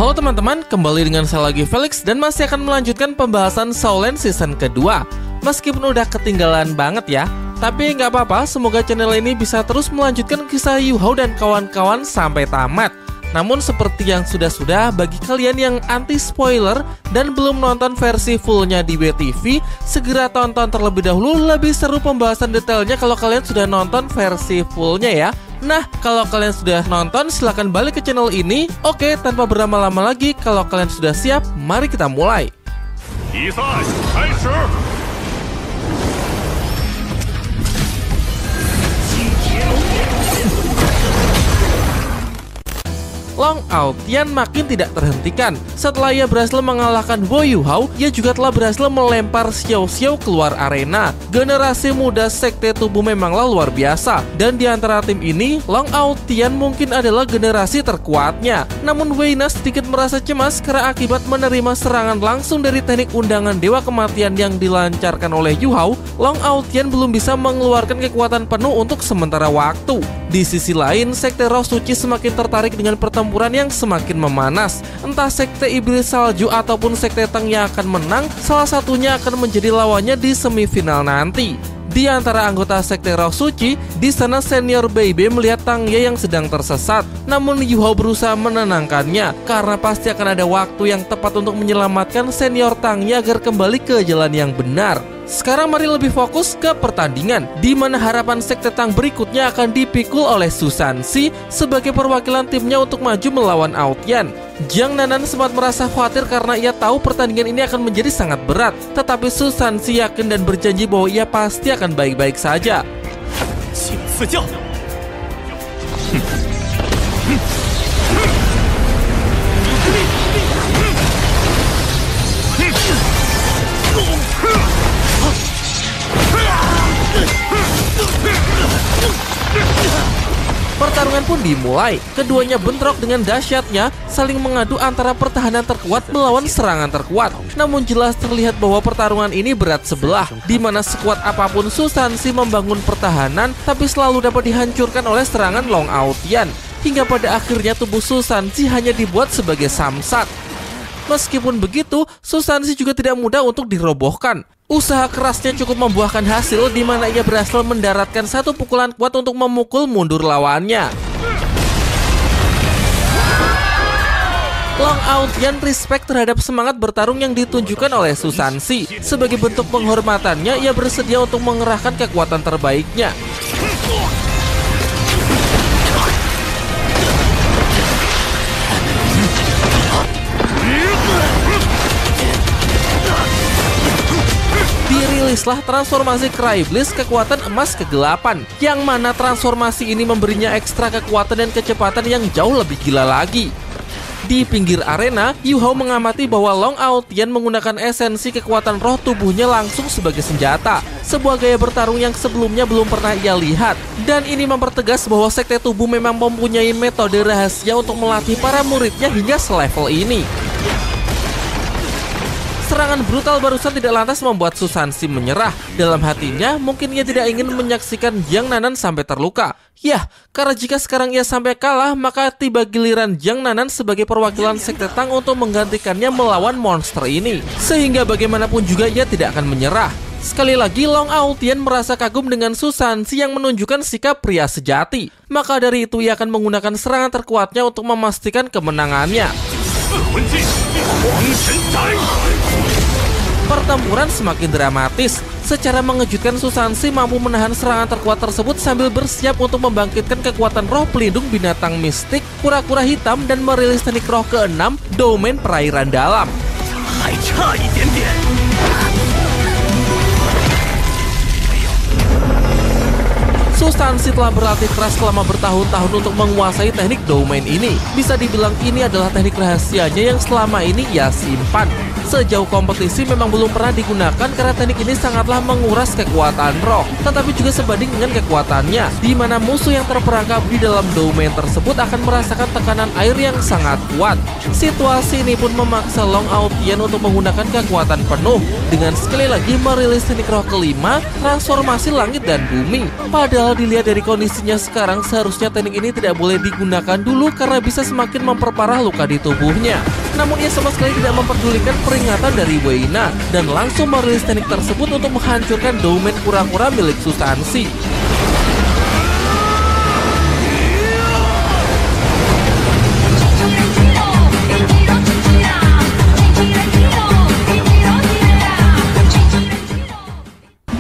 Halo teman-teman, kembali dengan saya lagi Felix dan masih akan melanjutkan pembahasan Soul Land season kedua. Meskipun udah ketinggalan banget ya, tapi nggak apa-apa, semoga channel ini bisa terus melanjutkan kisah Yu Hao dan kawan-kawan sampai tamat. Namun seperti yang sudah-sudah, bagi kalian yang anti spoiler dan belum nonton versi fullnya di WTV, segera tonton terlebih dahulu, lebih seru pembahasan detailnya kalau kalian sudah nonton versi fullnya ya. Nah, kalau kalian sudah nonton, silahkan balik ke channel ini. Oke, tanpa berlama-lama lagi, kalau kalian sudah siap, mari kita mulai. Long Ao Tian makin tidak terhentikan. Setelah ia berhasil mengalahkan Wo Yu Hao, ia juga telah berhasil melempar Xiao Xiao keluar arena. Generasi muda sekte tubuh memanglah luar biasa. Dan di antara tim ini, Long Ao Tian mungkin adalah generasi terkuatnya. Namun Wei Na sedikit merasa cemas karena akibat menerima serangan langsung dari teknik undangan Dewa Kematian yang dilancarkan oleh Yu Hao, Long Ao Tian belum bisa mengeluarkan kekuatan penuh untuk sementara waktu. Di sisi lain, sekte Roh Suci semakin tertarik dengan pertempuran yang semakin memanas. Entah sekte Iblis Salju ataupun sekte Tang yang akan menang, salah satunya akan menjadi lawannya di semifinal nanti. Di antara anggota sekte Roh Suci, di sana senior Beibe melihat Tang Ye yang sedang tersesat. Namun Yu Hao berusaha menenangkannya, karena pasti akan ada waktu yang tepat untuk menyelamatkan senior Tang Ye agar kembali ke jalan yang benar. Sekarang mari lebih fokus ke pertandingan, di mana harapan sekte Tang berikutnya akan dipikul oleh Su Sanxi sebagai perwakilan timnya untuk maju melawan Ao Tian. Jiang Nanan sempat merasa khawatir karena ia tahu pertandingan ini akan menjadi sangat berat, tetapi Su Sanxi yakin dan berjanji bahwa ia pasti akan baik-baik saja. Pertarungan pun dimulai. Keduanya bentrok dengan dahsyatnya, saling mengadu antara pertahanan terkuat melawan serangan terkuat. Namun jelas terlihat bahwa pertarungan ini berat sebelah, di mana sekuat apapun Su Sanxi membangun pertahanan, tapi selalu dapat dihancurkan oleh serangan Long Ao Tian. Hingga pada akhirnya tubuh Su Sanxi hanya dibuat sebagai samsat. Meskipun begitu, Su Sanxi juga tidak mudah untuk dirobohkan. Usaha kerasnya cukup membuahkan hasil, di mana ia berhasil mendaratkan satu pukulan kuat untuk memukul mundur lawannya. Long Ao Tian respect terhadap semangat bertarung yang ditunjukkan oleh Su Sanxi. Sebagai bentuk penghormatannya, ia bersedia untuk mengerahkan kekuatan terbaiknya. Dirilislah transformasi Kera Iblis kekuatan emas kegelapan, yang mana transformasi ini memberinya ekstra kekuatan dan kecepatan yang jauh lebih gila lagi. Di pinggir arena, Yu Hao mengamati bahwa Long Ao Tian menggunakan esensi kekuatan roh tubuhnya langsung sebagai senjata, sebuah gaya bertarung yang sebelumnya belum pernah ia lihat. Dan ini mempertegas bahwa sekte tubuh memang mempunyai metode rahasia untuk melatih para muridnya hingga selevel ini. Serangan brutal barusan tidak lantas membuat Su Sanxi menyerah. Dalam hatinya, mungkin ia tidak ingin menyaksikan Jiang Nanan sampai terluka. Yah, karena jika sekarang ia sampai kalah, maka tiba giliran Jiang Nanan sebagai perwakilan sekte Tang untuk menggantikannya melawan monster ini. Sehingga bagaimanapun juga ia tidak akan menyerah. Sekali lagi, Long Ao Tian merasa kagum dengan Su Sanxi yang menunjukkan sikap pria sejati. Maka dari itu ia akan menggunakan serangan terkuatnya untuk memastikan kemenangannya. Pertempuran semakin dramatis. Secara mengejutkan, Su Sanxi mampu menahan serangan terkuat tersebut sambil bersiap untuk membangkitkan kekuatan roh pelindung binatang mistik, kura-kura hitam, dan merilis teknik roh ke-6, domain perairan dalam. Su Sanxi telah berlatih keras selama bertahun-tahun untuk menguasai teknik domain ini. Bisa dibilang ini adalah teknik rahasianya yang selama ini ia simpan. Sejauh kompetisi memang belum pernah digunakan karena teknik ini sangatlah menguras kekuatan roh, tetapi juga sebanding dengan kekuatannya, di mana musuh yang terperangkap di dalam domain tersebut akan merasakan tekanan air yang sangat kuat. Situasi ini pun memaksa Long Aotian untuk menggunakan kekuatan penuh dengan sekali lagi merilis teknik roh kelima, transformasi langit dan bumi. Padahal dilihat dari kondisinya sekarang, seharusnya teknik ini tidak boleh digunakan dulu karena bisa semakin memperparah luka di tubuhnya. Namun ia sama sekali tidak memperdulikan peringatan dari Weina dan langsung merilis teknik tersebut untuk menghancurkan domain kura-kura milik Susansi.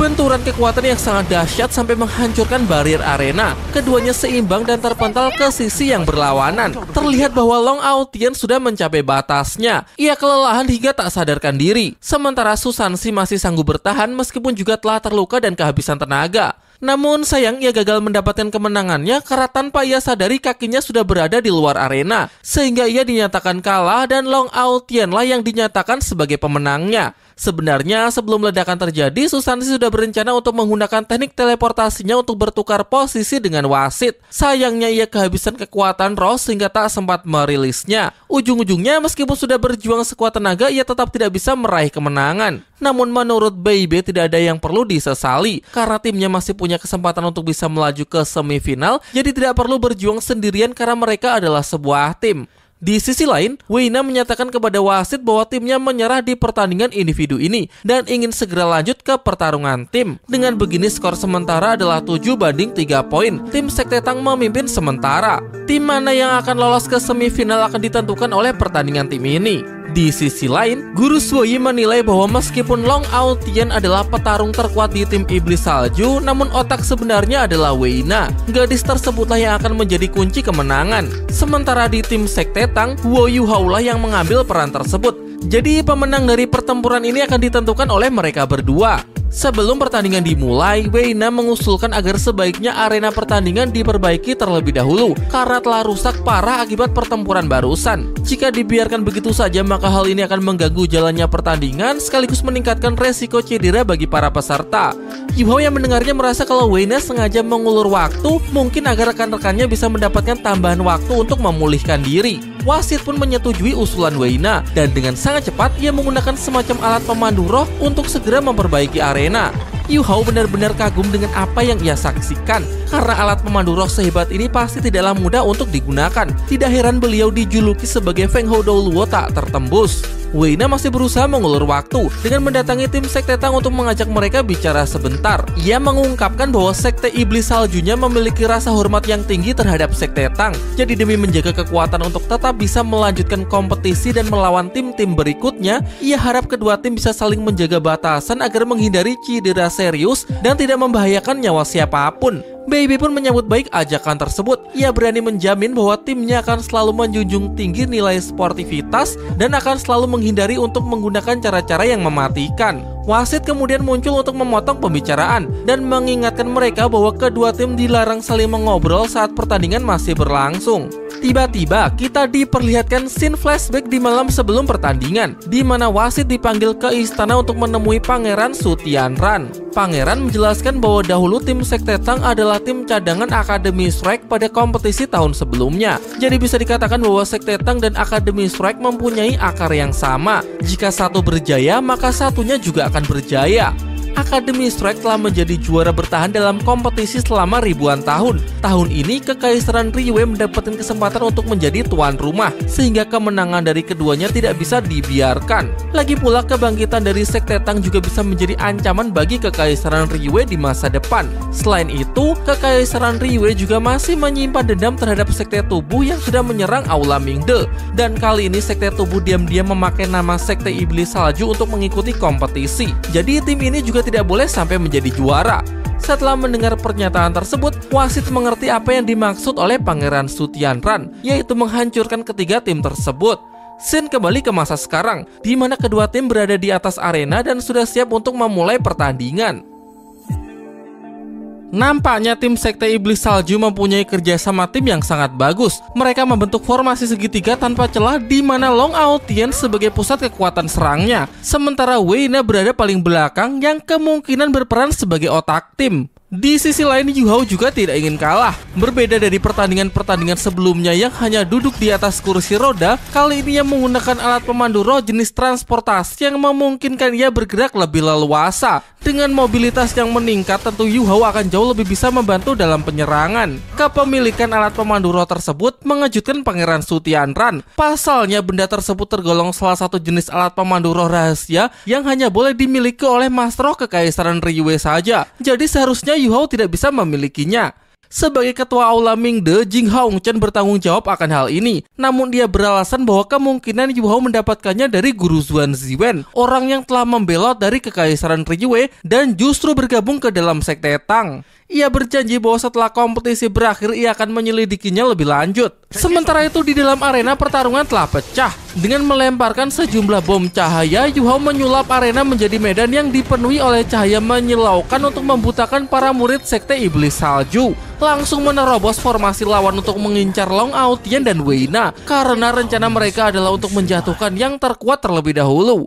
Benturan kekuatan yang sangat dahsyat sampai menghancurkan barrier arena. Keduanya seimbang dan terpental ke sisi yang berlawanan. Terlihat bahwa Long Aotian sudah mencapai batasnya. Ia kelelahan hingga tak sadarkan diri. Sementara Susansi masih sanggup bertahan meskipun juga telah terluka dan kehabisan tenaga. Namun sayang ia gagal mendapatkan kemenangannya karena tanpa ia sadari kakinya sudah berada di luar arena. Sehingga ia dinyatakan kalah dan Long Aotian lah yang dinyatakan sebagai pemenangnya. Sebenarnya sebelum ledakan terjadi, Susansi sudah berencana untuk menggunakan teknik teleportasinya untuk bertukar posisi dengan wasit. Sayangnya ia kehabisan kekuatan roh sehingga tak sempat merilisnya. Ujung-ujungnya meskipun sudah berjuang sekuat tenaga, ia tetap tidak bisa meraih kemenangan. Namun menurut BIB tidak ada yang perlu disesali karena timnya masih punya kesempatan untuk bisa melaju ke semifinal, jadi tidak perlu berjuang sendirian karena mereka adalah sebuah tim. Di sisi lain, Weina menyatakan kepada wasit bahwa timnya menyerah di pertandingan individu ini dan ingin segera lanjut ke pertarungan tim. Dengan begini skor sementara adalah 7-3 poin. Tim Sekte Tang memimpin sementara. Tim mana yang akan lolos ke semifinal akan ditentukan oleh pertandingan tim ini. Di sisi lain, Guru Suoyi menilai bahwa meskipun Long Aotian adalah petarung terkuat di tim Iblis Salju, namun otak sebenarnya adalah Weina. Gadis tersebutlah yang akan menjadi kunci kemenangan. Sementara di tim Sekte Tang, Wo Yuhao lah yang mengambil peran tersebut. Jadi pemenang dari pertempuran ini akan ditentukan oleh mereka berdua. Sebelum pertandingan dimulai, Weina mengusulkan agar sebaiknya arena pertandingan diperbaiki terlebih dahulu karena telah rusak parah akibat pertempuran barusan. Jika dibiarkan begitu saja, maka hal ini akan mengganggu jalannya pertandingan sekaligus meningkatkan resiko cedera bagi para peserta. Yuhao yang mendengarnya merasa kalau Weina sengaja mengulur waktu, mungkin agar rekan-rekannya bisa mendapatkan tambahan waktu untuk memulihkan diri. Wasit pun menyetujui usulan Weina dan dengan sangat cepat ia menggunakan semacam alat pemandu roh untuk segera memperbaiki arena. Yuhao benar-benar kagum dengan apa yang ia saksikan karena alat pemandu roh sehebat ini pasti tidaklah mudah untuk digunakan. Tidak heran beliau dijuluki sebagai Feng Hou Dou Luo tak tertembus. Weina masih berusaha mengulur waktu dengan mendatangi tim Sekte Tang untuk mengajak mereka bicara sebentar. Ia mengungkapkan bahwa Sekte Iblis Saljunya memiliki rasa hormat yang tinggi terhadap Sekte Tang. Jadi demi menjaga kekuatan untuk tetap bisa melanjutkan kompetisi dan melawan tim-tim berikutnya, ia harap kedua tim bisa saling menjaga batasan agar menghindari cedera serius dan tidak membahayakan nyawa siapapun. BIB pun menyambut baik ajakan tersebut. Ia berani menjamin bahwa timnya akan selalu menjunjung tinggi nilai sportivitas dan akan selalu menghindari untuk menggunakan cara-cara yang mematikan. Wasit kemudian muncul untuk memotong pembicaraan dan mengingatkan mereka bahwa kedua tim dilarang saling mengobrol saat pertandingan masih berlangsung. Tiba-tiba kita diperlihatkan scene flashback di malam sebelum pertandingan, di mana wasit dipanggil ke istana untuk menemui Pangeran Su Tianran. Pangeran menjelaskan bahwa dahulu tim Sekte Tang adalah tim cadangan Akademi Shrek pada kompetisi tahun sebelumnya. Jadi bisa dikatakan bahwa Sekte Tang dan Akademi Shrek mempunyai akar yang sama. Jika satu berjaya, maka satunya juga akan berjaya. Akademi Shrek telah menjadi juara bertahan dalam kompetisi selama ribuan tahun. Tahun ini, Kekaisaran Liyue mendapatkan kesempatan untuk menjadi tuan rumah, sehingga kemenangan dari keduanya tidak bisa dibiarkan. Lagi pula, kebangkitan dari Sekte Tang juga bisa menjadi ancaman bagi Kekaisaran Liyue di masa depan. Selain itu, Kekaisaran Liyue juga masih menyimpan dendam terhadap Sekte Tubuh yang sudah menyerang Aula Mingde. Dan kali ini Sekte Tubuh diam-diam memakai nama Sekte Iblis Salju untuk mengikuti kompetisi. Jadi tim ini juga tidak boleh sampai menjadi juara. Setelah mendengar pernyataan tersebut, wasit mengerti apa yang dimaksud oleh Pangeran Su Tianran, yaitu menghancurkan ketiga tim tersebut. Scene kembali ke masa sekarang, di mana kedua tim berada di atas arena dan sudah siap untuk memulai pertandingan. Nampaknya tim Sekte Iblis Salju mempunyai kerjasama tim yang sangat bagus. Mereka membentuk formasi segitiga tanpa celah di mana Long Ao Tien sebagai pusat kekuatan serangnya, sementara Wei Na berada paling belakang yang kemungkinan berperan sebagai otak tim. Di sisi lain, Yu Hao juga tidak ingin kalah. Berbeda dari pertandingan-pertandingan sebelumnya yang hanya duduk di atas kursi roda, kali ini ia menggunakan alat pemandu roh jenis transportasi yang memungkinkan ia bergerak lebih leluasa. Dengan mobilitas yang meningkat, tentu Yu Hao akan jauh lebih bisa membantu dalam penyerangan. Kepemilikan alat pemandu roh tersebut mengejutkan Pangeran Su Tianran. Pasalnya, benda tersebut tergolong salah satu jenis alat pemandu roh rahasia yang hanya boleh dimiliki oleh Master Roh Kekaisaran Liyue saja. Jadi seharusnya Yu Hao tidak bisa memilikinya. Sebagai ketua Aula Mingde, Jing Hongchen bertanggung jawab akan hal ini. Namun dia beralasan bahwa kemungkinan Yu Hao mendapatkannya dari Guru Zuan Ziwen, orang yang telah membelot dari Kekaisaran Liyue dan justru bergabung ke dalam Sekte Tang. Ia berjanji bahwa setelah kompetisi berakhir ia akan menyelidikinya lebih lanjut. Sementara itu di dalam arena pertarungan telah pecah. Dengan melemparkan sejumlah bom cahaya, Yu Hao menyulap arena menjadi medan yang dipenuhi oleh cahaya menyilaukan untuk membutakan para murid Sekte Iblis Salju. Langsung menerobos formasi lawan untuk mengincar Long Ao Tien dan Wei Na, karena rencana mereka adalah untuk menjatuhkan yang terkuat terlebih dahulu.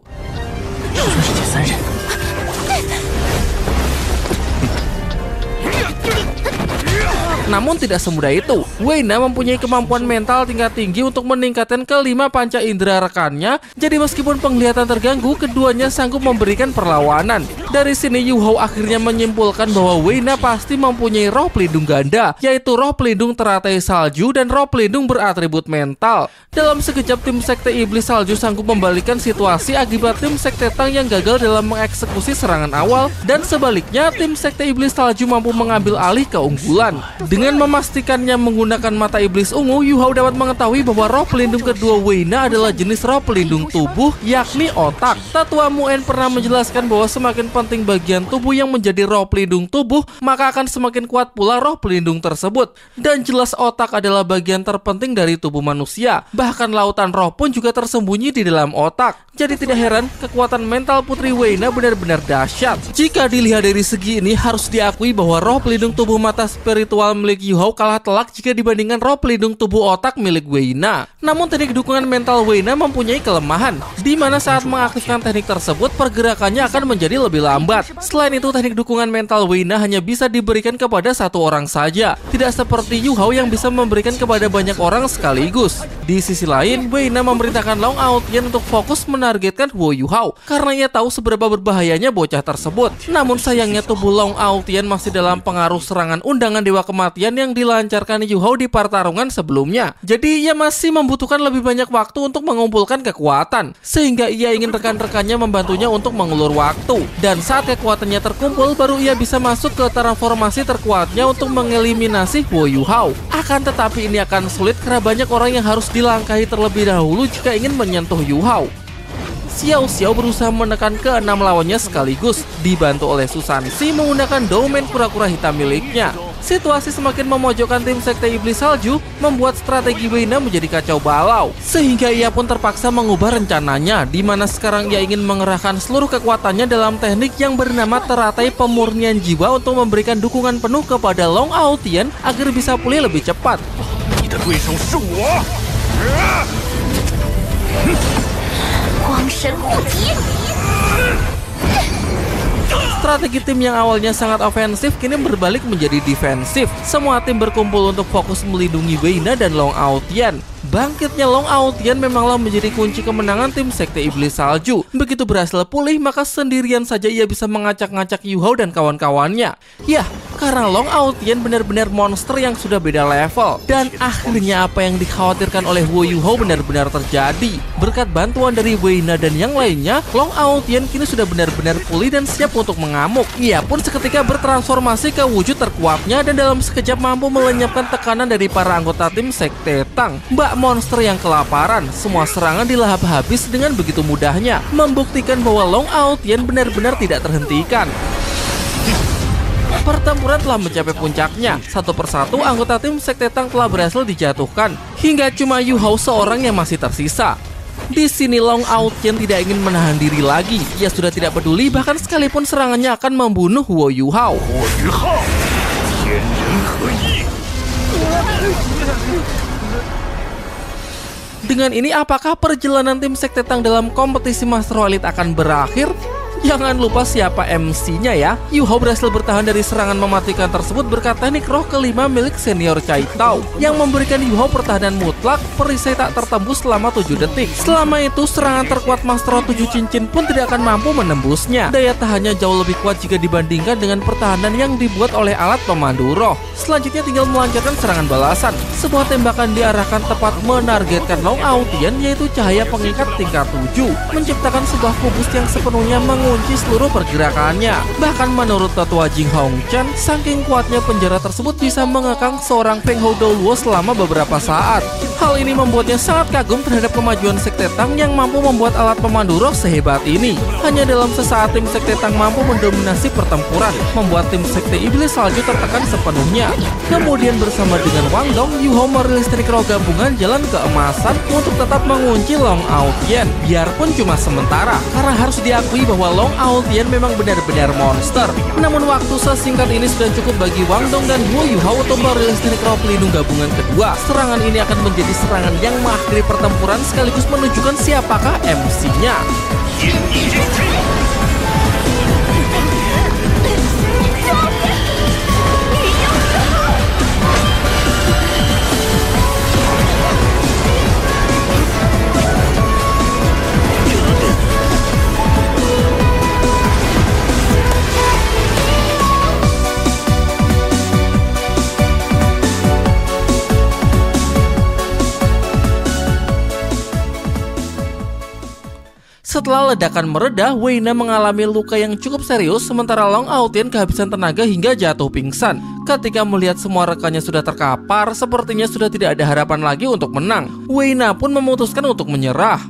Namun tidak semudah itu. Wei Na mempunyai kemampuan mental tingkat tinggi untuk meningkatkan kelima panca indera rekannya. Jadi meskipun penglihatan terganggu, keduanya sanggup memberikan perlawanan. Dari sini Yu Hao akhirnya menyimpulkan bahwa Wei Na pasti mempunyai roh pelindung ganda, yaitu roh pelindung teratai salju dan roh pelindung beratribut mental. Dalam sekejap tim Sekte Iblis Salju sanggup membalikan situasi akibat tim Sekte Tang yang gagal dalam mengeksekusi serangan awal, dan sebaliknya tim Sekte Iblis Salju mampu mengambil alih keunggulan. Dengan memastikannya menggunakan mata iblis ungu, Yu Hao dapat mengetahui bahwa roh pelindung kedua Wei Na adalah jenis roh pelindung tubuh, yakni otak. Tetua Muen pernah menjelaskan bahwa semakin penting bagian tubuh yang menjadi roh pelindung tubuh, maka akan semakin kuat pula roh pelindung tersebut. Dan jelas otak adalah bagian terpenting dari tubuh manusia. Bahkan lautan roh pun juga tersembunyi di dalam otak. Jadi tidak heran kekuatan mental Putri Wei Na benar-benar dahsyat. Jika dilihat dari segi ini, harus diakui bahwa roh pelindung tubuh mata spiritual milik Yu Hao kalah telak jika dibandingkan roh pelindung tubuh otak milik Wei Na. Namun teknik dukungan mental Wei Na mempunyai kelemahan, di mana saat mengaktifkan teknik tersebut pergerakannya akan menjadi lebih lambat. Selain itu, teknik dukungan mental Wei Na hanya bisa diberikan kepada satu orang saja, tidak seperti Yu Hao yang bisa memberikan kepada banyak orang sekaligus. Di sisi lain, Wei Na memerintahkan Long Ao Tien untuk fokus menargetkan Wo Yu Hao karena ia tahu seberapa berbahayanya bocah tersebut. Namun sayangnya tubuh Long Ao Tien masih dalam pengaruh serangan undangan Dewa Kematian yang dilancarkan Yu Hao di pertarungan sebelumnya. Jadi ia masih membutuhkan lebih banyak waktu untuk mengumpulkan kekuatan, sehingga ia ingin rekan-rekannya membantunya untuk mengulur waktu. Dan saat kekuatannya terkumpul, baru ia bisa masuk ke transformasi terkuatnya untuk mengeliminasi Wo Yu Hao. Akan tetapi ini akan sulit karena banyak orang yang harus dilangkahi terlebih dahulu jika ingin menyentuh Yu Hao. Xiao Xiao berusaha menekan ke-6 lawannya sekaligus, dibantu oleh Su Sanxi menggunakan domain kura-kura hitam miliknya. Situasi semakin memojokkan tim Sekte Iblis Salju, membuat strategi Wei Na menjadi kacau balau, sehingga ia pun terpaksa mengubah rencananya, di mana sekarang ia ingin mengerahkan seluruh kekuatannya dalam teknik yang bernama teratai pemurnian jiwa untuk memberikan dukungan penuh kepada Long Ao Tien agar bisa pulih lebih cepat. Strategi tim yang awalnya sangat ofensif kini berbalik menjadi defensif. Semua tim berkumpul untuk fokus melindungi Wei Na dan Long Ao Tien. Bangkitnya Long Ao Tien memanglah menjadi kunci kemenangan tim Sekte Iblis Salju. Begitu berhasil pulih, maka sendirian saja ia bisa mengacak-ngacak Yu Hao dan kawan-kawannya. Yah, karena Long Ao Tien benar-benar monster yang sudah beda level. Dan akhirnya apa yang dikhawatirkan oleh Wo Yu Hao benar-benar terjadi. Berkat bantuan dari Wei Na dan yang lainnya, Long Ao Tien kini sudah benar-benar pulih dan siap untuk mengamuk. Ia pun seketika bertransformasi ke wujud terkuatnya dan dalam sekejap mampu melenyapkan tekanan dari para anggota tim Sekte Tang. Monster yang kelaparan, semua serangan dilahap habis dengan begitu mudahnya, membuktikan bahwa Long Ao Tien benar-benar tidak terhentikan. Pertempuran telah mencapai puncaknya. Satu persatu anggota tim Sekte Tang telah berhasil dijatuhkan, hingga cuma Yu Hao seorang yang masih tersisa. Di sini Long Ao Tien tidak ingin menahan diri lagi. Ia sudah tidak peduli, bahkan sekalipun serangannya akan membunuh Wo Yu Hao. Dengan ini, apakah perjalanan tim Sekte Tang dalam kompetisi Master Elite akan berakhir? Jangan lupa siapa MC-nya ya. Yu Hao berhasil bertahan dari serangan mematikan tersebut berkat teknik roh kelima milik senior Cai Tao yang memberikan Yu Hao pertahanan mutlak perisai tak tertembus selama 7 detik. Selama itu, serangan terkuat Master Roh 7 cincin pun tidak akan mampu menembusnya. Daya tahannya jauh lebih kuat jika dibandingkan dengan pertahanan yang dibuat oleh alat pemandu roh. Selanjutnya tinggal melancarkan serangan balasan. Sebuah tembakan diarahkan tepat menargetkan Long Aotian, yaitu cahaya pengikat tingkat 7, menciptakan sebuah kubus yang sepenuhnya mengunci seluruh pergerakannya. Bahkan menurut tetua Jing Hongchen, saking kuatnya penjara tersebut bisa mengekang seorang Feng Hou Doluo selama beberapa saat. Hal ini membuatnya sangat kagum terhadap kemajuan Sekte Tang yang mampu membuat alat pemandu roh sehebat ini. Hanya dalam sesaat tim Sekte Tang mampu mendominasi pertempuran, membuat tim Sekte Iblis Salju tertekan sepenuhnya. Kemudian bersama dengan Wang Dong, Yu Hao merilis teknik roh gabungan jalan keemasan untuk tetap mengunci Long Aotian, biarpun cuma sementara, karena harus diakui bahwa Long Aotian memang benar-benar monster. Namun waktu sesingkat ini sudah cukup bagi Wang Dong dan Wu Yu Hao untuk merilis teknik roh pelindung gabungan kedua. Serangan ini akan menjadi serangan yang mengakhiri pertempuran sekaligus menunjukkan siapakah MC-nya. Setelah ledakan mereda, Weina mengalami luka yang cukup serius, sementara Long Aotian kehabisan tenaga hingga jatuh pingsan. Ketika melihat semua rekannya sudah terkapar, sepertinya sudah tidak ada harapan lagi untuk menang. Weina pun memutuskan untuk menyerah.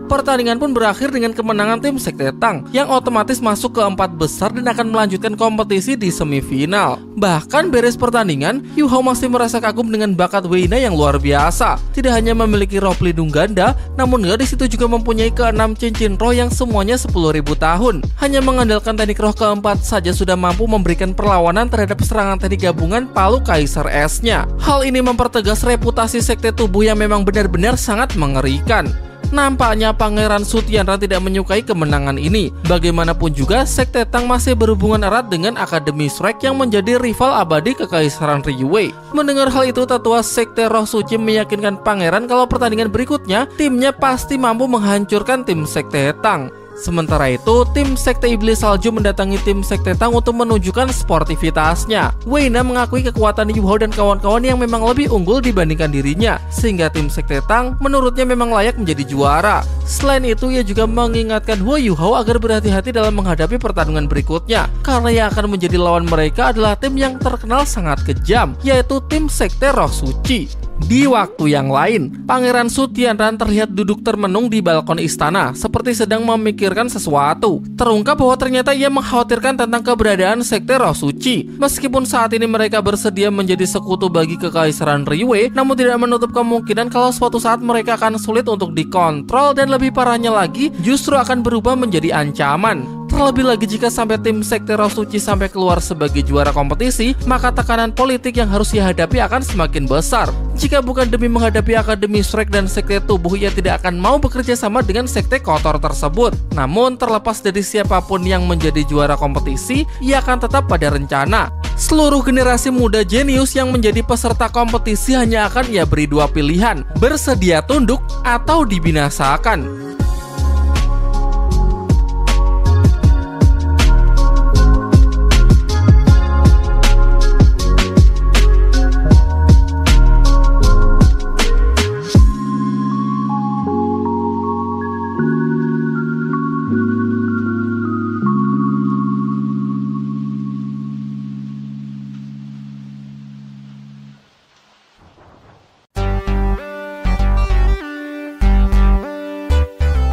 Pertandingan pun berakhir dengan kemenangan tim Sekte Tang yang otomatis masuk ke 4 besar dan akan melanjutkan kompetisi di semifinal. Bahkan beres pertandingan, Yu Hao masih merasa kagum dengan bakat Weina yang luar biasa. Tidak hanya memiliki roh pelindung ganda, namun gadis itu juga mempunyai ke-6 cincin roh yang semuanya 10.000 tahun. Hanya mengandalkan teknik roh keempat saja sudah mampu memberikan perlawanan terhadap serangan teknik gabungan Palu Kaiser S-nya. Hal ini mempertegas reputasi Sekte Tubuh yang memang benar-benar sangat mengerikan. Nampaknya Pangeran Su Tianran tidak menyukai kemenangan ini. Bagaimanapun juga, Sekte Tang masih berhubungan erat dengan Akademi Shrek yang menjadi rival abadi Kekaisaran Liyue. Mendengar hal itu, tetua Sekte Roh Suci meyakinkan Pangeran kalau pertandingan berikutnya timnya pasti mampu menghancurkan tim Sekte Tang. Sementara itu, tim Sekte Iblis Salju mendatangi tim Sekte Tang untuk menunjukkan sportivitasnya. Weina mengakui kekuatan Yu Hao dan kawan-kawan yang memang lebih unggul dibandingkan dirinya, sehingga tim Sekte Tang menurutnya memang layak menjadi juara. Selain itu, ia juga mengingatkan Wu Yu Hao agar berhati-hati dalam menghadapi pertarungan berikutnya, karena yang akan menjadi lawan mereka adalah tim yang terkenal sangat kejam, yaitu tim Sekte Roh Suci. Di waktu yang lain, Pangeran Su Tianran terlihat duduk termenung di balkon istana, seperti sedang memikirkan sesuatu. Terungkap bahwa ternyata ia mengkhawatirkan tentang keberadaan Sekte Roh Suci. Meskipun saat ini mereka bersedia menjadi sekutu bagi Kekaisaran Liyue, namun tidak menutup kemungkinan kalau suatu saat mereka akan sulit untuk dikontrol dan lebih parahnya lagi, justru akan berubah menjadi ancaman. Terlebih lagi jika sampai tim Sekte Roh Suci sampai keluar sebagai juara kompetisi, maka tekanan politik yang harus dihadapi akan semakin besar. Jika bukan demi menghadapi Akademi Shrek dan Sekte Tubuh, ia tidak akan mau bekerja sama dengan Sekte Kotor tersebut. Namun terlepas dari siapapun yang menjadi juara kompetisi, ia akan tetap pada rencana. Seluruh generasi muda jenius yang menjadi peserta kompetisi hanya akan ia beri 2 pilihan: bersedia tunduk atau dibinasakan.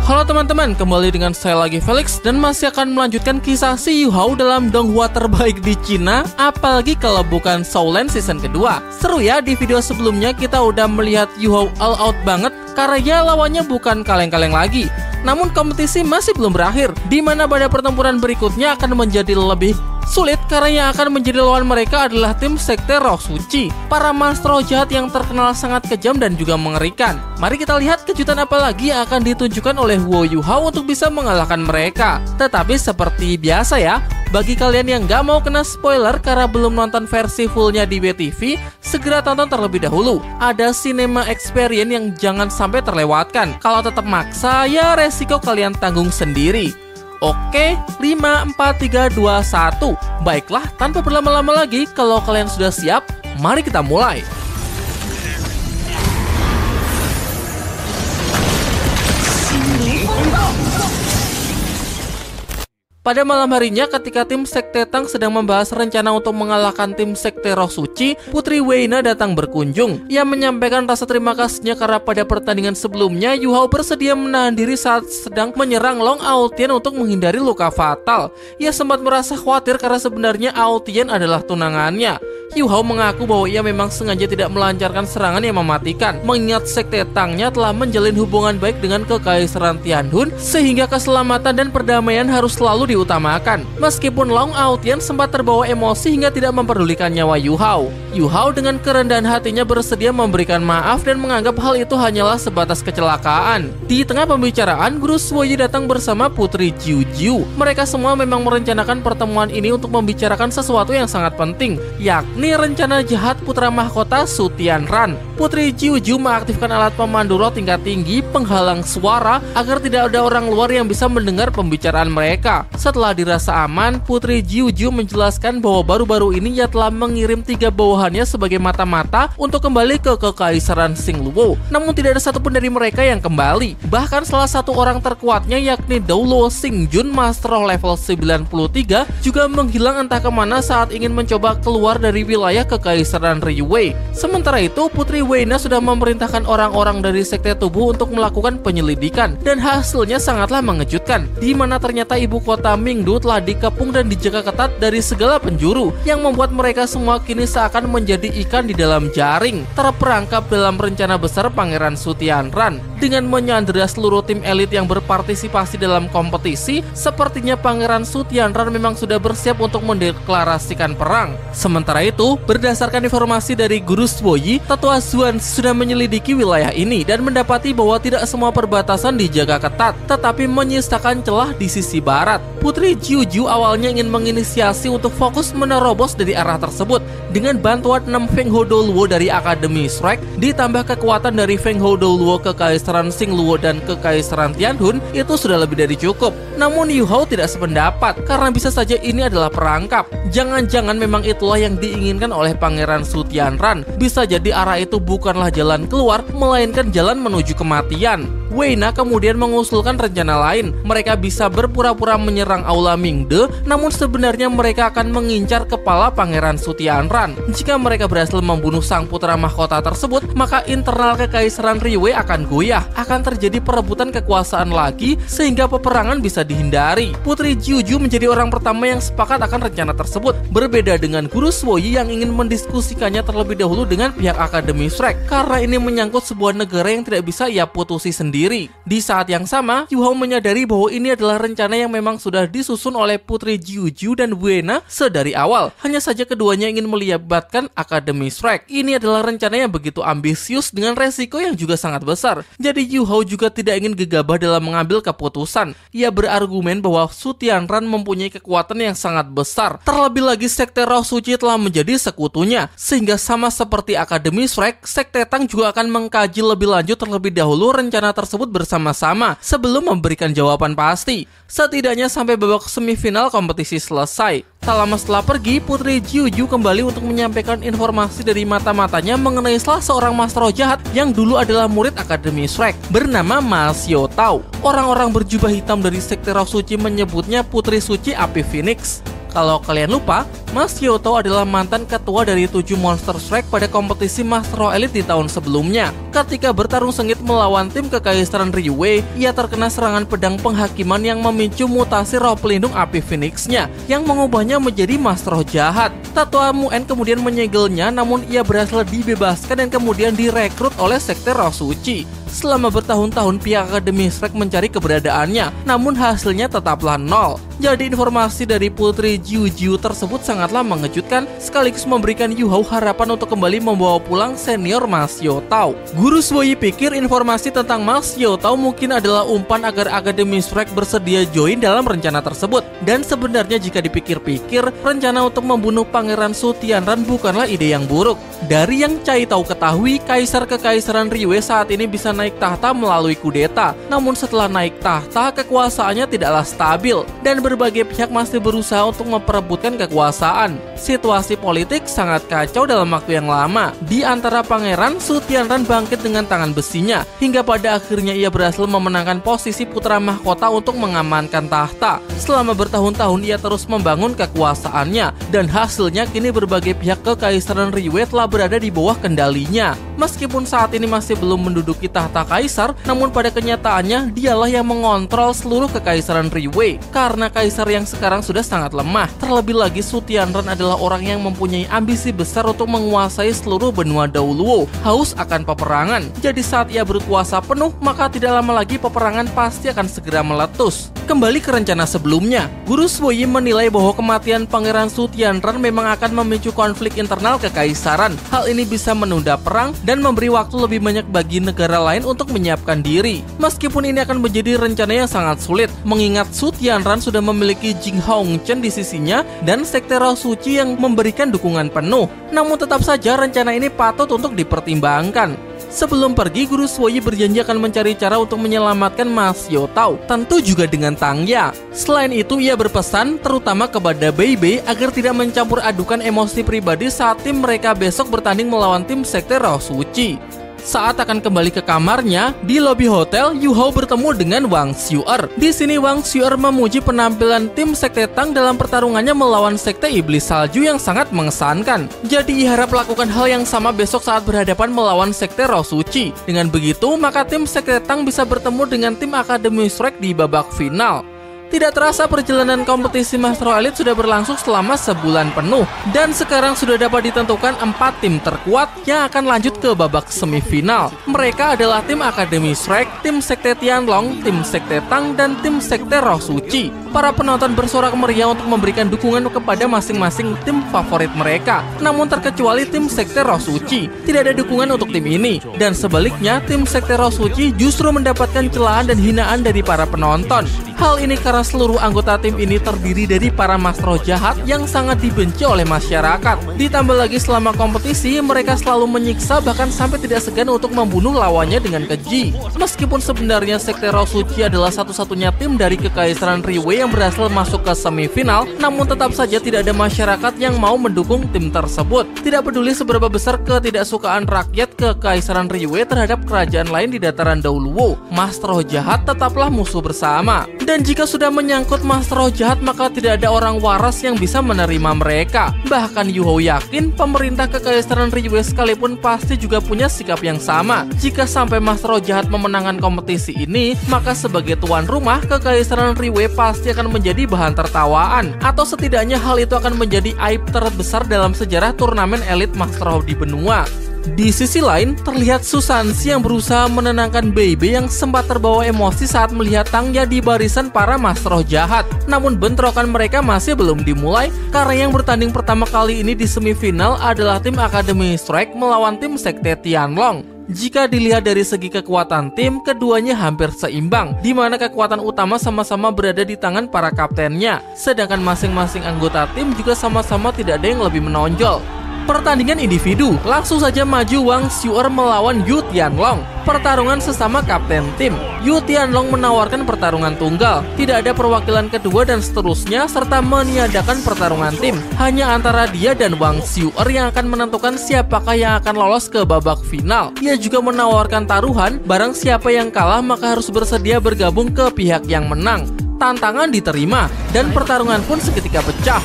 Halo teman-teman, kembali dengan saya lagi Felix dan masih akan melanjutkan kisah si Yu Hao dalam donghua terbaik di Cina, apalagi kalau bukan Showland season kedua. Seru ya, di video sebelumnya kita udah melihat Yu Hao all out banget karena ya lawannya bukan kaleng-kaleng lagi. Namun kompetisi masih belum berakhir, di mana pada pertempuran berikutnya akan menjadi lebih Sulit karena yang akan menjadi lawan mereka adalah tim Sekte Roh Suci, para monstro jahat yang terkenal sangat kejam dan juga mengerikan. Mari kita lihat kejutan apa lagi yang akan ditunjukkan oleh Wu Yuhao untuk bisa mengalahkan mereka. Tetapi seperti biasa ya, bagi kalian yang gak mau kena spoiler karena belum nonton versi fullnya di WTV, segera tonton terlebih dahulu. Ada cinema experience yang jangan sampai terlewatkan. Kalau tetap maksa, ya resiko kalian tanggung sendiri. Oke, 5, 4, 3, 2, 1. Baiklah, tanpa berlama-lama lagi, kalau kalian sudah siap, mari kita mulai. Pada malam harinya, ketika tim Sekte Tang sedang membahas rencana untuk mengalahkan tim Sekte Roh Suci, Putri Weina datang berkunjung. Ia menyampaikan rasa terima kasihnya karena pada pertandingan sebelumnya, Yuhao bersedia menahan diri saat sedang menyerang Long Aotian untuk menghindari luka fatal. Ia sempat merasa khawatir karena sebenarnya Aotian adalah tunangannya. Yuhao mengaku bahwa ia memang sengaja tidak melancarkan serangan yang mematikan, mengingat Sekte Tangnya telah menjalin hubungan baik dengan Kekaisaran Tianhun, sehingga keselamatan dan perdamaian harus selalu diutamakan. Meskipun Long Aotian sempat terbawa emosi hingga tidak memperdulikan nyawa Yuhao, Yuhao dengan kerendahan hatinya bersedia memberikan maaf dan menganggap hal itu hanyalah sebatas kecelakaan. Di tengah pembicaraan, Guru Suoyi datang bersama Putri Jiujiu. Mereka semua memang merencanakan pertemuan ini untuk membicarakan sesuatu yang sangat penting, yakni rencana jahat putra mahkota Su Tianran. Putri Jiujiu mengaktifkan alat pemandu roh tingkat tinggi penghalang suara agar tidak ada orang luar yang bisa mendengar pembicaraan mereka. Setelah dirasa aman, Putri Jiujiu menjelaskan bahwa baru-baru ini ia telah mengirim 3 bawahannya sebagai mata-mata untuk kembali ke Kekaisaran Xingluo. Namun tidak ada satupun dari mereka yang kembali. Bahkan salah satu orang terkuatnya yakni Doulo Xingjun, Master Roh level 93, juga menghilang entah kemana saat ingin mencoba keluar dari wilayah Kekaisaran Riyue. Sementara itu, Putri Weina sudah memerintahkan orang-orang dari Sekte Tubuh untuk melakukan penyelidikan, dan hasilnya sangatlah mengejutkan, di mana ternyata ibu kota Mingdu telah dikepung dan dijaga ketat dari segala penjuru, yang membuat mereka semua kini seakan menjadi ikan di dalam jaring, terperangkap dalam rencana besar Pangeran Su Tianran. Dengan menyandera seluruh tim elit yang berpartisipasi dalam kompetisi, sepertinya Pangeran Su Tianran memang sudah bersiap untuk mendeklarasikan perang. Sementara itu, berdasarkan informasi dari Guru Suoyi, Tetua Zuan sudah menyelidiki wilayah ini dan mendapati bahwa tidak semua perbatasan dijaga ketat, tetapi menyisakan celah di sisi barat. Putri Jiujiu awalnya ingin menginisiasi untuk fokus menerobos dari arah tersebut. Dengan bantuan 6 Feng Ho Doluo dari Akademi Shrek, ditambah kekuatan dari Feng Ho Doluo Kekaisaran Xingluo dan Kekaisaran Tianhun, itu sudah lebih dari cukup. Namun Yuhao tidak sependapat, karena bisa saja ini adalah perangkap. Jangan-jangan memang itulah yang diinginkan oleh Pangeran Su Tianran. Bisa jadi arah itu bukanlah jalan keluar, melainkan jalan menuju kematian. Weina kemudian mengusulkan rencana lain. Mereka bisa berpura-pura menyerang Aula Mingde, namun sebenarnya mereka akan mengincar kepala Pangeran Su Tianran. Jika mereka berhasil membunuh sang putra mahkota tersebut, maka internal Kekaisaran Riyue akan goyah. Akan terjadi perebutan kekuasaan lagi, sehingga peperangan bisa dihindari. Putri Jiujiu menjadi orang pertama yang sepakat akan rencana tersebut. Berbeda dengan Guru Suoyi yang ingin mendiskusikannya terlebih dahulu dengan pihak Akademi Shrek, karena ini menyangkut sebuah negara yang tidak bisa ia putusi sendiri. Di saat yang sama, Yuhao menyadari bahwa ini adalah rencana yang memang sudah disusun oleh Putri Jiujiu dan Weina sedari awal. Hanya saja keduanya ingin melibatkan Akademi Shrek. Ini adalah rencana yang begitu ambisius dengan resiko yang juga sangat besar. Jadi Yuhao juga tidak ingin gegabah dalam mengambil keputusan. Ia berargumen bahwa Su Tianran mempunyai kekuatan yang sangat besar. Terlebih lagi Sekte Roh Suci telah menjadi sekutunya, sehingga sama seperti Akademi Shrek, Sekte Tang juga akan mengkaji lebih lanjut terlebih dahulu rencana tersebut bersama-sama sebelum memberikan jawaban pasti, setidaknya sampai babak semifinal kompetisi selesai. Tak lama setelah pergi, Putri Jiujiu kembali untuk menyampaikan informasi dari mata-matanya mengenai salah seorang master roh jahat yang dulu adalah murid Akademi Shrek, bernama Ma Xiao Tao. Orang-orang berjubah hitam dari Sekte Roh Suci menyebutnya Putri Suci Api Phoenix. Kalau kalian lupa, Mas Yotao adalah mantan ketua dari 7 Monster Strike pada kompetisi Master of Elite di tahun sebelumnya. Ketika bertarung sengit melawan tim Kekaisaran Ryuwei, ia terkena serangan pedang penghakiman yang memicu mutasi roh pelindung api Phoenix-nya yang mengubahnya menjadi Master jahat. Tatua Muen kemudian menyegelnya, namun ia berhasil dibebaskan dan kemudian direkrut oleh Sekte Roh Suci. Selama bertahun-tahun pihak Akademi Strike mencari keberadaannya, namun hasilnya tetaplah nol. Jadi informasi dari Putri Jiu Jiu tersebut sangatlah mengejutkan, sekaligus memberikan Yu Hao harapan untuk kembali membawa pulang senior Mas Yotao. Guru Suoyi pikir informasi tentang Mas Yotao mungkin adalah umpan agar Akademi Strike bersedia join dalam rencana tersebut. Dan sebenarnya jika dipikir-pikir, rencana untuk membunuh Pangeran Su Tianran bukanlah ide yang buruk. Dari yang Cai Tao ketahui, Kaisar Kekaisaran Ryuwei saat ini bisa naik tahta melalui kudeta. Namun setelah naik tahta, kekuasaannya tidaklah stabil dan berbagai pihak masih berusaha untuk memperebutkan kekuasaan. Situasi politik sangat kacau dalam waktu yang lama. Di antara Pangeran, Su Tianran bangkit dengan tangan besinya, hingga pada akhirnya ia berhasil memenangkan posisi putra mahkota untuk mengamankan tahta. Selama bertahun-tahun ia terus membangun kekuasaannya, dan hasilnya kini berbagai pihak Kekaisaran Ryuwei telah berada di bawah kendalinya. Meskipun saat ini masih belum menduduki tahta kaisar, namun pada kenyataannya dialah yang mengontrol seluruh Kekaisaran Ryuwei. Karena kaisar yang sekarang sudah sangat lemah, terlebih lagi Su Tianran adalah orang yang mempunyai ambisi besar untuk menguasai seluruh benua Daoluo, haus akan peperangan. Jadi saat ia berkuasa penuh, maka tidak lama lagi peperangan pasti akan segera meletus. Kembali ke rencana sebelumnya, Guru Suoyi menilai bahwa kematian Pangeran Su Tianran memang akan memicu konflik internal kekaisaran. Hal ini bisa menunda perang dan memberi waktu lebih banyak bagi negara lain untuk menyiapkan diri. Meskipun ini akan menjadi rencana yang sangat sulit, mengingat Su Tianran sudah memiliki Jing Hongchen di sisinya dan Sekte Roh Suci yang memberikan dukungan penuh. Namun tetap saja rencana ini patut untuk dipertimbangkan. Sebelum pergi, Guru Suoyi berjanji akan mencari cara untuk menyelamatkan Mas Yotao, tentu juga dengan Tangya. Selain itu, ia berpesan terutama kepada Bei Bei agar tidak mencampur adukan emosi pribadi saat tim mereka besok bertanding melawan tim Sekte Roh Suci. Saat akan kembali ke kamarnya, di lobi hotel, Yu Hao bertemu dengan Wang Xiu'er. Di sini Wang Xiu'er memuji penampilan tim Sekte Tang dalam pertarungannya melawan Sekte Iblis Salju yang sangat mengesankan. Jadi ia harap lakukan hal yang sama besok saat berhadapan melawan Sekte Roh Suci. Dengan begitu, maka tim Sekte Tang bisa bertemu dengan tim Akademi Strike di babak final. Tidak terasa perjalanan kompetisi Master Elite sudah berlangsung selama sebulan penuh, dan sekarang sudah dapat ditentukan 4 tim terkuat yang akan lanjut ke babak semifinal. Mereka adalah tim Akademi Strike, tim Sekte Tianlong, tim Sekte Tang, dan tim Sekte Roh Suci. Para penonton bersorak meriah untuk memberikan dukungan kepada masing-masing tim favorit mereka. Namun terkecuali tim Sekte Roh Suci, tidak ada dukungan untuk tim ini. Dan sebaliknya, tim Sekte Roh Suci justru mendapatkan celaan dan hinaan dari para penonton. Hal ini karena seluruh anggota tim ini terdiri dari para Master jahat yang sangat dibenci oleh masyarakat. Ditambah lagi selama kompetisi, mereka selalu menyiksa bahkan sampai tidak segan untuk membunuh lawannya dengan keji. Meskipun sebenarnya Sekte Roh Suci adalah satu-satunya tim dari Kekaisaran Ryuwei yang berhasil masuk ke semifinal, namun tetap saja tidak ada masyarakat yang mau mendukung tim tersebut. Tidak peduli seberapa besar ketidaksukaan rakyat Kekaisaran Ryuwei terhadap kerajaan lain di dataran Daoluo, Master jahat tetaplah musuh bersama. Dan jika sudah menyangkut Master jahat, maka tidak ada orang waras yang bisa menerima mereka. Bahkan Yu Hao yakin pemerintah Kekaisaran Ryuwei sekalipun pasti juga punya sikap yang sama. Jika sampai Master jahat memenangkan kompetisi ini, maka sebagai tuan rumah, Kekaisaran Ryuwei pasti akan menjadi bahan tertawaan. Atau setidaknya hal itu akan menjadi aib terbesar dalam sejarah turnamen elit Master di benua. Di sisi lain, terlihat Susansi yang berusaha menenangkan Bei Bei yang sempat terbawa emosi saat melihat Tangya di barisan para Master jahat. Namun bentrokan mereka masih belum dimulai, karena yang bertanding pertama kali ini di semifinal adalah tim Akademi Strike melawan tim Sekte Tianlong. Jika dilihat dari segi kekuatan tim, keduanya hampir seimbang, di mana kekuatan utama sama-sama berada di tangan para kaptennya, sedangkan masing-masing anggota tim juga sama-sama tidak ada yang lebih menonjol. Pertandingan individu, langsung saja maju Wang Xiu'er melawan Yu Tianlong. Pertarungan sesama kapten tim. Yu Tianlong menawarkan pertarungan tunggal, tidak ada perwakilan kedua dan seterusnya, serta meniadakan pertarungan tim. Hanya antara dia dan Wang Xiu'er yang akan menentukan siapakah yang akan lolos ke babak final. Ia juga menawarkan taruhan, barang siapa yang kalah maka harus bersedia bergabung ke pihak yang menang. Tantangan diterima, dan pertarungan pun seketika pecah.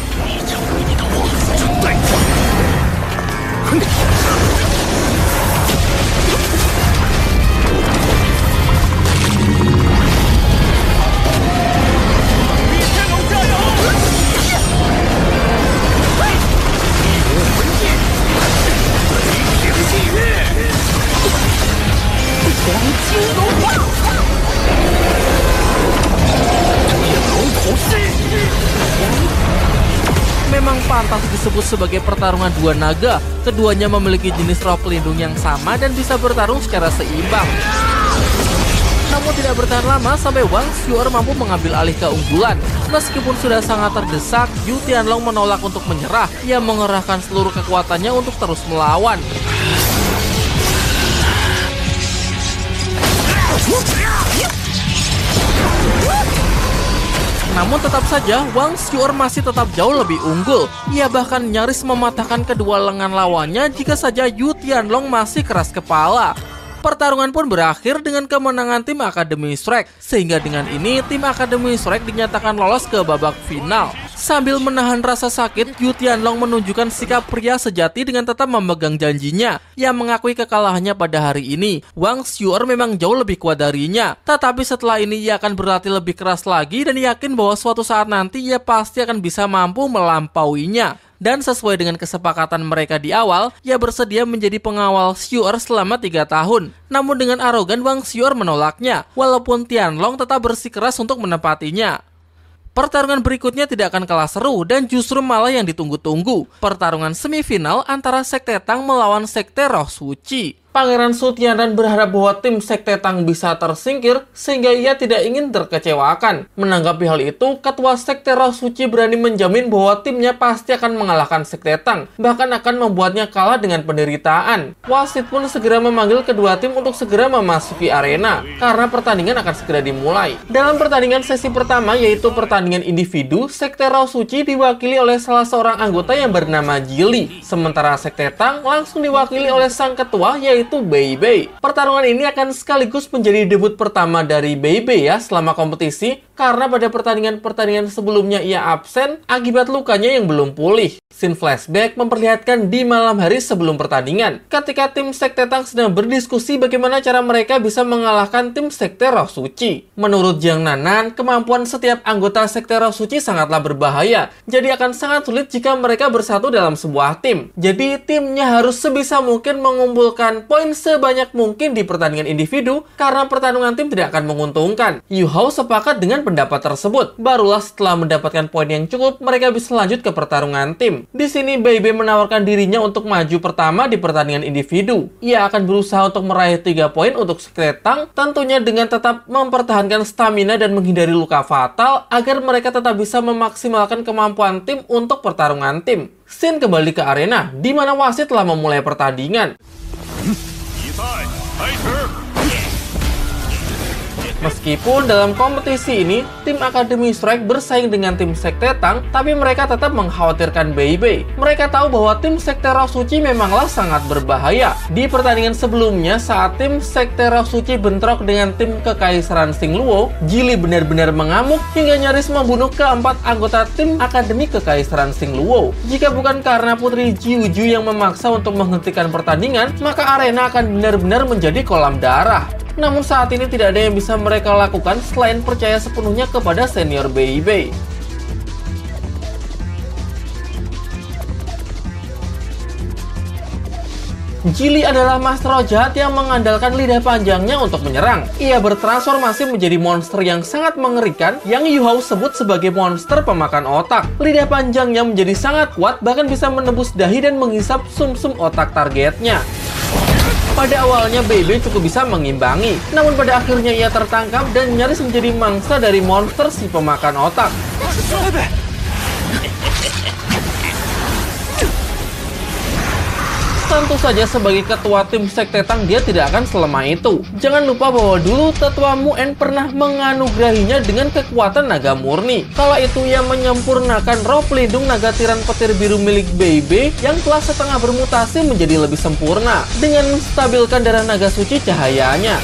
Memang pantas disebut sebagai pertarungan dua naga. Keduanya memiliki jenis roh pelindung yang sama dan bisa bertarung secara seimbang. Namun tidak bertahan lama sampai Wang Xiu'er mampu mengambil alih keunggulan. Meskipun sudah sangat terdesak, Yu Tianlong menolak untuk menyerah. Ia mengerahkan seluruh kekuatannya untuk terus melawan. Namun tetap saja, Wang Xiu'er masih tetap jauh lebih unggul. Ia bahkan nyaris mematahkan kedua lengan lawannya jika saja Yu Tianlong masih keras kepala. Pertarungan pun berakhir dengan kemenangan tim Akademi Shrek. Sehingga dengan ini, tim Akademi Shrek dinyatakan lolos ke babak final. Sambil menahan rasa sakit, Yu Tianlong menunjukkan sikap pria sejati dengan tetap memegang janjinya. Ia mengakui kekalahannya pada hari ini. Wang Xiu'er memang jauh lebih kuat darinya. Tetapi setelah ini ia akan berlatih lebih keras lagi dan yakin bahwa suatu saat nanti ia pasti akan bisa mampu melampauinya. Dan sesuai dengan kesepakatan mereka di awal, ia bersedia menjadi pengawal Xiu'er selama 3 tahun. Namun dengan arogan Wang Xiu'er menolaknya, walaupun Tianlong tetap bersikeras untuk menepatinya. Pertarungan berikutnya tidak akan kalah seru dan justru malah yang ditunggu-tunggu. Pertarungan semifinal antara Sekte Tang melawan Sekte Roh Suci. Pangeran Su Tianran berharap bahwa tim Sekte Tang bisa tersingkir sehingga ia tidak ingin terkecewakan. Menanggapi hal itu, Ketua Sekte Roh Suci berani menjamin bahwa timnya pasti akan mengalahkan Sekte Tang, bahkan akan membuatnya kalah dengan penderitaan. Wasit pun segera memanggil kedua tim untuk segera memasuki arena, karena pertandingan akan segera dimulai. Dalam pertandingan sesi pertama, yaitu pertandingan individu, Sekte Roh Suci diwakili oleh salah seorang anggota yang bernama Jili. Sementara Sekte Tang langsung diwakili oleh sang ketua, yaitu Bei Bei. Pertarungan ini akan sekaligus menjadi debut pertama dari Bei Bei ya selama kompetisi, karena pada pertandingan-pertandingan sebelumnya ia absen akibat lukanya yang belum pulih. Scene flashback memperlihatkan di malam hari sebelum pertandingan, ketika tim Sekte Tang sedang berdiskusi bagaimana cara mereka bisa mengalahkan tim Sekte Roh Suci. Menurut Jiang Nanan, kemampuan setiap anggota Sekte Roh Suci sangatlah berbahaya, jadi akan sangat sulit jika mereka bersatu dalam sebuah tim. Jadi timnya harus sebisa mungkin mengumpulkan poin sebanyak mungkin di pertandingan individu, karena pertarungan tim tidak akan menguntungkan. Yu Hao sepakat dengan pendapat tersebut. Barulah setelah mendapatkan poin yang cukup, mereka bisa lanjut ke pertarungan tim. Di sini Bei Bei menawarkan dirinya untuk maju pertama di pertandingan individu. Ia akan berusaha untuk meraih 3 poin untuk Sekte Tang, tentunya dengan tetap mempertahankan stamina dan menghindari luka fatal agar mereka tetap bisa memaksimalkan kemampuan tim untuk pertarungan tim. Scene kembali ke arena, di mana wasit telah memulai pertandingan. Meskipun dalam kompetisi ini, tim Akademi Shrek bersaing dengan tim Sekte Tang, tapi mereka tetap mengkhawatirkan Bei Bei. Mereka tahu bahwa tim Sekte Roh Suci memanglah sangat berbahaya. Di pertandingan sebelumnya, saat tim Sekte Roh Suci bentrok dengan tim Kekaisaran Xingluo, Jili benar-benar mengamuk hingga nyaris membunuh keempat anggota tim Akademi Kekaisaran Xingluo. Jika bukan karena Putri Jiuju yang memaksa untuk menghentikan pertandingan, maka arena akan benar-benar menjadi kolam darah. Namun saat ini tidak ada yang bisa mereka lakukan selain percaya sepenuhnya kepada senior Bei Bei. Jili adalah master roh jahat yang mengandalkan lidah panjangnya untuk menyerang. Ia bertransformasi menjadi monster yang sangat mengerikan yang Yu Hao sebut sebagai monster pemakan otak. Lidah panjangnya menjadi sangat kuat, bahkan bisa menembus dahi dan menghisap sumsum otak targetnya. Pada awalnya Bei Bei cukup bisa mengimbangi, namun pada akhirnya ia tertangkap dan nyaris menjadi mangsa dari monster si pemakan otak. Tentu saja sebagai ketua tim Sekte Tang dia tidak akan selemah itu. Jangan lupa bahwa dulu tetua Muen pernah menganugerahinya dengan kekuatan naga murni. Kala itu ia menyempurnakan roh pelindung naga tiran petir biru milik Bei Bei yang telah setengah bermutasi menjadi lebih sempurna dengan menstabilkan darah naga suci cahayanya.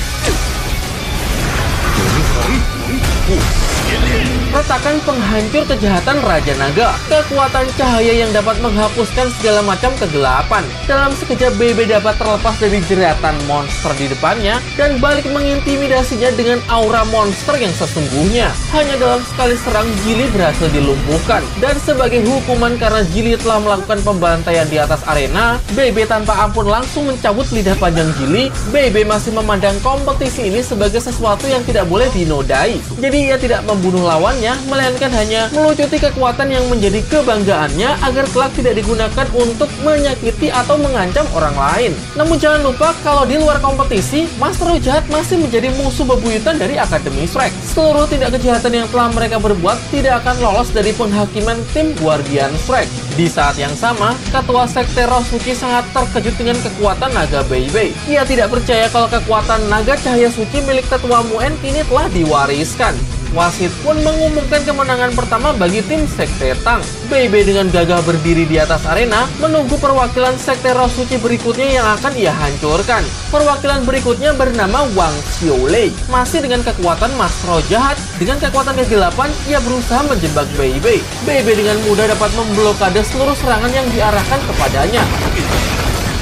retakan penghancur kejahatan Raja Naga, kekuatan cahaya yang dapat menghapuskan segala macam kegelapan. Dalam sekejap BB dapat terlepas dari jeratan monster di depannya dan balik mengintimidasinya dengan aura monster yang sesungguhnya. Hanya dalam sekali serang, Gili berhasil dilumpuhkan. Dan sebagai hukuman karena Gili telah melakukan pembantaian di atas arena, BB tanpa ampun langsung mencabut lidah panjang Gili. BB masih memandang kompetisi ini sebagai sesuatu yang tidak boleh dinodai. Jadi ia tidak membunuh lawannya, melainkan hanya melucuti kekuatan yang menjadi kebanggaannya agar kelak tidak digunakan untuk menyakiti atau mengancam orang lain. Namun jangan lupa kalau di luar kompetisi, Master Roh Jahat masih menjadi musuh bebuyutan dari Akademi Shrek. Seluruh tindak kejahatan yang telah mereka berbuat tidak akan lolos dari penghakiman tim Guardian Shrek. Di saat yang sama, Ketua Sekte Roh Suci sangat terkejut dengan kekuatan naga Bebe. Ia tidak percaya kalau kekuatan naga cahaya suci milik Tetua Muen kini telah diwariskan. Wasit pun mengumumkan kemenangan pertama bagi tim Sekte Tang. Bebe dengan gagah berdiri di atas arena menunggu perwakilan Sekte Roh Suci berikutnya yang akan ia hancurkan. Perwakilan berikutnya bernama Wang Xiaolei. Masih dengan kekuatan Master Roh Jahat, dengan kekuatan kegelapan, ia berusaha menjebak Bebe. Bebe dengan mudah dapat memblokade seluruh serangan yang diarahkan kepadanya.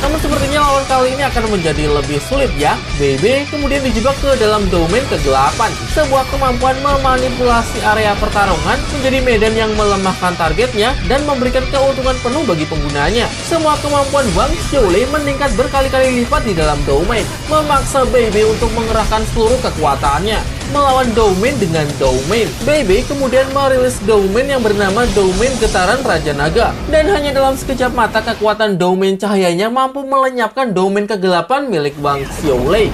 Namun sepertinya lawan kali ini akan menjadi lebih sulit ya. BB kemudian dijebak ke dalam domain kegelapan. Sebuah kemampuan memanipulasi area pertarungan menjadi medan yang melemahkan targetnya dan memberikan keuntungan penuh bagi penggunanya. Semua kemampuan Wang Xiaolei meningkat berkali-kali lipat di dalam domain, memaksa BB untuk mengerahkan seluruh kekuatannya melawan domain dengan domain. BB kemudian merilis domain yang bernama Domain Getaran Raja Naga. Dan hanya dalam sekejap mata kekuatan domain cahayanya mampu melenyapkan domain kegelapan milik Wang Xiaolei.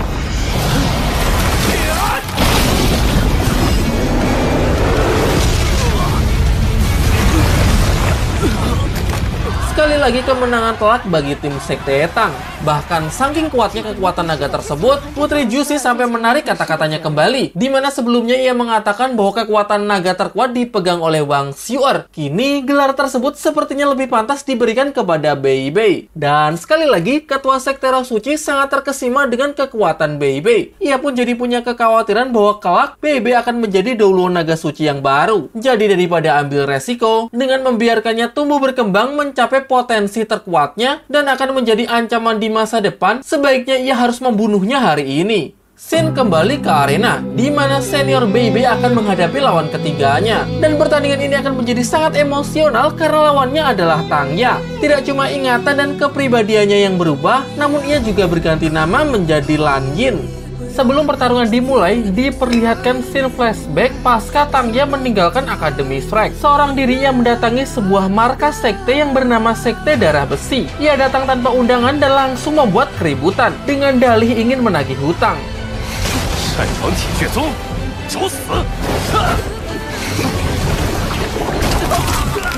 Sekali lagi kemenangan telak bagi tim Sekte Tang. Bahkan saking kuatnya kekuatan naga tersebut, Putri Juicy sampai menarik kata-katanya kembali, di mana sebelumnya ia mengatakan bahwa kekuatan naga terkuat dipegang oleh Wang Xiu'er. Kini gelar tersebut sepertinya lebih pantas diberikan kepada Bei Bei. Dan sekali lagi, Ketua Sekte Roh Suci sangat terkesima dengan kekuatan Bei Bei. Ia pun jadi punya kekhawatiran bahwa kelak Bei Bei akan menjadi Douluo Naga Suci yang baru. Jadi daripada ambil resiko dengan membiarkannya tumbuh berkembang mencapai potensi terkuatnya dan akan menjadi ancaman di masa depan, sebaiknya ia harus membunuhnya hari ini. Shin kembali ke arena, di mana senior Bebe akan menghadapi lawan ketiganya. Dan pertandingan ini akan menjadi sangat emosional karena lawannya adalah Tangya. Tidak cuma ingatan dan kepribadiannya yang berubah, namun ia juga berganti nama menjadi Lan Yin. Sebelum pertarungan dimulai, diperlihatkan scene flashback pasca Tangya meninggalkan Akademi Shrek. Seorang diri yang mendatangi sebuah markas sekte yang bernama Sekte Darah Besi. Ia datang tanpa undangan dan langsung membuat keributan dengan dalih ingin menagih hutang.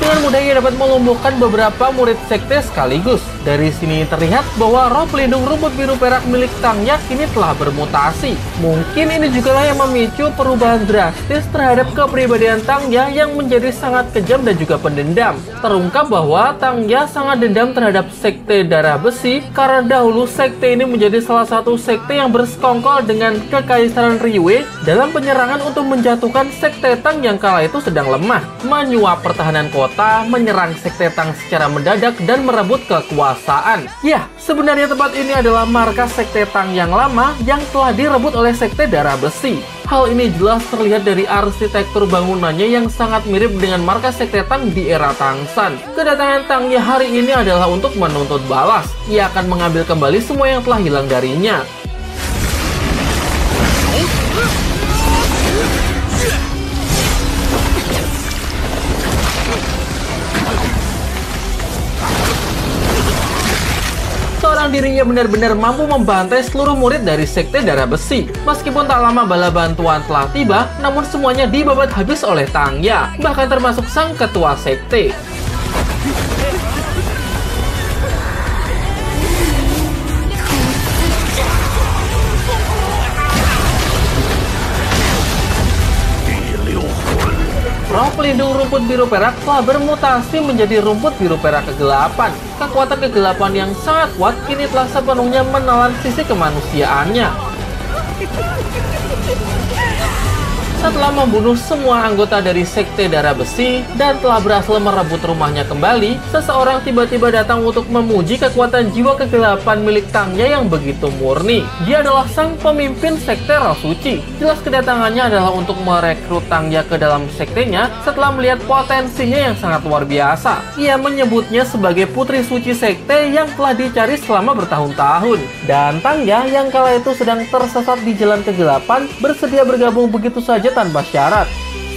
Dengan mudah ia dapat melumpuhkan beberapa murid sekte sekaligus. Dari sini terlihat bahwa roh pelindung rumput biru perak milik Tangya kini telah bermutasi. Mungkin ini jugalah yang memicu perubahan drastis terhadap kepribadian Tangya yang menjadi sangat kejam dan juga pendendam. Terungkap bahwa Tangya sangat dendam terhadap Sekte Darah Besi karena dahulu sekte ini menjadi salah satu sekte yang bersekongkol dengan Kekaisaran Liyue dalam penyerangan untuk menjatuhkan Sekte Tang yang kala itu sedang lemah, menyuap pertahanan kota, menyerang Sekte Tang secara mendadak dan merebut kekuasaan. Ya, sebenarnya tempat ini adalah markas Sekte Tang yang lama yang telah direbut oleh Sekte Darah Besi. Hal ini jelas terlihat dari arsitektur bangunannya yang sangat mirip dengan markas Sekte Tang di era Tangsan. Kedatangan Tangya hari ini adalah untuk menuntut balas. Ia akan mengambil kembali semua yang telah hilang darinya. Seorang dirinya benar-benar mampu membantai seluruh murid dari Sekte Darah Besi. Meskipun tak lama bala bantuan telah tiba, namun semuanya dibabat habis oleh Tangya, bahkan termasuk sang ketua sekte. Roh pelindung rumput biru perak telah bermutasi menjadi rumput biru perak kegelapan. Kekuatan kegelapan yang sangat kuat kini telah sepenuhnya menelan sisi kemanusiaannya. Setelah membunuh semua anggota dari Sekte Darah Besi dan telah berhasil merebut rumahnya kembali, seseorang tiba-tiba datang untuk memuji kekuatan jiwa kegelapan milik Tangya yang begitu murni. Dia adalah sang pemimpin Sekte Roh Suci. Jelas kedatangannya adalah untuk merekrut Tangya ke dalam sektenya setelah melihat potensinya yang sangat luar biasa. Ia menyebutnya sebagai putri suci sekte yang telah dicari selama bertahun-tahun. Dan Tangya yang kala itu sedang tersesat di jalan kegelapan bersedia bergabung begitu saja tanpa syarat.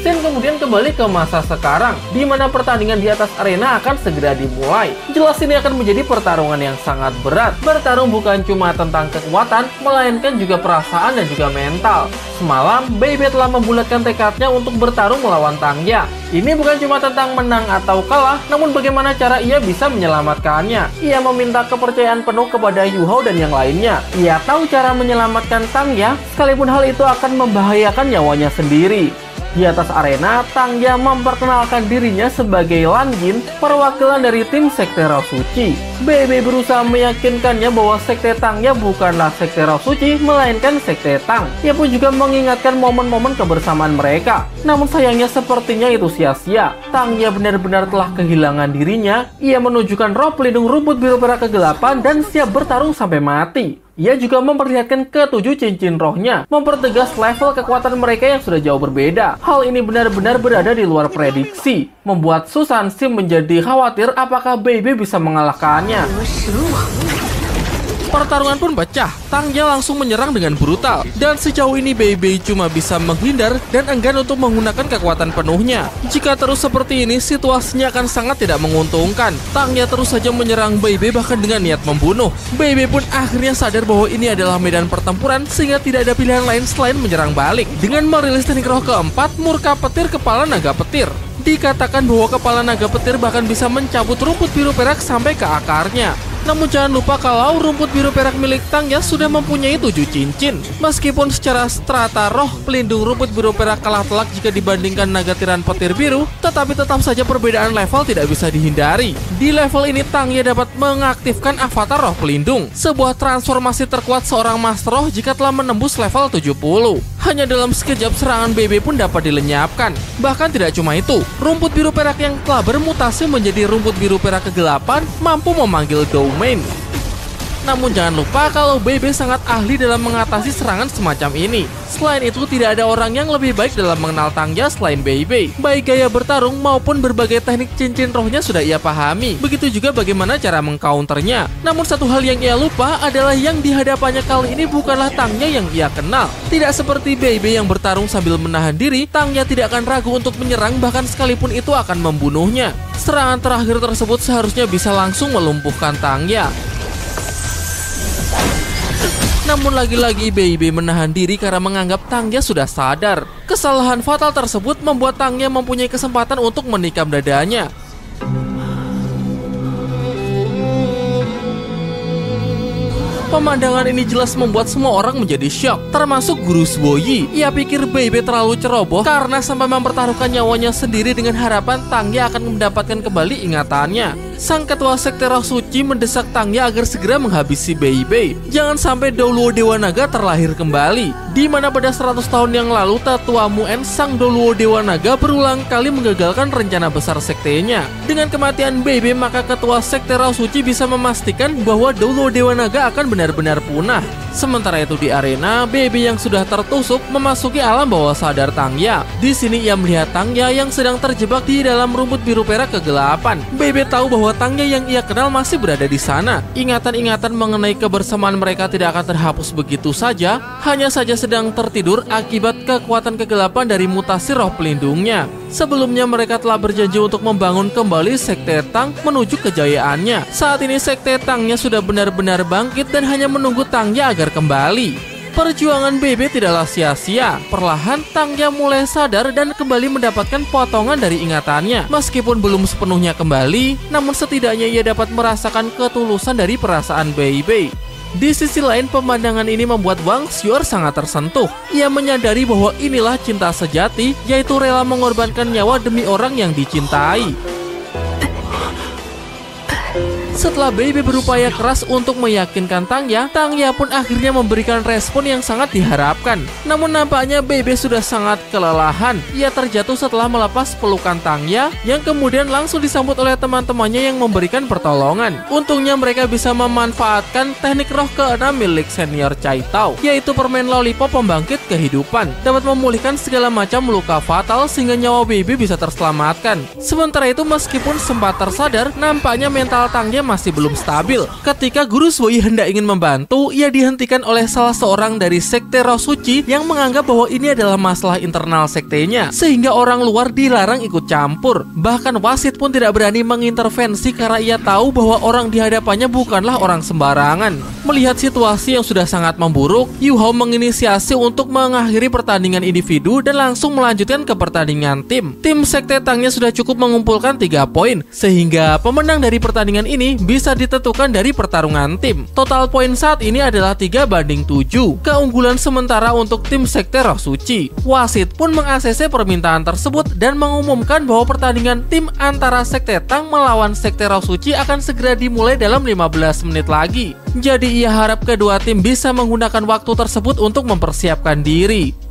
Scene kemudian kembali ke masa sekarang, di mana pertandingan di atas arena akan segera dimulai. Jelas ini akan menjadi pertarungan yang sangat berat. Bertarung bukan cuma tentang kekuatan, melainkan juga perasaan dan juga mental. Semalam, Bebe telah membulatkan tekadnya untuk bertarung melawan Tangya. Ini bukan cuma tentang menang atau kalah, namun bagaimana cara ia bisa menyelamatkannya. Ia meminta kepercayaan penuh kepada Yu Hao dan yang lainnya. Ia tahu cara menyelamatkan Tangya, sekalipun hal itu akan membahayakan nyawanya sendiri. Di atas arena, Tangya memperkenalkan dirinya sebagai Lan Jin, perwakilan dari tim Sekte Roh Suci. Bebe berusaha meyakinkannya bahwa Sekte Tangya bukanlah Sekte Roh Suci, melainkan Sekte Tang. Ia pun juga mengingatkan momen-momen kebersamaan mereka. Namun sayangnya sepertinya itu sia-sia. Tangya benar-benar telah kehilangan dirinya. Ia menunjukkan roh pelindung rumput biru perak kegelapan dan siap bertarung sampai mati. Ia juga memperlihatkan ketujuh cincin rohnya, mempertegas level kekuatan mereka yang sudah jauh berbeda. Hal ini benar-benar berada di luar prediksi, membuat Susan Sim menjadi khawatir apakah Bebe bisa mengalahkannya. Pertarungan pun pecah, Tangya langsung menyerang dengan brutal. Dan sejauh ini Bebe cuma bisa menghindar dan enggan untuk menggunakan kekuatan penuhnya. Jika terus seperti ini, situasinya akan sangat tidak menguntungkan. Tangya terus saja menyerang Bebe bahkan dengan niat membunuh. Bebe pun akhirnya sadar bahwa ini adalah medan pertempuran sehingga tidak ada pilihan lain selain menyerang balik. Dengan merilis teknik roh keempat, Murka Petir Kepala Naga Petir. Dikatakan bahwa kepala naga petir bahkan bisa mencabut rumput biru perak sampai ke akarnya. Namun jangan lupa kalau rumput biru perak milik Tangya sudah mempunyai 7 cincin. Meskipun secara strata roh pelindung rumput biru perak kalah telak jika dibandingkan naga tiran petir biru, tetapi tetap saja perbedaan level tidak bisa dihindari. Di level ini Tangya dapat mengaktifkan avatar roh pelindung, sebuah transformasi terkuat seorang master roh jika telah menembus level 70. Hanya dalam sekejap serangan Bebe pun dapat dilenyapkan. Bahkan tidak cuma itu, rumput biru perak yang telah bermutasi menjadi rumput biru perak kegelapan mampu memanggil domain. Namun jangan lupa kalau Bebe sangat ahli dalam mengatasi serangan semacam ini. Selain itu tidak ada orang yang lebih baik dalam mengenal Tangya selain Bebe. Baik gaya bertarung maupun berbagai teknik cincin rohnya sudah ia pahami. Begitu juga bagaimana cara mengcounternya. Namun satu hal yang ia lupa adalah yang di hadapannya kali ini bukanlah Tangya yang ia kenal. Tidak seperti Bebe yang bertarung sambil menahan diri, Tangya tidak akan ragu untuk menyerang bahkan sekalipun itu akan membunuhnya. Serangan terakhir tersebut seharusnya bisa langsung melumpuhkan Tangya. Namun lagi-lagi Bebe menahan diri karena menganggap Tangya sudah sadar. Kesalahan fatal tersebut membuat Tangya mempunyai kesempatan untuk menikam dadanya. Pemandangan ini jelas membuat semua orang menjadi syok, termasuk Guru Suoyi. Ia pikir Bebe terlalu ceroboh karena sampai mempertaruhkan nyawanya sendiri dengan harapan Tangya akan mendapatkan kembali ingatannya. Sang ketua Sekte Roh Suci mendesak Tangya agar segera menghabisi Bebe. Jangan sampai Doluo Dewa Naga terlahir kembali. Di mana pada 100 tahun yang lalu Tetua Muen Sang Doluo Dewa Naga berulang kali menggagalkan rencana besar sektenya. Dengan kematian Bebe, maka ketua Sekte Roh Suci bisa memastikan bahwa Doluo Dewa Naga akan benar-benar punah. Sementara itu di arena, Bebe yang sudah tertusuk memasuki alam bawah sadar Tangya. Di sini ia melihat Tangya yang sedang terjebak di dalam rumput biru perak kegelapan. Bebe tahu bahwa Tangya yang ia kenal masih berada di sana. Ingatan-ingatan mengenai kebersamaan mereka tidak akan terhapus begitu saja, hanya saja sedang tertidur akibat kekuatan kegelapan dari mutasi roh pelindungnya. Sebelumnya mereka telah berjanji untuk membangun kembali Sekte Tang menuju kejayaannya. Saat ini Sekte Tangnya sudah benar-benar bangkit dan hanya menunggu Tangya agar kembali. Perjuangan Bebe tidaklah sia-sia. Perlahan Tangya mulai sadar dan kembali mendapatkan potongan dari ingatannya. Meskipun belum sepenuhnya kembali, namun setidaknya ia dapat merasakan ketulusan dari perasaan Bebe. Di sisi lain, pemandangan ini membuat Wang Xior sangat tersentuh. Ia menyadari bahwa inilah cinta sejati, yaitu rela mengorbankan nyawa demi orang yang dicintai. Setelah Bebe berupaya keras untuk meyakinkan Tangya pun akhirnya memberikan respon yang sangat diharapkan. Namun nampaknya Bebe sudah sangat kelelahan. Ia terjatuh setelah melepas pelukan Tangya yang kemudian langsung disambut oleh teman-temannya yang memberikan pertolongan. Untungnya mereka bisa memanfaatkan teknik roh ke-6 milik senior Cai Tao, yaitu permen lollipop pembangkit kehidupan. Dapat memulihkan segala macam luka fatal sehingga nyawa Bebe bisa terselamatkan. Sementara itu meskipun sempat tersadar, nampaknya mental Tangya masih belum stabil. Ketika Guru Shuyi hendak ingin membantu, ia dihentikan oleh salah seorang dari sekte Roh Suci yang menganggap bahwa ini adalah masalah internal sektenya, sehingga orang luar dilarang ikut campur. Bahkan wasit pun tidak berani mengintervensi karena ia tahu bahwa orang di hadapannya bukanlah orang sembarangan. Melihat situasi yang sudah sangat memburuk, Yu Hao menginisiasi untuk mengakhiri pertandingan individu dan langsung melanjutkan ke pertandingan tim. Tim sekte Tangnya sudah cukup mengumpulkan 3 poin, sehingga pemenang dari pertandingan ini bisa ditentukan dari pertarungan tim. Total poin saat ini adalah 3-7, keunggulan sementara untuk tim sekte Roh Suci. Wasit pun meng-ACC permintaan tersebut dan mengumumkan bahwa pertandingan tim antara sekte Tang melawan sekte Roh Suci akan segera dimulai dalam 15 menit lagi. Jadi ia harap kedua tim bisa menggunakan waktu tersebut untuk mempersiapkan diri.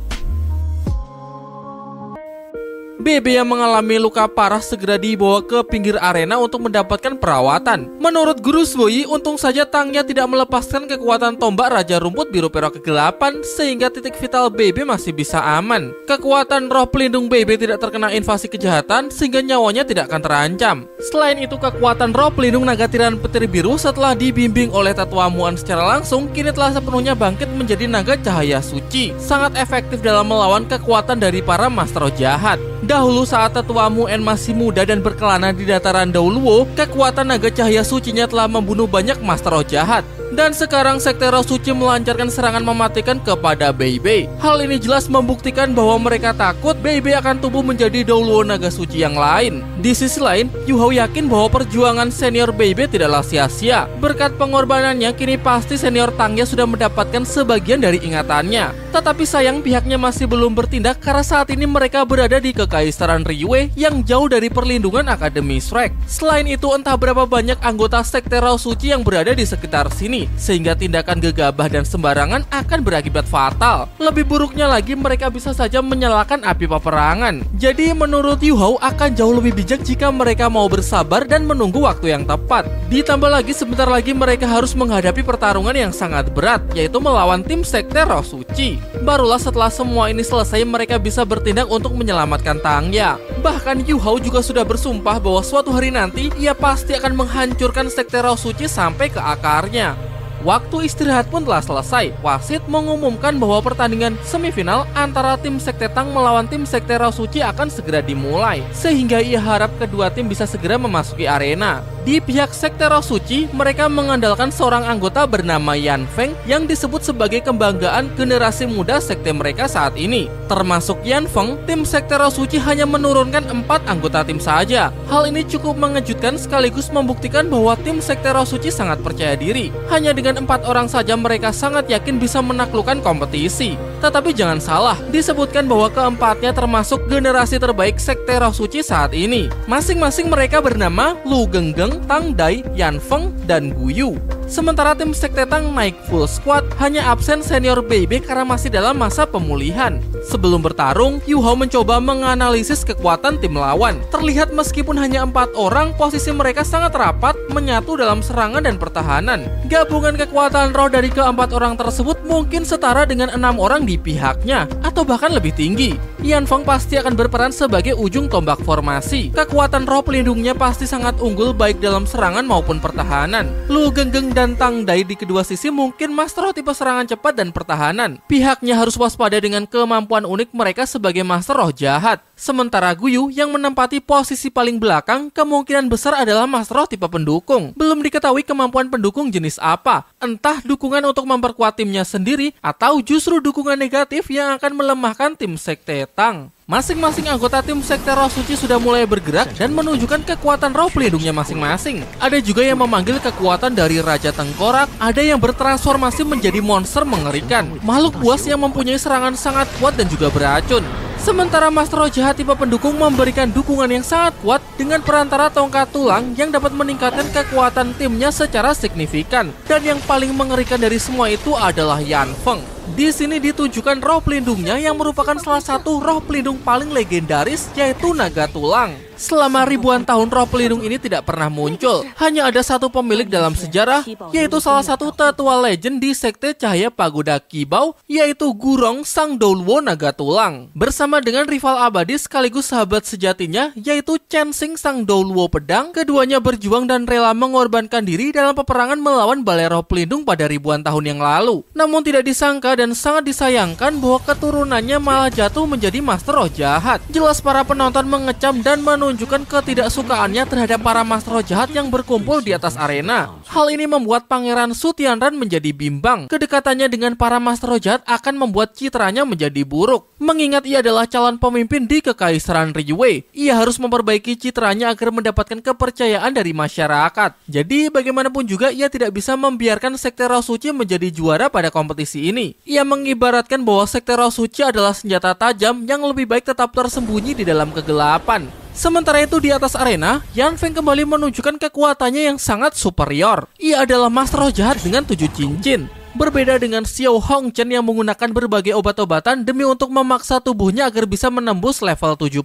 Bebe yang mengalami luka parah segera dibawa ke pinggir arena untuk mendapatkan perawatan. Menurut Guru Shuyi, untung saja Tangya tidak melepaskan kekuatan tombak Raja Rumput Biru Perok ke-8 sehingga titik vital Bebe masih bisa aman. Kekuatan roh pelindung Bebe tidak terkena invasi kejahatan sehingga nyawanya tidak akan terancam. Selain itu, kekuatan roh pelindung naga tiran petir biru setelah dibimbing oleh Tetua Muan secara langsung kini telah sepenuhnya bangkit menjadi naga cahaya suci. Sangat efektif dalam melawan kekuatan dari para master roh jahat. Dahulu saat Tetua Muan masih muda dan berkelana di dataran Dauluo, kekuatan naga cahaya sucinya telah membunuh banyak master roh jahat. Dan sekarang sekte Roh Suci melancarkan serangan mematikan kepada Bebe. Hal ini jelas membuktikan bahwa mereka takut Bebe akan tumbuh menjadi Dauluo naga suci yang lain. Di sisi lain, Yu Hao yakin bahwa perjuangan senior Bebe tidaklah sia-sia. Berkat pengorbanannya, kini pasti senior Tangya sudah mendapatkan sebagian dari ingatannya. Tetapi sayang pihaknya masih belum bertindak karena saat ini mereka berada di Kekaisaran Liyue yang jauh dari perlindungan Akademi Shrek. Selain itu, entah berapa banyak anggota sekte Roh Suci yang berada di sekitar sini, sehingga tindakan gegabah dan sembarangan akan berakibat fatal. Lebih buruknya lagi, mereka bisa saja menyalakan api peperangan. Jadi menurut Yu Hao akan jauh lebih bijak jika mereka mau bersabar dan menunggu waktu yang tepat. Ditambah lagi sebentar lagi mereka harus menghadapi pertarungan yang sangat berat, yaitu melawan tim sekte Roh Suci. Barulah setelah semua ini selesai mereka bisa bertindak untuk menyelamatkan Tangya. Bahkan Yu Hao juga sudah bersumpah bahwa suatu hari nanti ia pasti akan menghancurkan sekte Roh Suci sampai ke akarnya. Waktu istirahat pun telah selesai. Wasit mengumumkan bahwa pertandingan semifinal antara tim sekte Tang melawan tim sekte Roh Suci akan segera dimulai, sehingga ia harap kedua tim bisa segera memasuki arena. Di pihak sekte Roh Suci, mereka mengandalkan seorang anggota bernama Yan Feng yang disebut sebagai kebanggaan generasi muda sekte mereka saat ini. Termasuk Yan Feng, tim sekte Roh Suci hanya menurunkan 4 anggota tim saja. Hal ini cukup mengejutkan sekaligus membuktikan bahwa tim sekte Roh Suci sangat percaya diri. Hanya dengan 4 orang saja mereka sangat yakin bisa menaklukkan kompetisi. Tetapi jangan salah, disebutkan bahwa keempatnya termasuk generasi terbaik sekte Roh Suci saat ini. Masing-masing mereka bernama Lu Genggeng, Tang Dai, Yan Feng, dan Gu Yu. Sementara tim sekte Tang naik full squad, hanya absen senior Bebe karena masih dalam masa pemulihan. Sebelum bertarung, Yu Hao mencoba menganalisis kekuatan tim lawan. Terlihat meskipun hanya 4 orang, posisi mereka sangat rapat, menyatu dalam serangan dan pertahanan. Gabungan kekuatan roh dari keempat orang tersebut mungkin setara dengan 6 orang di pihaknya, atau bahkan lebih tinggi. Yan Feng pasti akan berperan sebagai ujung tombak formasi. Kekuatan roh pelindungnya pasti sangat unggul baik dalam serangan maupun pertahanan. Lu Genggeng dan Tang Dai di kedua sisi mungkin master roh tipe serangan cepat dan pertahanan. Pihaknya harus waspada dengan kemampuan unik mereka sebagai master roh jahat. Sementara Gu Yu yang menempati posisi paling belakang kemungkinan besar adalah master roh tipe pendukung. Belum diketahui kemampuan pendukung jenis apa, entah dukungan untuk memperkuat timnya sendiri atau justru dukungan negatif yang akan melemahkan tim sekte Tang. Masing-masing anggota tim sekte Roh Suci sudah mulai bergerak dan menunjukkan kekuatan roh pelindungnya masing-masing. Ada juga yang memanggil kekuatan dari Raja Tengkorak, ada yang bertransformasi menjadi monster mengerikan, makhluk buas yang mempunyai serangan sangat kuat dan juga beracun. Sementara Master Roh jahat tipe pendukung memberikan dukungan yang sangat kuat dengan perantara tongkat tulang yang dapat meningkatkan kekuatan timnya secara signifikan. Dan yang paling mengerikan dari semua itu adalah Yan Feng. Di sini ditujukan roh pelindungnya yang merupakan salah satu roh pelindung paling legendaris, yaitu naga tulang. Selama ribuan tahun roh pelindung ini tidak pernah muncul. Hanya ada satu pemilik dalam sejarah, yaitu salah satu tetua legend di Sekte Cahaya Pagoda Qibao, yaitu Gurong Sang Douluo Naga Tulang. Bersama dengan rival abadi sekaligus sahabat sejatinya, yaitu Chen Xing Sang Douluo Pedang, keduanya berjuang dan rela mengorbankan diri dalam peperangan melawan balai roh pelindung pada ribuan tahun yang lalu. Namun tidak disangka dan sangat disayangkan bahwa keturunannya malah jatuh menjadi Master Roh jahat. Jelas para penonton mengecam dan menunjukkan ketidaksukaannya terhadap para Master Roh jahat yang berkumpul di atas arena. Hal ini membuat Pangeran Su Tianran menjadi bimbang. Kedekatannya dengan para Master Roh jahat akan membuat citranya menjadi buruk. Mengingat ia adalah calon pemimpin di Kekaisaran Liyue, ia harus memperbaiki citranya agar mendapatkan kepercayaan dari masyarakat. Jadi bagaimanapun juga ia tidak bisa membiarkan Sekte Roh Suci menjadi juara pada kompetisi ini. Ia mengibaratkan bahwa Sekte Roh Suci adalah senjata tajam yang lebih baik tetap tersembunyi di dalam kegelapan. Sementara itu di atas arena, Yan Feng kembali menunjukkan kekuatannya yang sangat superior. Ia adalah Master Roh jahat dengan 7 cincin. Berbeda dengan Xiao Hongchen yang menggunakan berbagai obat-obatan demi untuk memaksa tubuhnya agar bisa menembus level 70,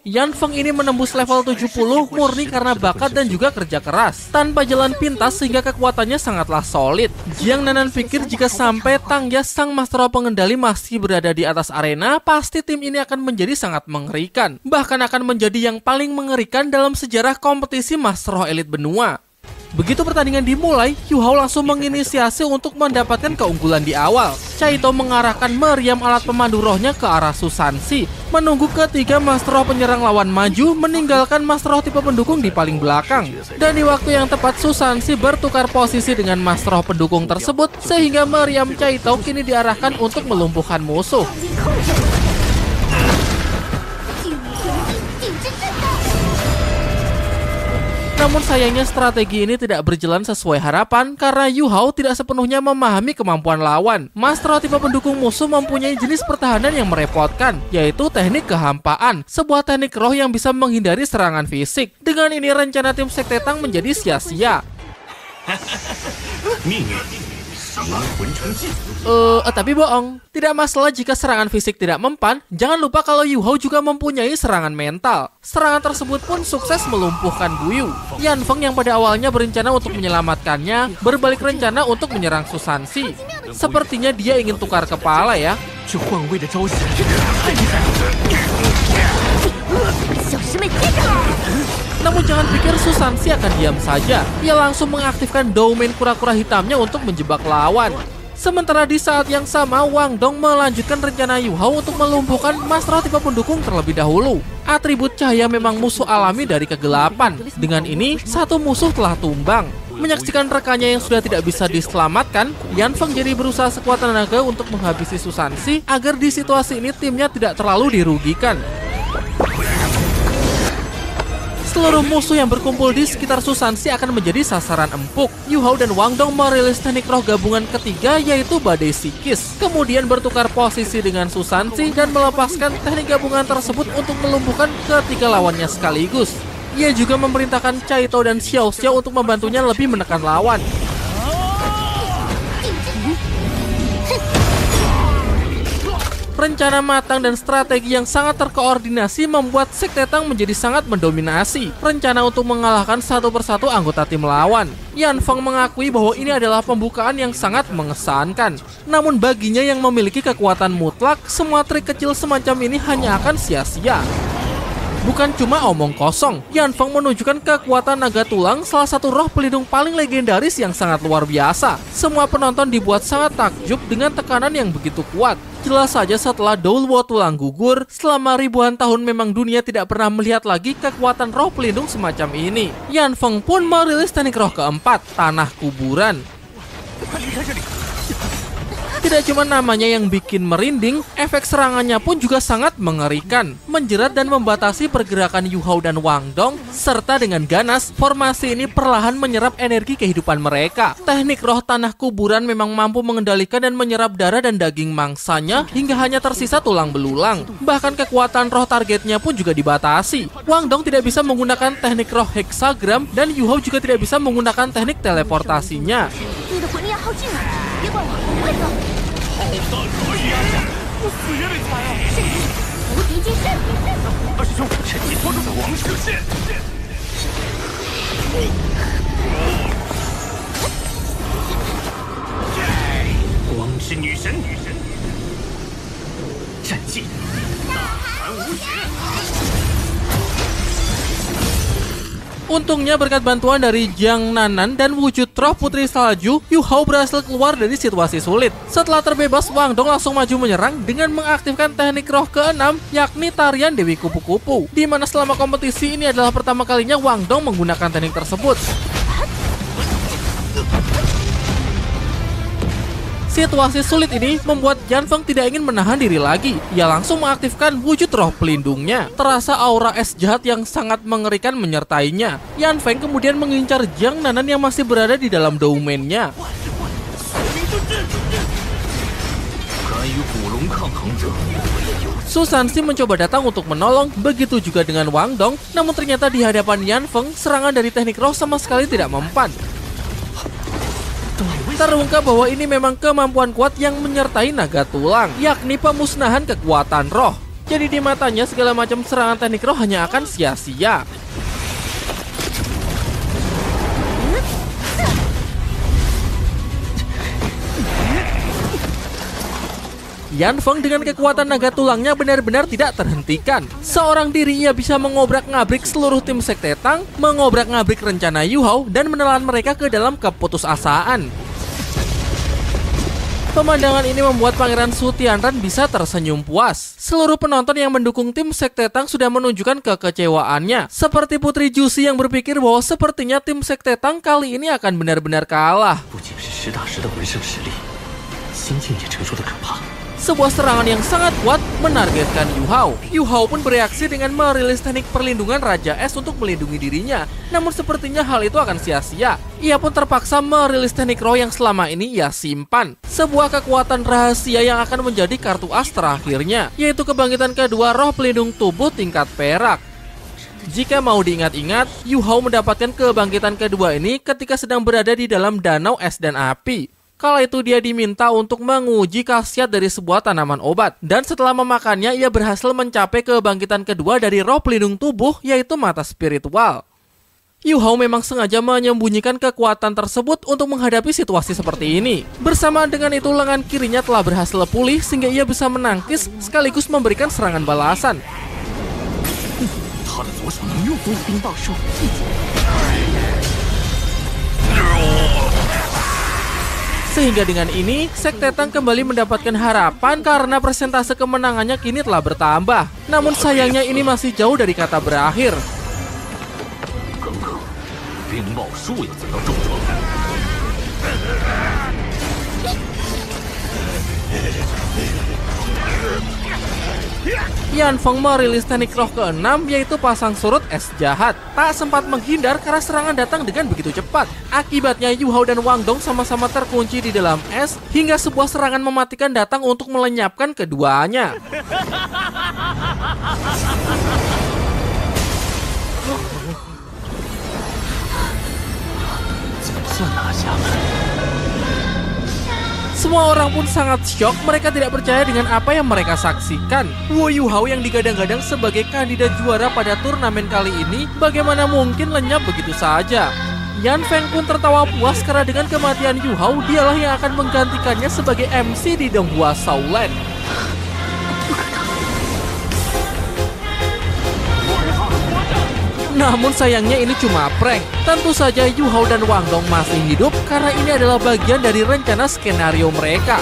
Yan Feng ini menembus level 70 murni karena bakat dan juga kerja keras. Tanpa jalan pintas sehingga kekuatannya sangatlah solid. Jiang Nanan pikir jika sampai Tang Ya Sang Master Roh pengendali masih berada di atas arena, pasti tim ini akan menjadi sangat mengerikan. Bahkan akan menjadi yang paling mengerikan dalam sejarah kompetisi Master Roh Elite benua. Begitu pertandingan dimulai, Yu Hao langsung menginisiasi untuk mendapatkan keunggulan di awal. Chaito mengarahkan meriam alat pemandu rohnya ke arah Susansi. Menunggu ketiga Master Roh penyerang lawan maju, meninggalkan Master Roh tipe pendukung di paling belakang. Dan di waktu yang tepat Susansi bertukar posisi dengan Master Roh pendukung tersebut, sehingga meriam Chaito kini diarahkan untuk melumpuhkan musuh. Namun sayangnya strategi ini tidak berjalan sesuai harapan karena Yu Hao tidak sepenuhnya memahami kemampuan lawan. Master Roh tipe pendukung musuh mempunyai jenis pertahanan yang merepotkan, yaitu teknik kehampaan, sebuah teknik roh yang bisa menghindari serangan fisik. Dengan ini rencana tim Sekte Tang menjadi sia-sia. Tapi bohong. Tidak masalah jika serangan fisik tidak mempan, jangan lupa kalau Yu Hao juga mempunyai serangan mental. Serangan tersebut pun sukses melumpuhkan Buyu. Yan Feng yang pada awalnya berencana untuk menyelamatkannya, berbalik rencana untuk menyerang Susansi. Sepertinya dia ingin tukar kepala ya. Namun jangan pikir Susansi akan diam saja. Ia langsung mengaktifkan domain kura-kura hitamnya untuk menjebak lawan. Sementara di saat yang sama, Wang Dong melanjutkan rencana Yu Hao untuk melumpuhkan Master Roh tipe pendukung terlebih dahulu. Atribut cahaya memang musuh alami dari kegelapan. Dengan ini, satu musuh telah tumbang. Menyaksikan rekannya yang sudah tidak bisa diselamatkan, Yan Feng jadi berusaha sekuat tenaga untuk menghabisi Susansi agar di situasi ini timnya tidak terlalu dirugikan. Seluruh musuh yang berkumpul di sekitar Susansi akan menjadi sasaran empuk. Yu Hao dan Wang Dong merilis teknik roh gabungan ketiga, yaitu Badai Psikis. Kemudian bertukar posisi dengan Susansi dan melepaskan teknik gabungan tersebut untuk melumpuhkan ketiga lawannya sekaligus. Ia juga memerintahkan Chaito dan Xiao Xiao untuk membantunya lebih menekan lawan. Rencana matang dan strategi yang sangat terkoordinasi membuat Sekte Tang menjadi sangat mendominasi. Rencana untuk mengalahkan satu persatu anggota tim lawan. Yan Feng mengakui bahwa ini adalah pembukaan yang sangat mengesankan. Namun baginya yang memiliki kekuatan mutlak, semua trik kecil semacam ini hanya akan sia-sia. Bukan cuma omong kosong, Yan Feng menunjukkan kekuatan naga tulang, salah satu roh pelindung paling legendaris yang sangat luar biasa. Semua penonton dibuat sangat takjub dengan tekanan yang begitu kuat. Jelas saja setelah Douluo tulang gugur, selama ribuan tahun memang dunia tidak pernah melihat lagi kekuatan roh pelindung semacam ini. Yan Feng pun merilis teknik roh keempat, Tanah Kuburan. Tidak cuma namanya yang bikin merinding, efek serangannya pun juga sangat mengerikan, menjerat dan membatasi pergerakan Yu Hao dan Wang Dong, serta dengan ganas, formasi ini perlahan menyerap energi kehidupan mereka. Teknik roh tanah kuburan memang mampu mengendalikan dan menyerap darah dan daging mangsanya hingga hanya tersisa tulang belulang. Bahkan kekuatan roh targetnya pun juga dibatasi. Wang Dong tidak bisa menggunakan teknik roh heksagram dan Yu Hao juga tidak bisa menggunakan teknik teleportasinya. Untungnya berkat bantuan dari Jiang Nanan dan wujud roh Putri Salju, Yu Hao berhasil keluar dari situasi sulit. Setelah terbebas, Wang Dong langsung maju menyerang dengan mengaktifkan teknik roh ke-6, yakni tarian Dewi Kupu-Kupu. Di mana selama kompetisi ini adalah pertama kalinya Wang Dong menggunakan teknik tersebut. Situasi sulit ini membuat Yan Feng tidak ingin menahan diri lagi. Ia langsung mengaktifkan wujud roh pelindungnya. Terasa aura es jahat yang sangat mengerikan menyertainya. Yan Feng kemudian mengincar Jiang Nanan yang masih berada di dalam domainnya. Su Sanxi mencoba datang untuk menolong, begitu juga dengan Wang Dong. Namun ternyata di hadapan Yan Feng, serangan dari teknik roh sama sekali tidak mempan. Terungkap bahwa ini memang kemampuan kuat yang menyertai naga tulang, yakni pemusnahan kekuatan roh. Jadi di matanya segala macam serangan teknik roh hanya akan sia-sia. Yan Feng dengan kekuatan naga tulangnya benar-benar tidak terhentikan. Seorang diri ia bisa mengobrak-ngabrik seluruh tim Sekte Tang, mengobrak-ngabrik rencana Yu Hao, dan menelan mereka ke dalam keputusasaan. Pemandangan ini membuat Pangeran Su Tianran bisa tersenyum puas. Seluruh penonton yang mendukung tim Sekte Tang sudah menunjukkan kekecewaannya. Seperti Putri Jusi yang berpikir bahwa sepertinya tim Sekte Tang kali ini akan benar-benar kalah. Sebuah serangan yang sangat kuat menargetkan Yu Hao. Yu Hao pun bereaksi dengan merilis teknik perlindungan Raja Es untuk melindungi dirinya. Namun sepertinya hal itu akan sia-sia. Ia pun terpaksa merilis teknik roh yang selama ini ia simpan. Sebuah kekuatan rahasia yang akan menjadi kartu as terakhirnya, yaitu kebangkitan kedua roh pelindung tubuh tingkat perak. Jika mau diingat-ingat, Yu Hao mendapatkan kebangkitan kedua ini ketika sedang berada di dalam danau es dan api. Kala itu dia diminta untuk menguji khasiat dari sebuah tanaman obat. Dan setelah memakannya, ia berhasil mencapai kebangkitan kedua dari roh pelindung tubuh, yaitu mata spiritual. Yu Hao memang sengaja menyembunyikan kekuatan tersebut untuk menghadapi situasi seperti ini. Bersamaan dengan itu, lengan kirinya telah berhasil pulih sehingga ia bisa menangkis sekaligus memberikan serangan balasan. Sehingga dengan ini, Sekte Tang kembali mendapatkan harapan karena persentase kemenangannya kini telah bertambah. Namun sayangnya ini masih jauh dari kata berakhir. Yan Feng merilis teknik roh ke-6, yaitu pasang surut es jahat. Tak sempat menghindar karena serangan datang dengan begitu cepat. Akibatnya Yu Hao dan Wang Dong sama-sama terkunci di dalam es, hingga sebuah serangan mematikan datang untuk melenyapkan keduanya. Semua orang pun sangat syok, mereka tidak percaya dengan apa yang mereka saksikan. Wu Yu Hao yang digadang-gadang sebagai kandidat juara pada turnamen kali ini, bagaimana mungkin lenyap begitu saja? Yan Feng pun tertawa puas karena dengan kematian Yu Hao, dialah yang akan menggantikannya sebagai MC di Donghua Shaolan. Namun sayangnya ini cuma prank. Tentu saja Yu Hao dan Wang Dong masih hidup karena ini adalah bagian dari rencana skenario mereka.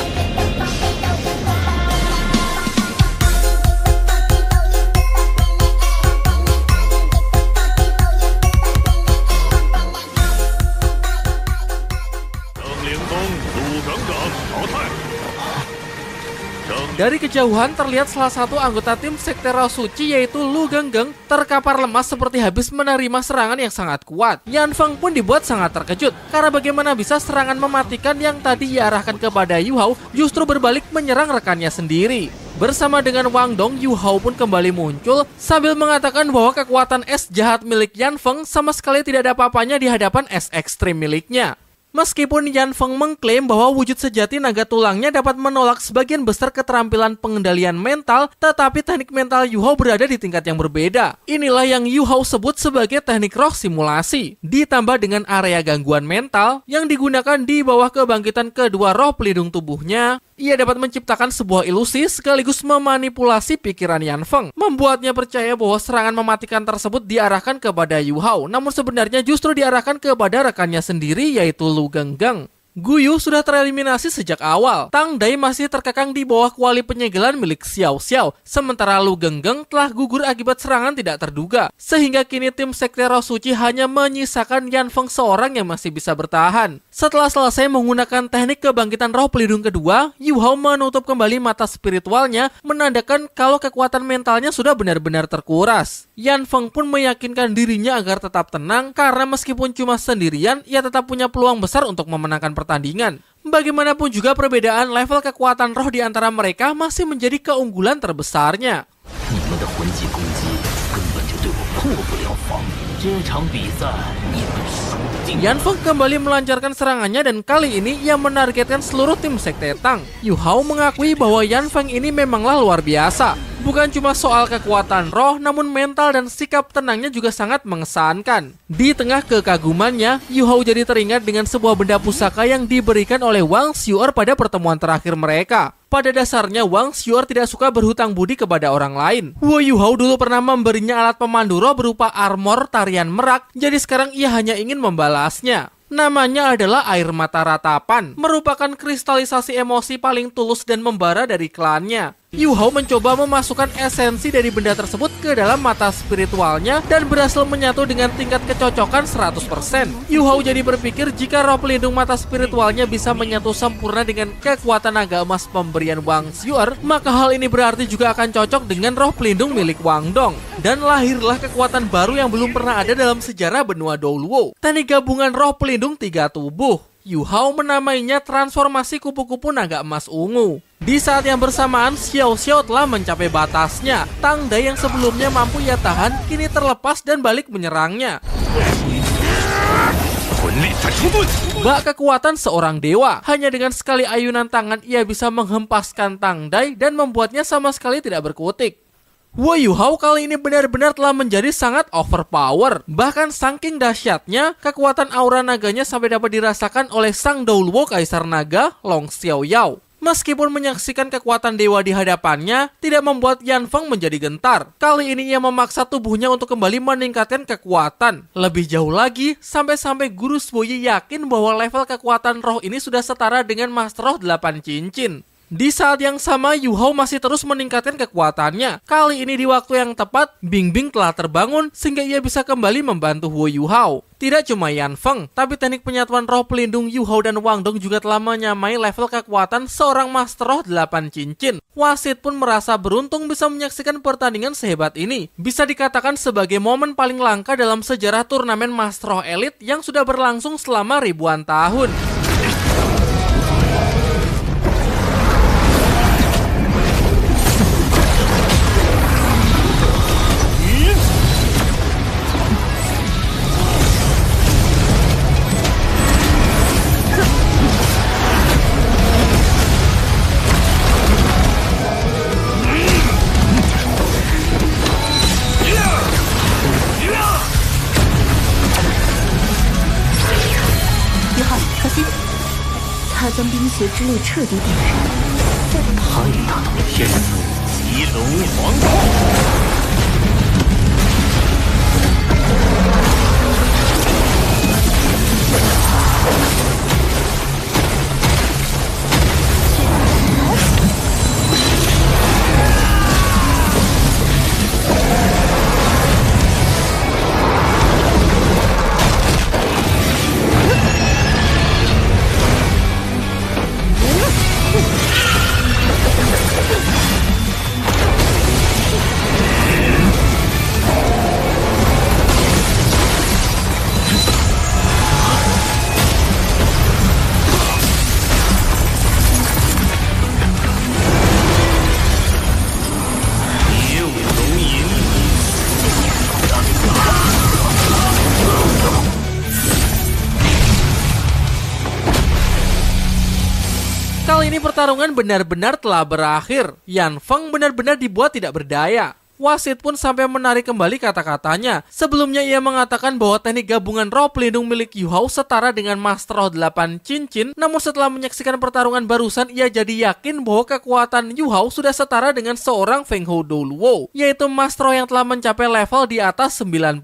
Dari kejauhan terlihat salah satu anggota tim Sekte Roh Suci yaitu Lu Genggeng terkapar lemas seperti habis menerima serangan yang sangat kuat. Yan Feng pun dibuat sangat terkejut karena bagaimana bisa serangan mematikan yang tadi diarahkan kepada Yu Hao justru berbalik menyerang rekannya sendiri. Bersama dengan Wang Dong, Yu Hao pun kembali muncul sambil mengatakan bahwa kekuatan es jahat milik Yan Feng sama sekali tidak ada apa-apanya di hadapan es ekstrim miliknya. Meskipun Yan Feng mengklaim bahwa wujud sejati naga tulangnya dapat menolak sebagian besar keterampilan pengendalian mental, tetapi teknik mental Yu Hao berada di tingkat yang berbeda. Inilah yang Yu Hao sebut sebagai teknik roh simulasi, ditambah dengan area gangguan mental yang digunakan di bawah kebangkitan kedua roh pelindung tubuhnya. Ia dapat menciptakan sebuah ilusi sekaligus memanipulasi pikiran Yan Feng, membuatnya percaya bahwa serangan mematikan tersebut diarahkan kepada Yu Hao, namun sebenarnya justru diarahkan kepada rekannya sendiri yaitu Lu Genggeng. Guyu sudah tereliminasi sejak awal. Tang Dai masih terkekang di bawah kuali penyegelan milik Xiao Xiao, sementara Lu Genggeng telah gugur akibat serangan tidak terduga. Sehingga kini tim Sekte Roh Suci hanya menyisakan Yan Feng seorang yang masih bisa bertahan. Setelah selesai menggunakan teknik kebangkitan roh pelindung kedua, Yu Hao menutup kembali mata spiritualnya, menandakan kalau kekuatan mentalnya sudah benar-benar terkuras. Yan Feng pun meyakinkan dirinya agar tetap tenang karena meskipun cuma sendirian, ia tetap punya peluang besar untuk memenangkan pertandingan. Bagaimanapun juga perbedaan level kekuatan roh di antara mereka masih menjadi keunggulan terbesarnya. Yan Feng kembali melancarkan serangannya dan kali ini ia menargetkan seluruh tim Sekte Tang. Yu Hao mengakui bahwa Yan Feng ini memanglah luar biasa. Bukan cuma soal kekuatan roh, namun mental dan sikap tenangnya juga sangat mengesankan. Di tengah kekagumannya, Yu Hao jadi teringat dengan sebuah benda pusaka yang diberikan oleh Wang Xiu'er pada pertemuan terakhir mereka. Pada dasarnya, Wang Xiu'er tidak suka berhutang budi kepada orang lain. Yu Hao dulu pernah memberinya alat pemandu roh berupa armor tarian merak, jadi sekarang ia hanya ingin membalasnya. Namanya adalah air mata ratapan, merupakan kristalisasi emosi paling tulus dan membara dari klannya. Yu Hao mencoba memasukkan esensi dari benda tersebut ke dalam mata spiritualnya dan berhasil menyatu dengan tingkat kecocokan 100%. Yu Hao jadi berpikir jika roh pelindung mata spiritualnya bisa menyatu sempurna dengan kekuatan naga emas pemberian Wang Xiu'er, maka hal ini berarti juga akan cocok dengan roh pelindung milik Wang Dong. Dan lahirlah kekuatan baru yang belum pernah ada dalam sejarah benua Douluo, teknik gabungan roh pelindung 3 tubuh. Yu Hao menamainya transformasi kupu-kupu naga emas ungu. Di saat yang bersamaan, Xiao Xiao telah mencapai batasnya. Tang Dai yang sebelumnya mampu ia tahan, kini terlepas dan balik menyerangnya. Bak kekuatan seorang dewa. Hanya dengan sekali ayunan tangan ia bisa menghempaskan Tang Dai dan membuatnya sama sekali tidak berkutik. Yu Hao kali ini benar-benar telah menjadi sangat overpower. Bahkan saking dahsyatnya, kekuatan aura naganya sampai dapat dirasakan oleh sang Douluo Kaisar Naga, Long Xiaoyao. Meskipun menyaksikan kekuatan dewa di hadapannya, tidak membuat Yan Feng menjadi gentar. Kali ini ia memaksa tubuhnya untuk kembali meningkatkan kekuatan. Lebih jauh lagi, sampai-sampai Guru Shuoyi yakin bahwa level kekuatan roh ini sudah setara dengan Master Roh 8 Cincin. Di saat yang sama, Yu Hao masih terus meningkatkan kekuatannya. Kali ini di waktu yang tepat, Bing Bing telah terbangun sehingga ia bisa kembali membantu Yu Hao. Tidak cuma Yan Feng, tapi teknik penyatuan roh pelindung Yu Hao dan Wang Dong juga telah menyamai level kekuatan seorang Master Roh 8 Cincin. Wasit pun merasa beruntung bisa menyaksikan pertandingan sehebat ini. Bisa dikatakan sebagai momen paling langka dalam sejarah turnamen Master Roh Elite yang sudah berlangsung selama ribuan tahun.将冰雪之泪彻底点燃，太大的天赋，极龙皇冠。pertarungan benar-benar telah berakhir. Yan Feng benar-benar dibuat tidak berdaya. Wasit pun sampai menarik kembali kata-katanya. Sebelumnya ia mengatakan bahwa teknik gabungan roh pelindung milik Yu Hao setara dengan Master Roh 8 cincin. Namun setelah menyaksikan pertarungan barusan, ia jadi yakin bahwa kekuatan Yu Hao sudah setara dengan seorang Feng Hou Doluo, yaitu Master Roh yang telah mencapai level di atas 90.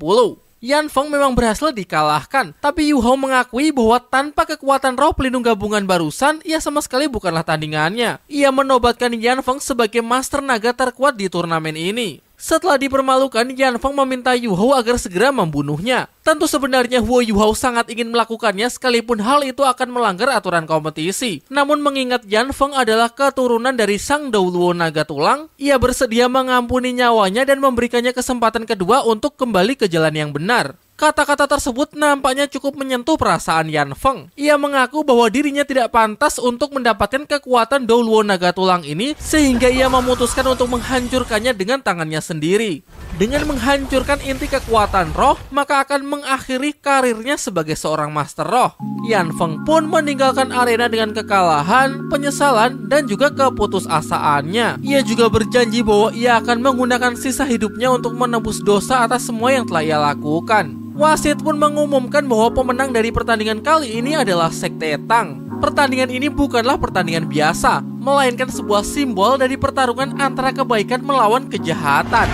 Yan Feng memang berhasil dikalahkan, tapi Yu Hao mengakui bahwa tanpa kekuatan roh pelindung gabungan barusan, ia sama sekali bukanlah tandingannya. Ia menobatkan Yan Feng sebagai master naga terkuat di turnamen ini. Setelah dipermalukan, Yan Feng meminta Yu Hao agar segera membunuhnya. Tentu sebenarnya Yu Hao sangat ingin melakukannya sekalipun hal itu akan melanggar aturan kompetisi. Namun mengingat Yan Feng adalah keturunan dari Sang Doluo Naga Tulang, ia bersedia mengampuni nyawanya dan memberikannya kesempatan kedua untuk kembali ke jalan yang benar. Kata-kata tersebut nampaknya cukup menyentuh perasaan Yan Feng. Ia mengaku bahwa dirinya tidak pantas untuk mendapatkan kekuatan Doluo Naga Tulang ini, sehingga ia memutuskan untuk menghancurkannya dengan tangannya sendiri. Dengan menghancurkan inti kekuatan roh, maka akan mengakhiri karirnya sebagai seorang master roh. Yan Feng pun meninggalkan arena dengan kekalahan, penyesalan, dan juga keputusasaannya. Ia juga berjanji bahwa ia akan menggunakan sisa hidupnya untuk menebus dosa atas semua yang telah ia lakukan. Wasit pun mengumumkan bahwa pemenang dari pertandingan kali ini adalah Sekte Tang. Pertandingan ini bukanlah pertandingan biasa, melainkan sebuah simbol dari pertarungan antara kebaikan melawan kejahatan.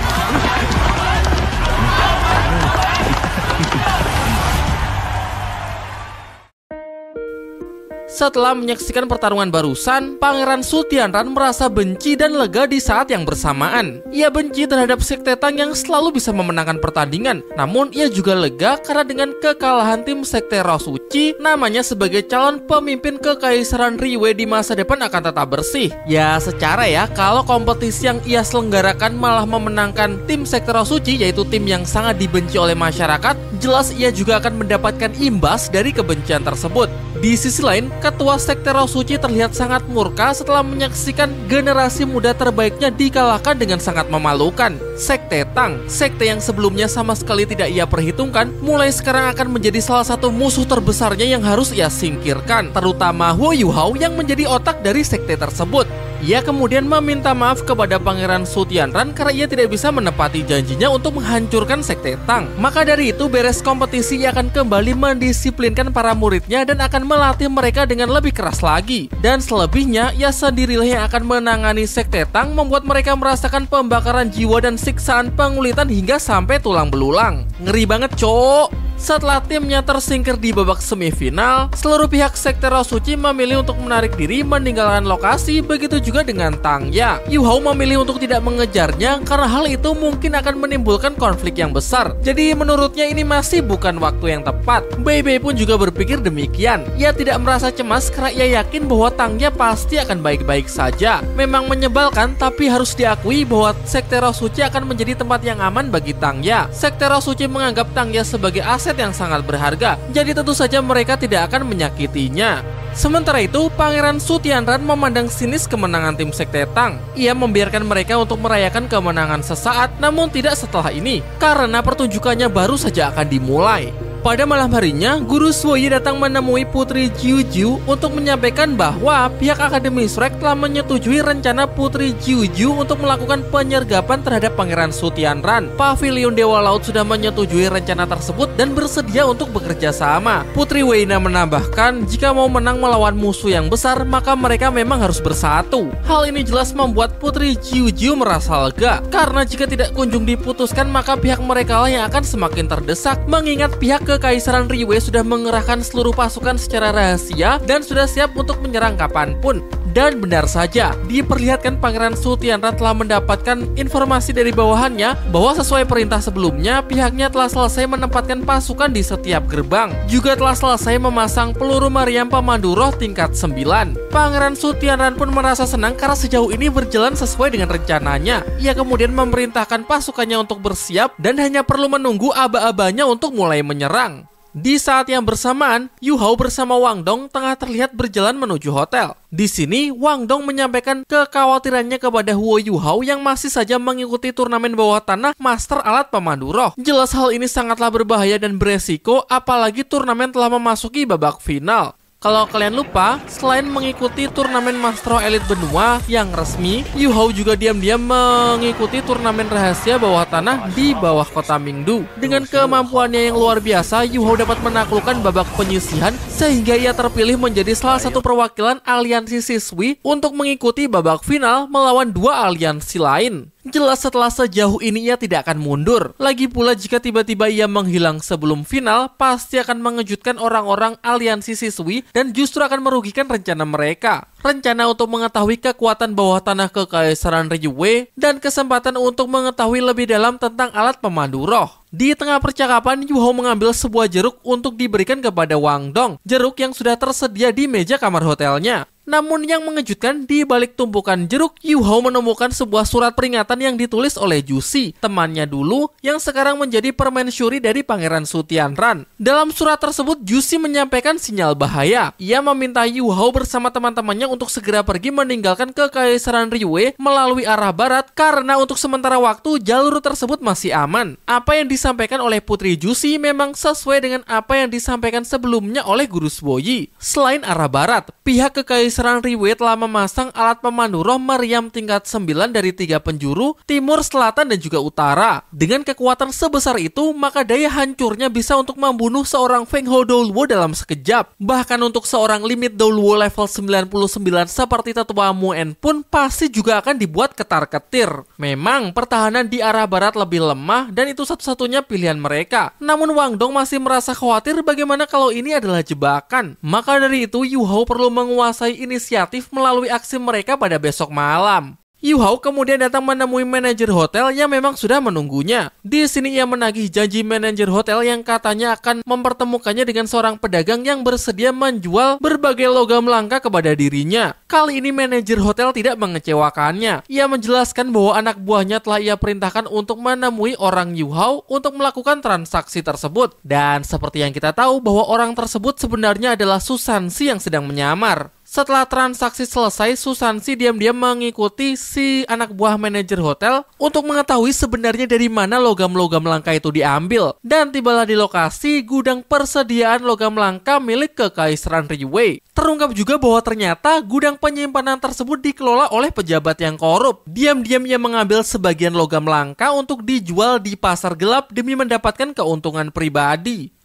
Setelah menyaksikan pertarungan barusan, Pangeran Su Tianran merasa benci dan lega di saat yang bersamaan. Ia benci terhadap Sekte Tang yang selalu bisa memenangkan pertandingan. Namun ia juga lega karena dengan kekalahan tim Sekte Roh Suci, namanya sebagai calon pemimpin Kekaisaran Riwei di masa depan akan tetap bersih. Ya secara kalau kompetisi yang ia selenggarakan malah memenangkan tim Sekte Roh Suci, yaitu tim yang sangat dibenci oleh masyarakat, jelas ia juga akan mendapatkan imbas dari kebencian tersebut. Di sisi lain, Ketua Sekte Roh Suci terlihat sangat murka setelah menyaksikan generasi muda terbaiknya dikalahkan dengan sangat memalukan. Sekte Tang, sekte yang sebelumnya sama sekali tidak ia perhitungkan, mulai sekarang akan menjadi salah satu musuh terbesarnya yang harus ia singkirkan, terutama Yu Hao yang menjadi otak dari sekte tersebut. Ia kemudian meminta maaf kepada Pangeran Su Tianran karena ia tidak bisa menepati janjinya untuk menghancurkan Sekte Tang. Maka dari itu, beres kompetisi ia akan kembali mendisiplinkan para muridnya dan akan melatih mereka dengan lebih keras lagi. Dan selebihnya, ia sendirilah yang akan menangani Sekte Tang, membuat mereka merasakan pembakaran jiwa dan siksaan pengulitan hingga sampai tulang belulang. Ngeri banget, cok! Setelah timnya tersingkir di babak semifinal, seluruh pihak Sekte Roh Suci memilih untuk menarik diri meninggalkan lokasi, begitu juga dengan Tang Ya. Yu Hao memilih untuk tidak mengejarnya karena hal itu mungkin akan menimbulkan konflik yang besar. Jadi menurutnya ini masih bukan waktu yang tepat. Bei Bei pun juga berpikir demikian. Ia tidak merasa cemas karena ia yakin bahwa Tang Ya pasti akan baik-baik saja. Memang menyebalkan, tapi harus diakui bahwa Sekte Roh Suci akan menjadi tempat yang aman bagi Tang Ya. Sekte Roh Suci menganggap Tang Ya sebagai aset yang sangat berharga, jadi tentu saja mereka tidak akan menyakitinya. Sementara itu, Pangeran Su Tianran memandang sinis kemenangan tim Sekte Tang. Ia membiarkan mereka untuk merayakan kemenangan sesaat, namun tidak setelah ini, karena pertunjukannya baru saja akan dimulai. Pada malam harinya, Guru Suoyi datang menemui Putri Jiujiu untuk menyampaikan bahwa pihak Akademi Shrek telah menyetujui rencana Putri Jiujiu untuk melakukan penyergapan terhadap Pangeran Su Tianran. Pavilion Dewa Laut sudah menyetujui rencana tersebut dan bersedia untuk bekerja sama. Putri Weina menambahkan, jika mau menang melawan musuh yang besar, maka mereka memang harus bersatu. Hal ini jelas membuat Putri Jiujiu merasa lega, karena jika tidak kunjung diputuskan, maka pihak mereka lah yang akan semakin terdesak, mengingat pihak Kekaisaran Riwei sudah mengerahkan seluruh pasukan secara rahasia dan sudah siap untuk menyerang kapanpun. Dan benar saja, diperlihatkan Pangeran Su Tianran telah mendapatkan informasi dari bawahannya bahwa sesuai perintah sebelumnya, pihaknya telah selesai menempatkan pasukan di setiap gerbang. Juga telah selesai memasang peluru meriam pemandu roh tingkat 9. Pangeran Su Tianran pun merasa senang karena sejauh ini berjalan sesuai dengan rencananya. Ia kemudian memerintahkan pasukannya untuk bersiap dan hanya perlu menunggu aba-abanya untuk mulai menyerang. Di saat yang bersamaan, Yu Hao bersama Wang Dong tengah terlihat berjalan menuju hotel. Di sini, Wang Dong menyampaikan kekhawatirannya kepada Huo Yu Hao yang masih saja mengikuti turnamen bawah tanah Master Alat Pemandu Roh. Jelas hal ini sangatlah berbahaya dan beresiko, apalagi turnamen telah memasuki babak final. Kalau kalian lupa, selain mengikuti turnamen Master Elite Benua yang resmi, Yu Hao juga diam-diam mengikuti turnamen rahasia bawah tanah di bawah kota Mingdu. Dengan kemampuannya yang luar biasa, Yu Hao dapat menaklukkan babak penyisihan sehingga ia terpilih menjadi salah satu perwakilan aliansi siswi untuk mengikuti babak final melawan dua aliansi lain. Jelas setelah sejauh ini ia tidak akan mundur. Lagi pula jika tiba-tiba ia menghilang sebelum final, pasti akan mengejutkan orang-orang aliansi siswi dan justru akan merugikan rencana mereka. Rencana untuk mengetahui kekuatan bawah tanah Kekaisaran Liyue dan kesempatan untuk mengetahui lebih dalam tentang alat pemandu roh. Di tengah percakapan, Yu Hao mengambil sebuah jeruk untuk diberikan kepada Wang Dong. Jeruk yang sudah tersedia di meja kamar hotelnya. Namun yang mengejutkan, di balik tumpukan jeruk, Yu Hao menemukan sebuah surat peringatan yang ditulis oleh Jusi, temannya dulu yang sekarang menjadi permaisuri dari Pangeran Su Tianran. Dalam surat tersebut, Jusi menyampaikan sinyal bahaya. Ia meminta Yu Hao bersama teman-temannya untuk segera pergi meninggalkan Kekaisaran Liyue melalui arah barat karena untuk sementara waktu jalur tersebut masih aman. Apa yang disampaikan oleh Putri Jusi memang sesuai dengan apa yang disampaikan sebelumnya oleh Guru Suoyi. Selain arah barat, pihak Kekaisaran Liyue telah memasang alat pemandu roh meriam tingkat 9 dari 3 penjuru, timur, selatan, dan juga utara. Dengan kekuatan sebesar itu, maka daya hancurnya bisa untuk membunuh seorang Feng Hou Douluo dalam sekejap. Bahkan untuk seorang limit Douluo level 99 seperti tetua Muen pun pasti juga akan dibuat ketar-ketir. Memang pertahanan di arah barat lebih lemah dan itu satu-satunya pilihan mereka. Namun Wang Dong masih merasa khawatir bagaimana kalau ini adalah jebakan. Maka dari itu Yu Hao perlu menguasai inisiatif melalui aksi mereka pada besok malam. Yu Hao kemudian datang menemui manajer hotel yang memang sudah menunggunya. Di sini ia menagih janji manajer hotel yang katanya akan mempertemukannya dengan seorang pedagang yang bersedia menjual berbagai logam langka kepada dirinya. Kali ini manajer hotel tidak mengecewakannya. Ia menjelaskan bahwa anak buahnya telah ia perintahkan untuk menemui orang Yu Hao untuk melakukan transaksi tersebut. Dan seperti yang kita tahu bahwa orang tersebut sebenarnya adalah Susansi yang sedang menyamar. Setelah transaksi selesai, Susansi diam-diam mengikuti si anak buah manajer hotel untuk mengetahui sebenarnya dari mana logam-logam langka itu diambil. Dan tibalah di lokasi gudang persediaan logam langka milik Kekaisaran Liyue. Terungkap juga bahwa ternyata gudang penyimpanan tersebut dikelola oleh pejabat yang korup. Diam-diam ia mengambil sebagian logam langka untuk dijual di pasar gelap demi mendapatkan keuntungan pribadi.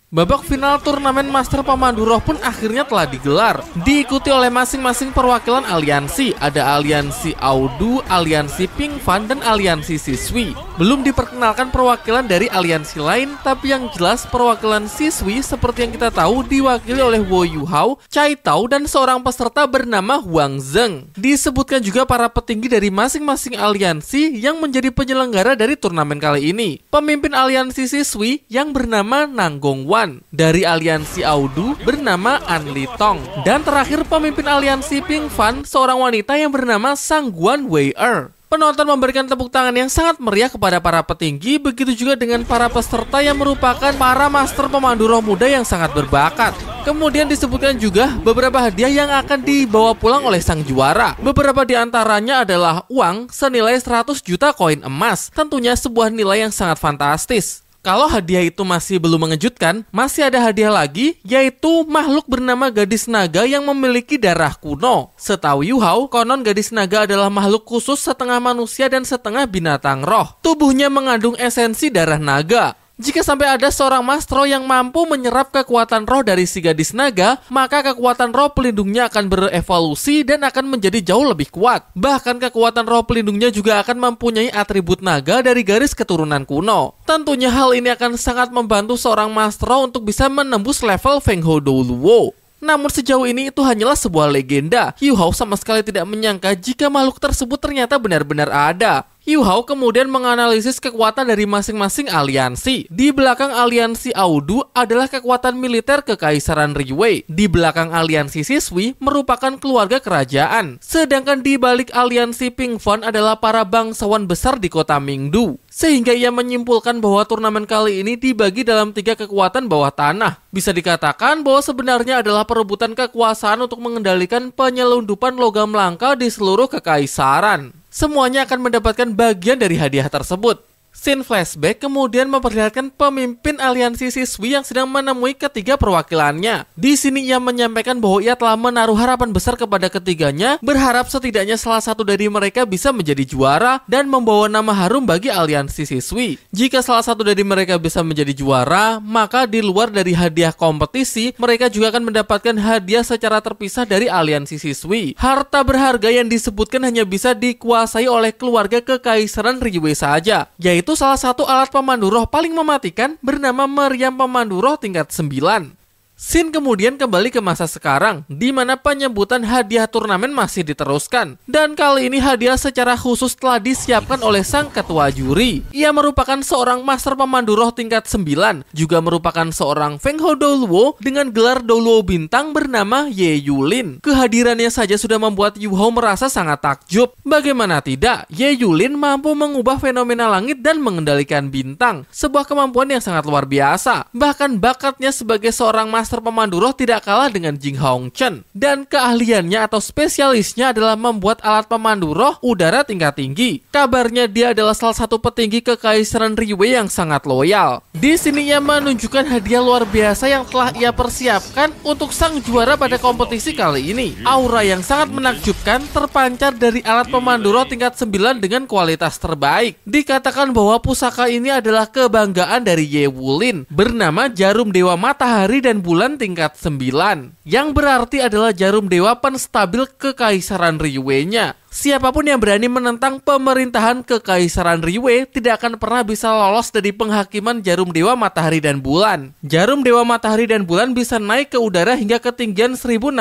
Babak final turnamen Master Pemandu Roh pun akhirnya telah digelar. Diikuti oleh masing-masing perwakilan aliansi. Ada aliansi Audu, aliansi Ping Fan, dan aliansi Siswi. Belum diperkenalkan perwakilan dari aliansi lain, tapi yang jelas perwakilan Siswi seperti yang kita tahu diwakili oleh Wo Yu Hao, Cai Tao, dan seorang peserta bernama Huang Zheng. Disebutkan juga para petinggi dari masing-masing aliansi yang menjadi penyelenggara dari turnamen kali ini. Pemimpin aliansi Siswi yang bernama Nang Gongwan. Dari aliansi Audu bernama An Li Tong. Dan terakhir pemimpin aliansi Ping Fan, seorang wanita yang bernama Sang Guan Wei Er. Penonton memberikan tepuk tangan yang sangat meriah kepada para petinggi, begitu juga dengan para peserta yang merupakan para master pemandu roh muda yang sangat berbakat. Kemudian disebutkan juga beberapa hadiah yang akan dibawa pulang oleh sang juara. Beberapa di antaranya adalah uang senilai 100 juta koin emas. Tentunya sebuah nilai yang sangat fantastis. Kalau hadiah itu masih belum mengejutkan, masih ada hadiah lagi, yaitu makhluk bernama gadis naga yang memiliki darah kuno. Setahu Yu Hao, konon gadis naga adalah makhluk khusus setengah manusia dan setengah binatang roh. Tubuhnya mengandung esensi darah naga. Jika sampai ada seorang mastro yang mampu menyerap kekuatan roh dari si gadis naga, maka kekuatan roh pelindungnya akan berevolusi dan akan menjadi jauh lebih kuat. Bahkan kekuatan roh pelindungnya juga akan mempunyai atribut naga dari garis keturunan kuno. Tentunya hal ini akan sangat membantu seorang mastro untuk bisa menembus level Feng Hou Douluo. Namun sejauh ini itu hanyalah sebuah legenda. Yu Hao sama sekali tidak menyangka jika makhluk tersebut ternyata benar-benar ada. Yu Hao kemudian menganalisis kekuatan dari masing-masing aliansi. Di belakang aliansi Audu adalah kekuatan militer Kekaisaran Liyue. Di belakang aliansi Siswi merupakan keluarga kerajaan. Sedangkan di balik aliansi Ping Fan adalah para bangsawan besar di kota Mingdu. Sehingga ia menyimpulkan bahwa turnamen kali ini dibagi dalam 3 kekuatan bawah tanah. Bisa dikatakan bahwa sebenarnya adalah perebutan kekuasaan untuk mengendalikan penyelundupan logam langka di seluruh kekaisaran. Semuanya akan mendapatkan bagian dari hadiah tersebut. Scene flashback kemudian memperlihatkan pemimpin aliansi siswi yang sedang menemui ketiga perwakilannya. Di sini ia menyampaikan bahwa ia telah menaruh harapan besar kepada ketiganya, berharap setidaknya salah satu dari mereka bisa menjadi juara dan membawa nama harum bagi aliansi siswi. Jika salah satu dari mereka bisa menjadi juara, maka di luar dari hadiah kompetisi, mereka juga akan mendapatkan hadiah secara terpisah dari aliansi siswi. Harta berharga yang disebutkan hanya bisa dikuasai oleh keluarga kekaisaran Riyue saja, yaitu salah satu alat pemandu roh paling mematikan bernama meriam pemandu roh tingkat 9. Scene kemudian kembali ke masa sekarang, di mana penyambutan hadiah turnamen masih diteruskan. Dan kali ini hadiah secara khusus telah disiapkan oleh sang ketua juri. Ia merupakan seorang master pemandu roh tingkat 9, juga merupakan seorang Feng Hou Douluo dengan gelar Douluo bintang bernama Ye Yulin. Kehadirannya saja sudah membuat Yu Hao merasa sangat takjub. Bagaimana tidak, Ye Yulin mampu mengubah fenomena langit dan mengendalikan bintang, sebuah kemampuan yang sangat luar biasa. Bahkan bakatnya sebagai seorang master pemandu roh tidak kalah dengan Jing Hongchen. Dan keahliannya atau spesialisnya adalah membuat alat pemandu roh udara tingkat tinggi. Kabarnya dia adalah salah satu petinggi kekaisaran Riyue yang sangat loyal. Di sini ia menunjukkan hadiah luar biasa yang telah ia persiapkan untuk sang juara pada kompetisi kali ini. Aura yang sangat menakjubkan terpancar dari alat pemandu roh tingkat 9 dengan kualitas terbaik. Dikatakan bahwa pusaka ini adalah kebanggaan dari Ye Wulin, bernama Jarum Dewa Matahari dan Bulan tingkat 9, yang berarti adalah jarum dewa penstabil kekaisaran Riyue-nya. Siapapun yang berani menentang pemerintahan kekaisaran Riyue tidak akan pernah bisa lolos dari penghakiman Jarum Dewa Matahari dan Bulan. Jarum Dewa Matahari dan Bulan bisa naik ke udara hingga ketinggian 1.600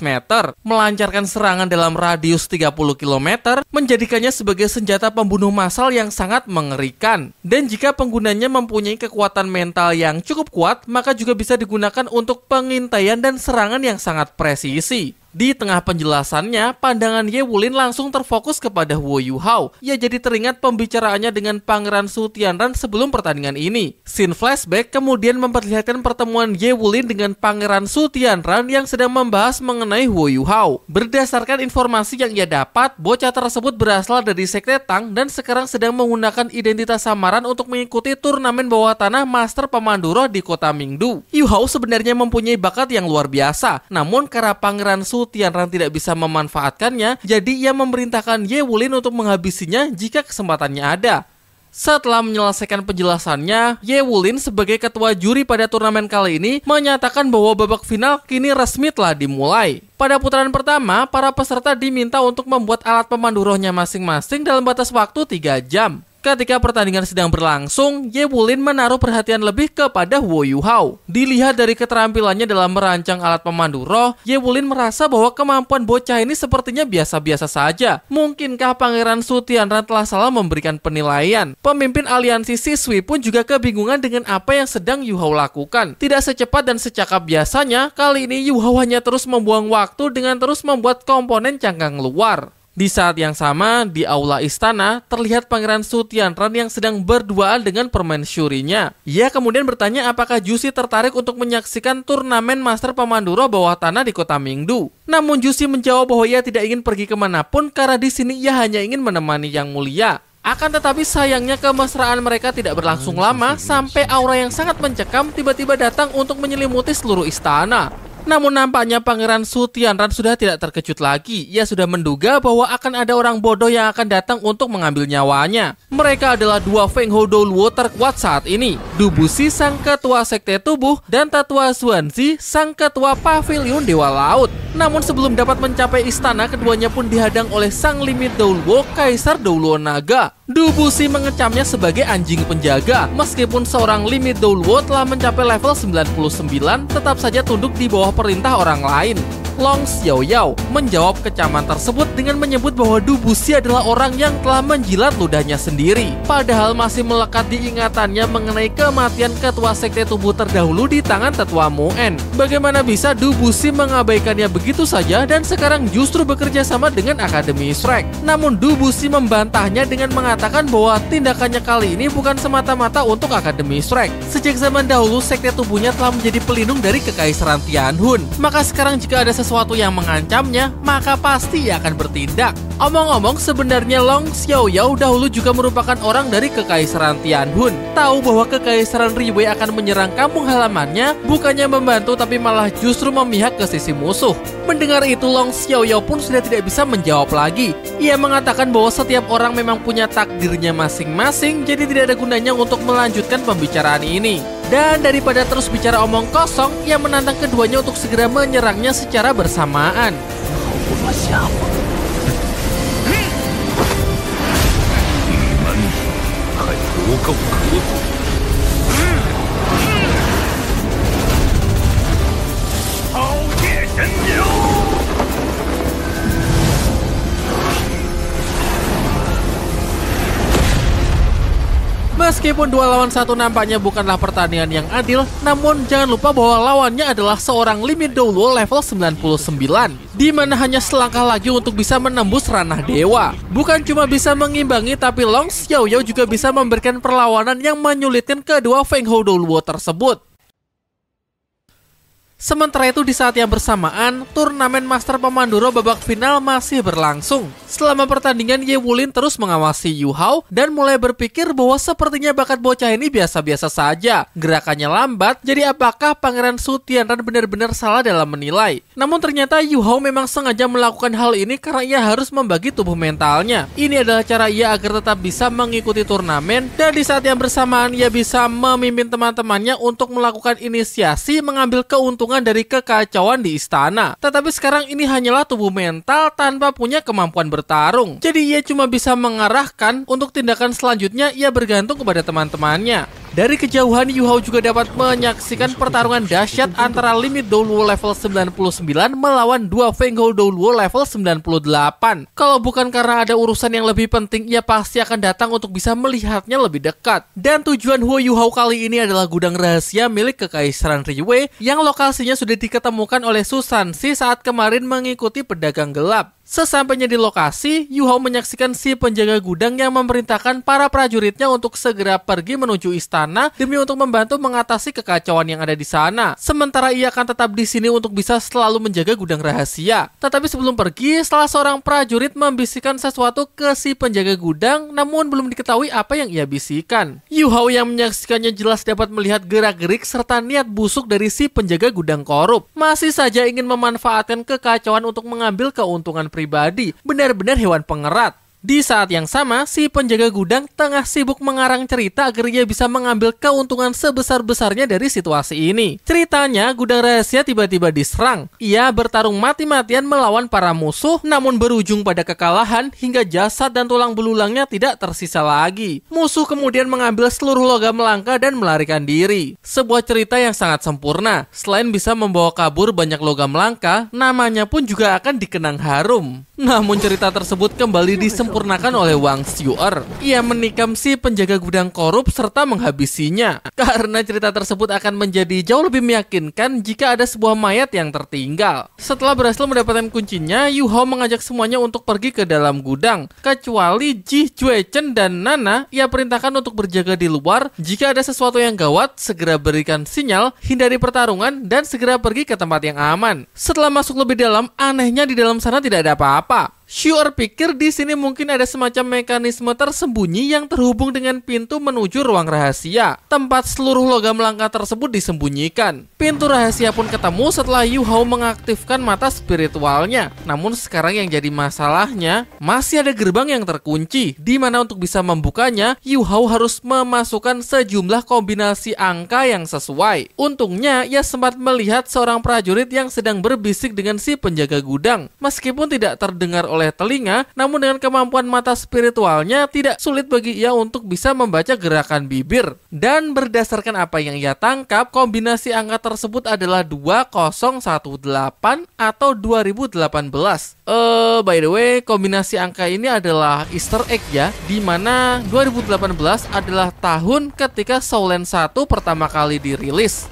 meter, melancarkan serangan dalam radius 30 km, menjadikannya sebagai senjata pembunuh massal yang sangat mengerikan. Dan jika penggunanya mempunyai kekuatan mental yang cukup kuat, maka juga bisa digunakan untuk pengintaian dan serangan yang sangat presisi. Di tengah penjelasannya, pandangan Ye Wulin langsung terfokus kepada Wo Yu Hao. Ia jadi teringat pembicaraannya dengan Pangeran Su Tianran sebelum pertandingan ini. Scene flashback kemudian memperlihatkan pertemuan Ye Wulin dengan Pangeran Su Tianran yang sedang membahas mengenai Wo Yu Hao. Berdasarkan informasi yang ia dapat, bocah tersebut berasal dari Sekte Tang dan sekarang sedang menggunakan identitas samaran untuk mengikuti turnamen bawah tanah Master Pemandu Roh di kota Mingdu. Yu Hao sebenarnya mempunyai bakat yang luar biasa, namun karena Pangeran Su Tianran tidak bisa memanfaatkannya, jadi ia memerintahkan Ye Wulin untuk menghabisinya jika kesempatannya ada. Setelah menyelesaikan penjelasannya, Ye Wulin sebagai ketua juri pada turnamen kali ini menyatakan bahwa babak final kini resmi telah dimulai. Pada putaran pertama, para peserta diminta untuk membuat alat pemandu rohnya masing-masing dalam batas waktu 3 jam. Ketika pertandingan sedang berlangsung, Ye Wulin menaruh perhatian lebih kepada Wo Yu Hao. Dilihat dari keterampilannya dalam merancang alat pemandu roh, Ye Wulin merasa bahwa kemampuan bocah ini sepertinya biasa-biasa saja. Mungkinkah Pangeran Su Tianran telah salah memberikan penilaian? Pemimpin aliansi siswi pun juga kebingungan dengan apa yang sedang Yu Hao lakukan. Tidak secepat dan secakap biasanya, kali ini Yu Hao hanya terus membuang waktu dengan terus membuat komponen cangkang luar. Di saat yang sama, di aula istana, terlihat Pangeran Su Tianran yang sedang berduaan dengan permaisurinya. Ia kemudian bertanya apakah Jusi tertarik untuk menyaksikan turnamen Master Pemandu Roh bawah tanah di kota Mingdu. Namun Jusi menjawab bahwa ia tidak ingin pergi kemanapun karena di sini ia hanya ingin menemani Yang Mulia. Akan tetapi sayangnya kemesraan mereka tidak berlangsung lama sampai aura yang sangat mencekam tiba-tiba datang untuk menyelimuti seluruh istana. Namun nampaknya Pangeran Su Tianran sudah tidak terkejut lagi. Ia sudah menduga bahwa akan ada orang bodoh yang akan datang untuk mengambil nyawanya. Mereka adalah dua Feng Hou Douluo terkuat saat ini, Du Buxi sang ketua sekte tubuh dan Tetua Xuanzi sang ketua pavilion Dewa Laut. Namun sebelum dapat mencapai istana, keduanya pun dihadang oleh sang limit Douluo, Kaisar Douluo Naga. Du Buxi mengecamnya sebagai anjing penjaga. Meskipun seorang limit Douluo telah mencapai level 99, tetap saja tunduk di bawah perintah orang lain. Long Xiaoyao menjawab kecaman tersebut dengan menyebut bahwa Du Buxi adalah orang yang telah menjilat ludahnya sendiri. Padahal masih melekat di ingatannya mengenai kematian ketua sekte tubuh terdahulu di tangan Tetua Moen. Bagaimana bisa Du Buxi mengabaikannya begitu saja dan sekarang justru bekerja sama dengan Akademi Shrek? Namun Du Buxi membantahnya dengan mengatakan bahwa tindakannya kali ini bukan semata-mata untuk Akademi Shrek. Sejak zaman dahulu sekte tubuhnya telah menjadi pelindung dari Kekaisaran Tianhun. Maka sekarang jika ada sesuatu yang mengancamnya, maka pasti ia akan bertindak. Omong-omong, sebenarnya Long Xiaoyao dahulu juga merupakan orang dari Kekaisaran Tianhun. Tahu bahwa Kekaisaran Riwei akan menyerang kampung halamannya, bukannya membantu tapi malah justru memihak ke sisi musuh. Mendengar itu, Long Xiaoyao pun sudah tidak bisa menjawab lagi. Ia mengatakan bahwa setiap orang memang punya takdirnya masing-masing, jadi tidak ada gunanya untuk melanjutkan pembicaraan ini. Dan daripada terus bicara omong kosong, ia menantang keduanya untuk segera menyerangnya secara bersamaan. Meskipun 2 lawan 1 nampaknya bukanlah pertandingan yang adil, namun jangan lupa bahwa lawannya adalah seorang Limit Doluo level 99, di mana hanya selangkah lagi untuk bisa menembus ranah dewa. Bukan cuma bisa mengimbangi, tapi Long Xiaoyao juga bisa memberikan perlawanan yang menyulitkan kedua Feng Hou Doluo tersebut. Sementara itu di saat yang bersamaan, turnamen Master Pemanduro babak final masih berlangsung. Selama pertandingan, Ye Wulin terus mengawasi Yu Hao dan mulai berpikir bahwa sepertinya bakat bocah ini biasa-biasa saja. Gerakannya lambat, jadi apakah Pangeran Su Tianran benar-benar salah dalam menilai? Namun ternyata Yu Hao memang sengaja melakukan hal ini karena ia harus membagi tubuh mentalnya. Ini adalah cara ia agar tetap bisa mengikuti turnamen, dan di saat yang bersamaan ia bisa memimpin teman-temannya untuk melakukan inisiasi mengambil keuntungan dari kekacauan di istana. Tetapi sekarang ini hanyalah tubuh mental tanpa punya kemampuan bertarung. Jadi ia cuma bisa mengarahkan untuk tindakan selanjutnya, ia bergantung kepada teman-temannya. Dari kejauhan, Yu Hao juga dapat menyaksikan pertarungan dahsyat antara Limit Doluo level 99 melawan 2 Feng Hou Doluo level 98. Kalau bukan karena ada urusan yang lebih penting, ia pasti akan datang untuk bisa melihatnya lebih dekat. Dan tujuan Yu Hao kali ini adalah gudang rahasia milik Kekaisaran Riwei yang lokasinya sudah diketemukan oleh Su Sanxi saat kemarin mengikuti pedagang gelap. Sesampainya di lokasi, Yu Hao menyaksikan si penjaga gudang yang memerintahkan para prajuritnya untuk segera pergi menuju istana demi untuk membantu mengatasi kekacauan yang ada di sana. Sementara ia akan tetap di sini untuk bisa selalu menjaga gudang rahasia. Tetapi sebelum pergi, salah seorang prajurit membisikkan sesuatu ke si penjaga gudang, namun belum diketahui apa yang ia bisikan. Yu Hao yang menyaksikannya jelas dapat melihat gerak-gerik serta niat busuk dari si penjaga gudang korup. Masih saja ingin memanfaatkan kekacauan untuk mengambil keuntungan pribadi, benar-benar hewan pengerat. Di saat yang sama, si penjaga gudang tengah sibuk mengarang cerita agar ia bisa mengambil keuntungan sebesar-besarnya dari situasi ini. Ceritanya, gudang rahasia tiba-tiba diserang. Ia bertarung mati-matian melawan para musuh, namun berujung pada kekalahan hingga jasad dan tulang belulangnya tidak tersisa lagi. Musuh kemudian mengambil seluruh logam langka dan melarikan diri. Sebuah cerita yang sangat sempurna. Selain bisa membawa kabur banyak logam langka, namanya pun juga akan dikenang harum. Namun cerita tersebut kembali disempurnakan oleh Wang Xiu'er. Ia menikam si penjaga gudang korup serta menghabisinya. Karena cerita tersebut akan menjadi jauh lebih meyakinkan jika ada sebuah mayat yang tertinggal. Setelah berhasil mendapatkan kuncinya, Yu Hao mengajak semuanya untuk pergi ke dalam gudang. Kecuali Ji Juechen dan Nana, ia perintahkan untuk berjaga di luar. Jika ada sesuatu yang gawat, segera berikan sinyal, hindari pertarungan, dan segera pergi ke tempat yang aman. Setelah masuk lebih dalam, anehnya di dalam sana tidak ada apa-apa. Xiu'er pikir di sini mungkin ada semacam mekanisme tersembunyi yang terhubung dengan pintu menuju ruang rahasia, tempat seluruh logam langka tersebut disembunyikan. Pintu rahasia pun ketemu setelah Yu Hao mengaktifkan mata spiritualnya. Namun sekarang yang jadi masalahnya, masih ada gerbang yang terkunci, di mana untuk bisa membukanya, Yu Hao harus memasukkan sejumlah kombinasi angka yang sesuai. Untungnya, ia sempat melihat seorang prajurit yang sedang berbisik dengan si penjaga gudang. Meskipun tidak terdengar oleh telinga, namun dengan kemampuan mata spiritualnya tidak sulit bagi ia untuk bisa membaca gerakan bibir. Dan berdasarkan apa yang ia tangkap, kombinasi angka tersebut adalah 2018 atau 2018. By the way, kombinasi angka ini adalah Easter egg ya, di mana 2018 adalah tahun ketika Shaolin 1 pertama kali dirilis.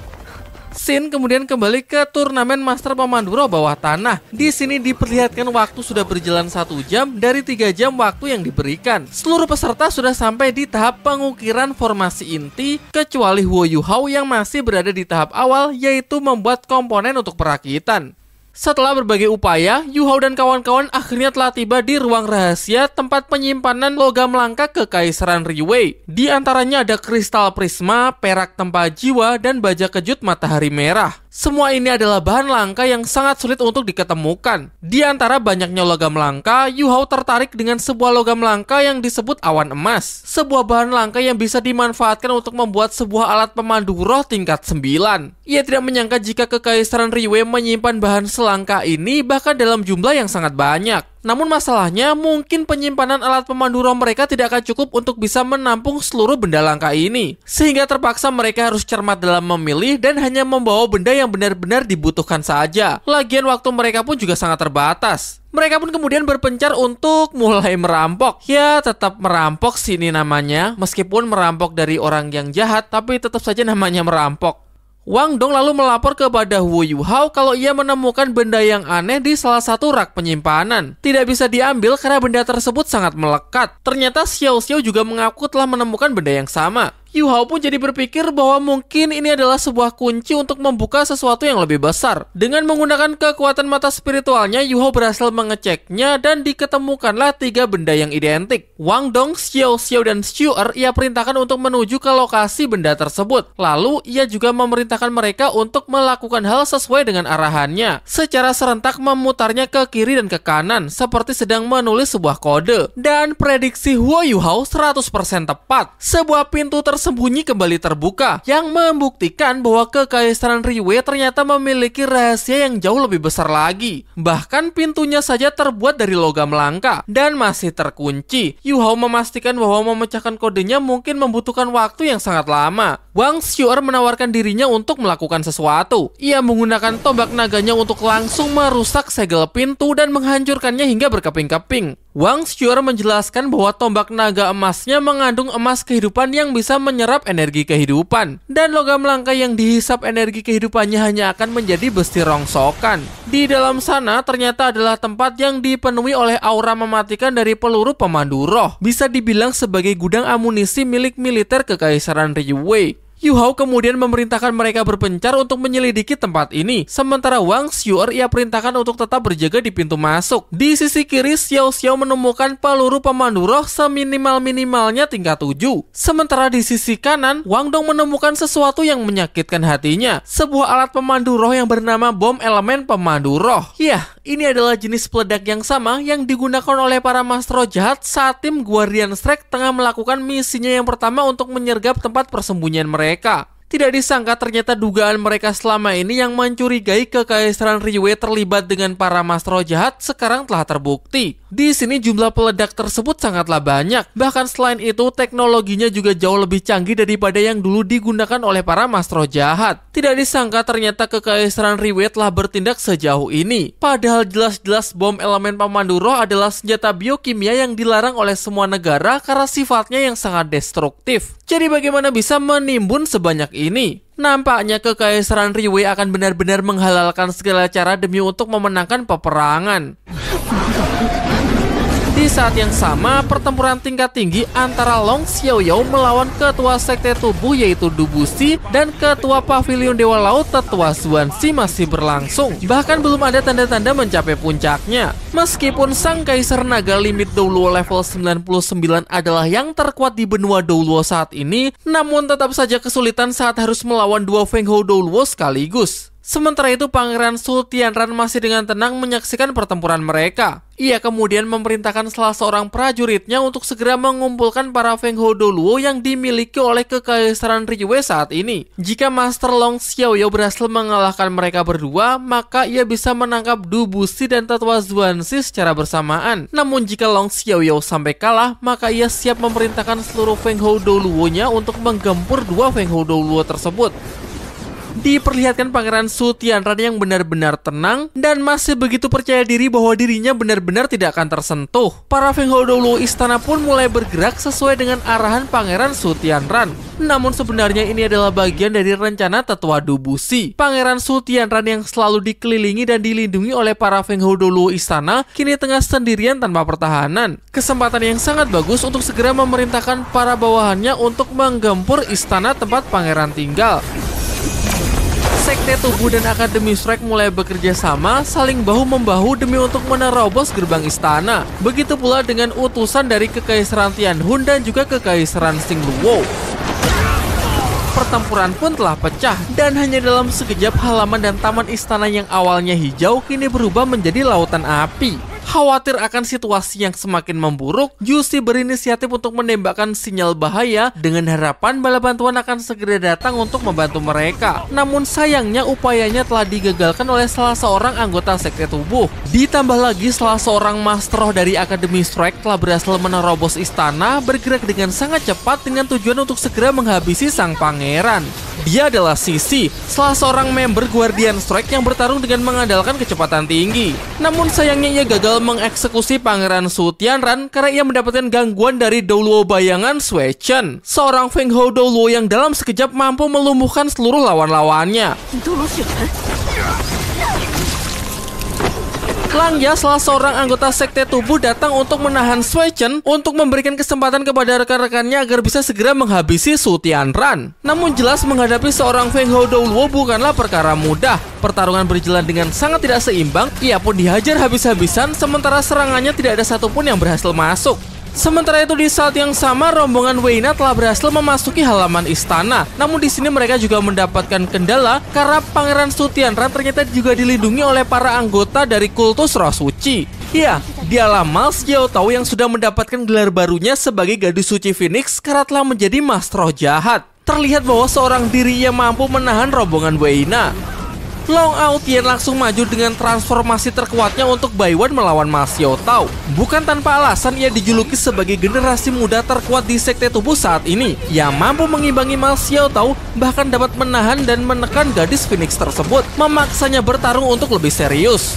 Scene kemudian kembali ke turnamen Master Pemanduro bawah tanah. Di sini diperlihatkan waktu sudah berjalan 1 jam dari 3 jam waktu yang diberikan. Seluruh peserta sudah sampai di tahap pengukiran formasi inti, kecuali Yu Hao yang masih berada di tahap awal, yaitu membuat komponen untuk perakitan. Setelah berbagai upaya, Yu Hao dan kawan-kawan akhirnya telah tiba di ruang rahasia tempat penyimpanan logam langka Kekaisaran Riwei. Di antaranya ada kristal prisma, perak tempa jiwa, dan baja kejut matahari merah. Semua ini adalah bahan langka yang sangat sulit untuk diketemukan. Di antara banyaknya logam langka, Yu Hao tertarik dengan sebuah logam langka yang disebut awan emas. Sebuah bahan langka yang bisa dimanfaatkan untuk membuat sebuah alat pemandu roh tingkat 9. Ia tidak menyangka jika Kekaisaran Riwei menyimpan bahan selangka ini bahkan dalam jumlah yang sangat banyak. Namun masalahnya, mungkin penyimpanan alat pemandu roh mereka tidak akan cukup untuk bisa menampung seluruh benda langka ini. Sehingga terpaksa mereka harus cermat dalam memilih dan hanya membawa benda yang benar-benar dibutuhkan saja. Lagian waktu mereka pun juga sangat terbatas. Mereka pun kemudian berpencar untuk mulai merampok. Ya, tetap merampok sih ini namanya. Meskipun merampok dari orang yang jahat, tapi tetap saja namanya merampok. Wang Dong lalu melapor kepada Wu Yuhao kalau ia menemukan benda yang aneh di salah satu rak penyimpanan. Tidak bisa diambil karena benda tersebut sangat melekat. Ternyata Xiao Xiao juga mengaku telah menemukan benda yang sama. Yu Hao pun jadi berpikir bahwa mungkin ini adalah sebuah kunci untuk membuka sesuatu yang lebih besar. Dengan menggunakan kekuatan mata spiritualnya, Yu Hao berhasil mengeceknya dan diketemukanlah 3 benda yang identik. Wang Dong, Xiao Xiao, dan Xu Er ia perintahkan untuk menuju ke lokasi benda tersebut. Lalu ia juga memerintahkan mereka untuk melakukan hal sesuai dengan arahannya. Secara serentak memutarnya ke kiri dan ke kanan seperti sedang menulis sebuah kode. Dan prediksi Wu Yuhao 100% tepat. Sebuah pintu tersembunyi kembali terbuka yang membuktikan bahwa Kekaisaran Riwei ternyata memiliki rahasia yang jauh lebih besar lagi. Bahkan pintunya saja terbuat dari logam langka dan masih terkunci. Yu Hao memastikan bahwa memecahkan kodenya mungkin membutuhkan waktu yang sangat lama. Wang Xiu'er menawarkan dirinya untuk melakukan sesuatu. Ia menggunakan tombak naganya untuk langsung merusak segel pintu dan menghancurkannya hingga berkeping-keping. Wang Xiu'er menjelaskan bahwa tombak naga emasnya mengandung emas kehidupan yang bisa menyerap energi kehidupan. Dan logam langka yang dihisap energi kehidupannya hanya akan menjadi besi rongsokan. Di dalam sana ternyata adalah tempat yang dipenuhi oleh aura mematikan dari peluru pemandu roh. Bisa dibilang sebagai gudang amunisi milik militer Kekaisaran Riwei. Yu Hao kemudian memerintahkan mereka berpencar untuk menyelidiki tempat ini. Sementara Wang Xiu'er ia perintahkan untuk tetap berjaga di pintu masuk. Di sisi kiri, Xiao Xiao menemukan peluru pemandu roh seminimal-minimalnya tingkat 7. Sementara di sisi kanan, Wang Dong menemukan sesuatu yang menyakitkan hatinya. Sebuah alat pemandu roh yang bernama bom elemen pemandu roh. Ya, ini adalah jenis peledak yang sama yang digunakan oleh para master jahat saat tim Guardian Strike tengah melakukan misinya yang pertama untuk menyergap tempat persembunyian mereka. Tidak disangka ternyata dugaan mereka selama ini yang mencurigai Kekaisaran Riwei terlibat dengan para master jahat sekarang telah terbukti. Di sini jumlah peledak tersebut sangatlah banyak. Bahkan selain itu teknologinya juga jauh lebih canggih daripada yang dulu digunakan oleh para master jahat. Tidak disangka ternyata Kekaisaran Riwei telah bertindak sejauh ini. Padahal jelas-jelas bom elemen pemandu roh adalah senjata biokimia yang dilarang oleh semua negara karena sifatnya yang sangat destruktif. Jadi bagaimana bisa menimbun sebanyak ini? Nampaknya Kekaisaran Riwei akan benar-benar menghalalkan segala cara demi untuk memenangkan peperangan. Di saat yang sama, pertempuran tingkat tinggi antara Long Xiaoyao melawan ketua sekte tubuh yaitu Dubushi dan ketua pavilion Dewa Laut tetua Xuanxi masih berlangsung. Bahkan belum ada tanda-tanda mencapai puncaknya. Meskipun sang kaisar naga limit Douluo level 99 adalah yang terkuat di benua Douluo saat ini, namun tetap saja kesulitan saat harus melawan 2 Feng Hou Douluo sekaligus. Sementara itu Pangeran Su Tianran masih dengan tenang menyaksikan pertempuran mereka. Ia kemudian memerintahkan salah seorang prajuritnya untuk segera mengumpulkan para Feng Hou Douluo yang dimiliki oleh Kekaisaran Riwei saat ini. Jika Master Long Xiaoyao berhasil mengalahkan mereka berdua, maka ia bisa menangkap Dubushi dan tetua Xuanxi secara bersamaan. Namun jika Long Xiaoyao sampai kalah, maka ia siap memerintahkan seluruh Feng Hou Douluo-nya untuk menggempur 2 Feng Hou Douluo tersebut. Diperlihatkan Pangeran Su Tianran yang benar-benar tenang dan masih begitu percaya diri bahwa dirinya benar-benar tidak akan tersentuh. Para Feng Hou Douluo istana pun mulai bergerak sesuai dengan arahan Pangeran Su Tianran. Namun sebenarnya ini adalah bagian dari rencana tetua Dubushi. Pangeran Su Tianran yang selalu dikelilingi dan dilindungi oleh para Feng Hou Douluo istana kini tengah sendirian tanpa pertahanan. Kesempatan yang sangat bagus untuk segera memerintahkan para bawahannya untuk menggempur istana tempat pangeran tinggal. Sekte Tubuh dan Akademi Strike mulai bekerja sama, saling bahu-membahu demi untuk menerobos gerbang istana. Begitu pula dengan utusan dari Kekaisaran Tianhun dan juga Kekaisaran Xingluo. Pertempuran pun telah pecah, dan hanya dalam sekejap halaman dan taman istana yang awalnya hijau kini berubah menjadi lautan api. Khawatir akan situasi yang semakin memburuk, Jushi berinisiatif untuk menembakkan sinyal bahaya dengan harapan bala bantuan akan segera datang untuk membantu mereka. Namun sayangnya upayanya telah digagalkan oleh salah seorang anggota Sekte Tubuh. Ditambah lagi salah seorang Master Roh dari Akademi Strike telah berhasil menerobos istana, bergerak dengan sangat cepat dengan tujuan untuk segera menghabisi sang pangeran. Dia adalah Sisi, salah seorang member Guardian Strike yang bertarung dengan mengandalkan kecepatan tinggi. Namun sayangnya ia gagal mengeksekusi Pangeran Su Tianran karena ia mendapatkan gangguan dari Douluo bayangan Sui Chen, seorang Feng Hou Douluo yang dalam sekejap mampu melumpuhkan seluruh lawan-lawannya. Langya, salah seorang anggota Sekte Tubuh, datang untuk menahan Sui Chen untuk memberikan kesempatan kepada rekan-rekannya agar bisa segera menghabisi Su Tianran. Namun jelas menghadapi seorang Feng Hou Douluo bukanlah perkara mudah. Pertarungan berjalan dengan sangat tidak seimbang, ia pun dihajar habis-habisan sementara serangannya tidak ada satupun yang berhasil masuk. Sementara itu di saat yang sama rombongan Weina telah berhasil memasuki halaman istana. Namun di sini mereka juga mendapatkan kendala karena Pangeran Su Tianran ternyata juga dilindungi oleh para anggota dari kultus Roh Suci. Ya, dialah Ma Xiaotao yang sudah mendapatkan gelar barunya sebagai Gadis Suci Phoenix karena telah menjadi Master Roh jahat. Terlihat bahwa seorang diri yang mampu menahan rombongan Weina. Long Aotian langsung maju dengan transformasi terkuatnya untuk Baiwan melawan Ma Xiaotao. Bukan tanpa alasan ia dijuluki sebagai generasi muda terkuat di Sekte Tubuh saat ini, yang mampu mengimbangi Ma Xiaotao, bahkan dapat menahan dan menekan gadis Phoenix tersebut, memaksanya bertarung untuk lebih serius.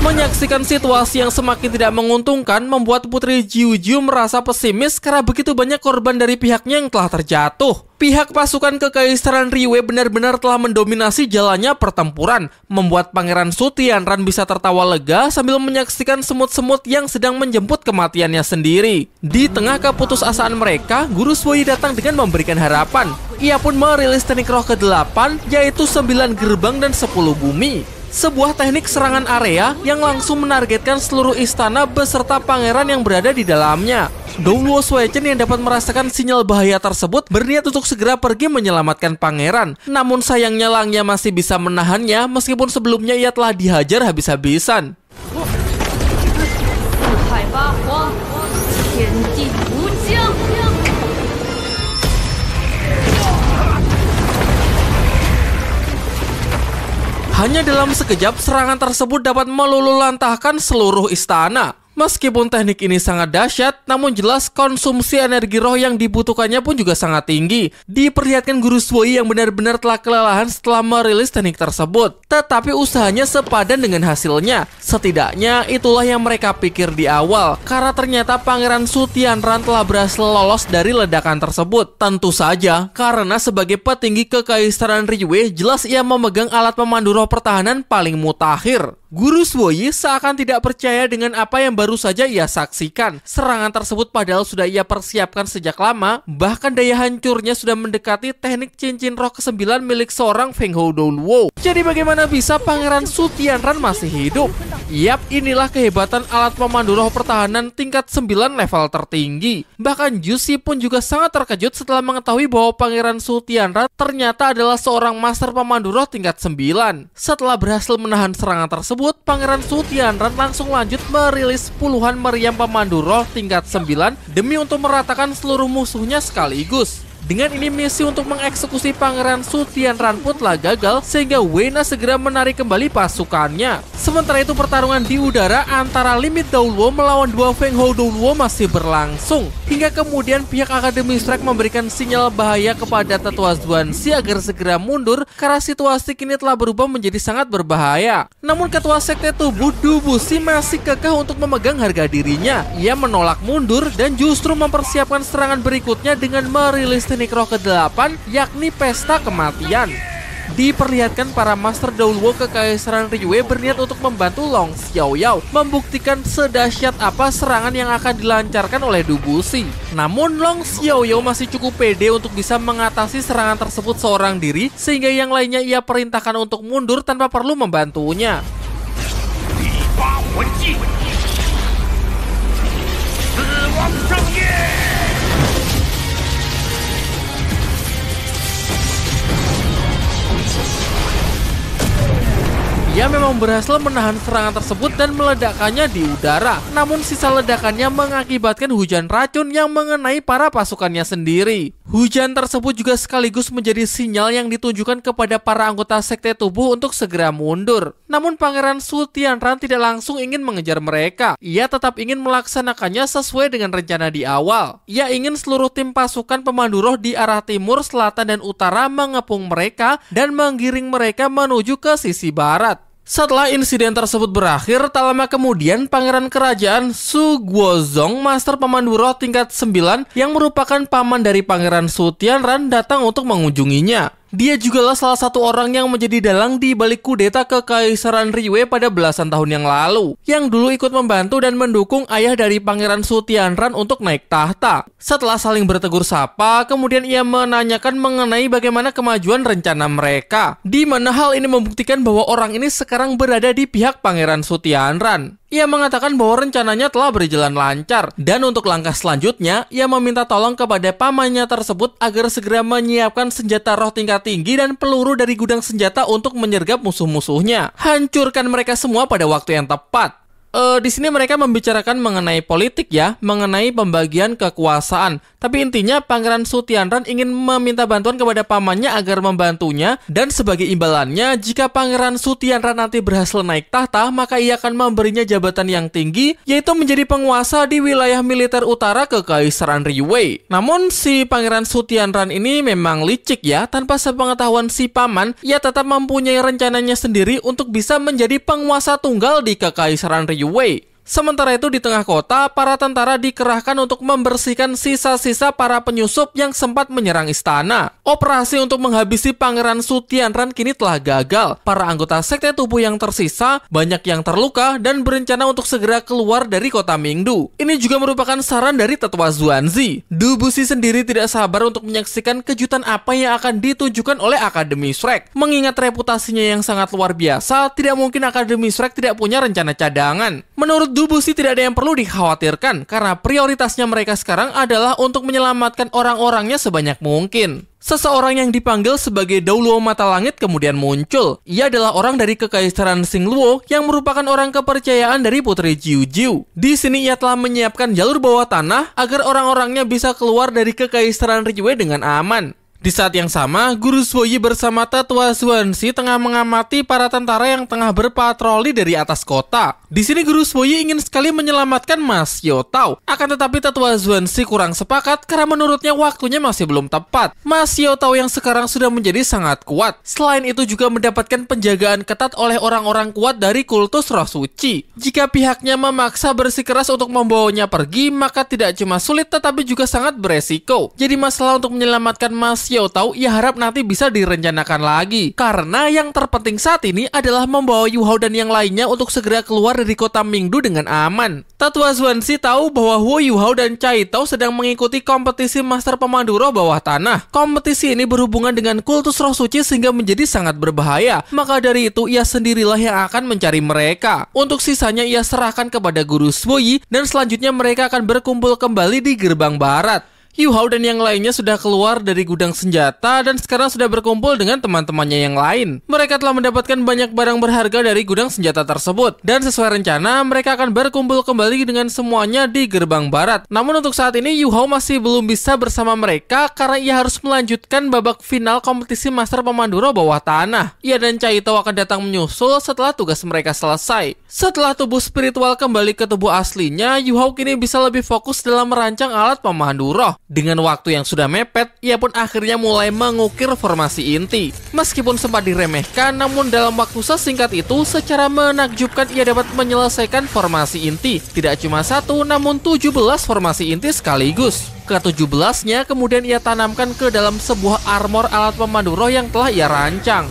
Menyaksikan situasi yang semakin tidak menguntungkan membuat Putri Jiujiu merasa pesimis karena begitu banyak korban dari pihaknya yang telah terjatuh. Pihak pasukan Kekaisaran Riwei benar-benar telah mendominasi jalannya pertempuran, membuat Pangeran Su Tianran bisa tertawa lega sambil menyaksikan semut-semut yang sedang menjemput kematiannya sendiri. Di tengah keputusasaan mereka, Guru Sui datang dengan memberikan harapan. Ia pun merilis teknik roh ke-8, yaitu 9 gerbang dan 10 bumi. Sebuah teknik serangan area yang langsung menargetkan seluruh istana beserta pangeran yang berada di dalamnya. Douluo Sui Chen yang dapat merasakan sinyal bahaya tersebut berniat untuk segera pergi menyelamatkan pangeran. Namun sayangnya Langya masih bisa menahannya meskipun sebelumnya ia telah dihajar habis-habisan. Hanya dalam sekejap serangan tersebut dapat meluluhlantahkan seluruh istana. Meskipun teknik ini sangat dahsyat, namun jelas konsumsi energi roh yang dibutuhkannya pun juga sangat tinggi. Diperlihatkan Guru Sui yang benar-benar telah kelelahan setelah merilis teknik tersebut. Tetapi usahanya sepadan dengan hasilnya. Setidaknya itulah yang mereka pikir di awal, karena ternyata Pangeran Su Tianran telah berhasil lolos dari ledakan tersebut. Tentu saja, karena sebagai petinggi Kekaisaran Riwei, jelas ia memegang alat pemandu roh pertahanan paling mutakhir. Guru Sui seakan tidak percaya dengan apa yang baru saja ia saksikan. Serangan tersebut padahal sudah ia persiapkan sejak lama, bahkan daya hancurnya sudah mendekati teknik cincin roh ke-9 milik seorang Feng Hou Douluo. Jadi bagaimana bisa Pangeran Su Tianran masih hidup? Yap, inilah kehebatan alat pemandu roh pertahanan tingkat 9 level tertinggi. Bahkan Jushi pun juga sangat terkejut setelah mengetahui bahwa Pangeran Su Tianran ternyata adalah seorang master pemandu roh tingkat 9. Setelah berhasil menahan serangan tersebut, Pangeran Su Tianran langsung lanjut merilis puluhan meriam pemandu roh tingkat 9 demi untuk meratakan seluruh musuhnya sekaligus. Dengan ini misi untuk mengeksekusi Pangeran Su Tianran pun telah gagal sehingga Weina segera menarik kembali pasukannya. Sementara itu pertarungan di udara antara Limit Douluo melawan dua Feng Hou Douluo masih berlangsung. Hingga kemudian pihak Akademi Strike memberikan sinyal bahaya kepada Tetua Xuanxi agar segera mundur karena situasi kini telah berubah menjadi sangat berbahaya. Namun Ketua Sekte Tubuh Du Buxi masih kekeh untuk memegang harga dirinya. Ia menolak mundur dan justru mempersiapkan serangan berikutnya dengan merilis teknik roh ke-8 yakni Pesta Kematian. Diperlihatkan para Master Dauluo Kekaisaran Liyue berniat untuk membantu Long Xiaoyao membuktikan sedahsyat apa serangan yang akan dilancarkan oleh Dubushi. Namun Long Xiaoyao masih cukup pede untuk bisa mengatasi serangan tersebut seorang diri, sehingga yang lainnya ia perintahkan untuk mundur tanpa perlu membantunya. Ia memang berhasil menahan serangan tersebut dan meledakkannya di udara. Namun sisa ledakannya mengakibatkan hujan racun yang mengenai para pasukannya sendiri. Hujan tersebut juga sekaligus menjadi sinyal yang ditunjukkan kepada para anggota Sekte Tubuh untuk segera mundur. Namun Pangeran Su Tianran tidak langsung ingin mengejar mereka. Ia tetap ingin melaksanakannya sesuai dengan rencana di awal. Ia ingin seluruh tim pasukan pemandu roh di arah timur, selatan, dan utara mengepung mereka dan menggiring mereka menuju ke sisi barat. Setelah insiden tersebut berakhir, tak lama kemudian Pangeran Kerajaan Su Guozong, Master Pemandu Roh tingkat 9 yang merupakan paman dari Pangeran Su Tianran datang untuk mengunjunginya. Dia jugalah salah satu orang yang menjadi dalang di balik kudeta Kekaisaran Liyue pada belasan tahun yang lalu, yang dulu ikut membantu dan mendukung ayah dari Pangeran Su Tianran untuk naik tahta. Setelah saling bertegur sapa, kemudian ia menanyakan mengenai bagaimana kemajuan rencana mereka, di mana hal ini membuktikan bahwa orang ini sekarang berada di pihak Pangeran Su Tianran. Ia mengatakan bahwa rencananya telah berjalan lancar, dan untuk langkah selanjutnya, ia meminta tolong kepada pamannya tersebut agar segera menyiapkan senjata roh tingkat tinggi dan peluru dari gudang senjata untuk menyergap musuh-musuhnya. Hancurkan mereka semua pada waktu yang tepat. Di sini mereka membicarakan mengenai politik ya, mengenai pembagian kekuasaan. Tapi intinya Pangeran Su Tianran ingin meminta bantuan kepada pamannya agar membantunya, dan sebagai imbalannya, jika Pangeran Su Tianran nanti berhasil naik tahta, maka ia akan memberinya jabatan yang tinggi, yaitu menjadi penguasa di wilayah militer utara Kekaisaran Liyue. Namun si Pangeran Su Tianran ini memang licik ya, tanpa sepengetahuan si paman, ia tetap mempunyai rencananya sendiri untuk bisa menjadi penguasa tunggal di Kekaisaran Liyue. Sementara itu di tengah kota, para tentara dikerahkan untuk membersihkan sisa-sisa para penyusup yang sempat menyerang istana. Operasi untuk menghabisi Pangeran Su Tianran kini telah gagal. Para anggota Sekte Tubuh yang tersisa, banyak yang terluka dan berencana untuk segera keluar dari kota Mingdu. Ini juga merupakan saran dari Tetua Xuanzi. Dubushi sendiri tidak sabar untuk menyaksikan kejutan apa yang akan ditunjukkan oleh Akademi Shrek. Mengingat reputasinya yang sangat luar biasa, tidak mungkin Akademi Shrek tidak punya rencana cadangan. Menurut Dubushi tidak ada yang perlu dikhawatirkan, karena prioritasnya mereka sekarang adalah untuk menyelamatkan orang-orangnya sebanyak mungkin. Seseorang yang dipanggil sebagai Dauluo Mata Langit kemudian muncul. Ia adalah orang dari Kekaisaran Xingluo yang merupakan orang kepercayaan dari Putri Jiu Jiu. Di sini ia telah menyiapkan jalur bawah tanah agar orang-orangnya bisa keluar dari Kekaisaran Liyue dengan aman. Di saat yang sama, Guru Suoyi bersama Tetua Xuanzi tengah mengamati para tentara yang tengah berpatroli dari atas kota. Di sini Guru Suoyi ingin sekali menyelamatkan Ma Xiaotao. Akan tetapi Tetua Xuanzi kurang sepakat karena menurutnya waktunya masih belum tepat. Ma Xiaotao yang sekarang sudah menjadi sangat kuat. Selain itu juga mendapatkan penjagaan ketat oleh orang-orang kuat dari kultus roh suci. Jika pihaknya memaksa bersikeras untuk membawanya pergi, maka tidak cuma sulit tetapi juga sangat beresiko. Jadi masalah untuk menyelamatkan Ma Xiaotao ia harap nanti bisa direncanakan lagi. Karena yang terpenting saat ini adalah membawa Yu Hao dan yang lainnya untuk segera keluar dari kota Mingdu dengan aman. Tetua Xuanzi tahu bahwa Hu Yuhao dan Cai Tao sedang mengikuti kompetisi Master Pemandu Roh bawah tanah. Kompetisi ini berhubungan dengan kultus roh suci sehingga menjadi sangat berbahaya. Maka dari itu ia sendirilah yang akan mencari mereka. Untuk sisanya ia serahkan kepada Guru Suoyi dan selanjutnya mereka akan berkumpul kembali di gerbang barat. Yu Hao dan yang lainnya sudah keluar dari gudang senjata dan sekarang sudah berkumpul dengan teman-temannya yang lain. Mereka telah mendapatkan banyak barang berharga dari gudang senjata tersebut. Dan sesuai rencana, mereka akan berkumpul kembali dengan semuanya di gerbang barat. Namun untuk saat ini, Yu Hao masih belum bisa bersama mereka karena ia harus melanjutkan babak final kompetisi Master Pemandu Roh bawah tanah. Ia dan Cai Tao akan datang menyusul setelah tugas mereka selesai. Setelah tubuh spiritual kembali ke tubuh aslinya, Yu Hao kini bisa lebih fokus dalam merancang alat pemandu roh. Dengan waktu yang sudah mepet, ia pun akhirnya mulai mengukir formasi inti. Meskipun sempat diremehkan, namun dalam waktu sesingkat itu, secara menakjubkan ia dapat menyelesaikan formasi inti. Tidak cuma satu, namun 17 formasi inti sekaligus. Ke-17-nya kemudian ia tanamkan ke dalam sebuah armor alat pemandu roh yang telah ia rancang.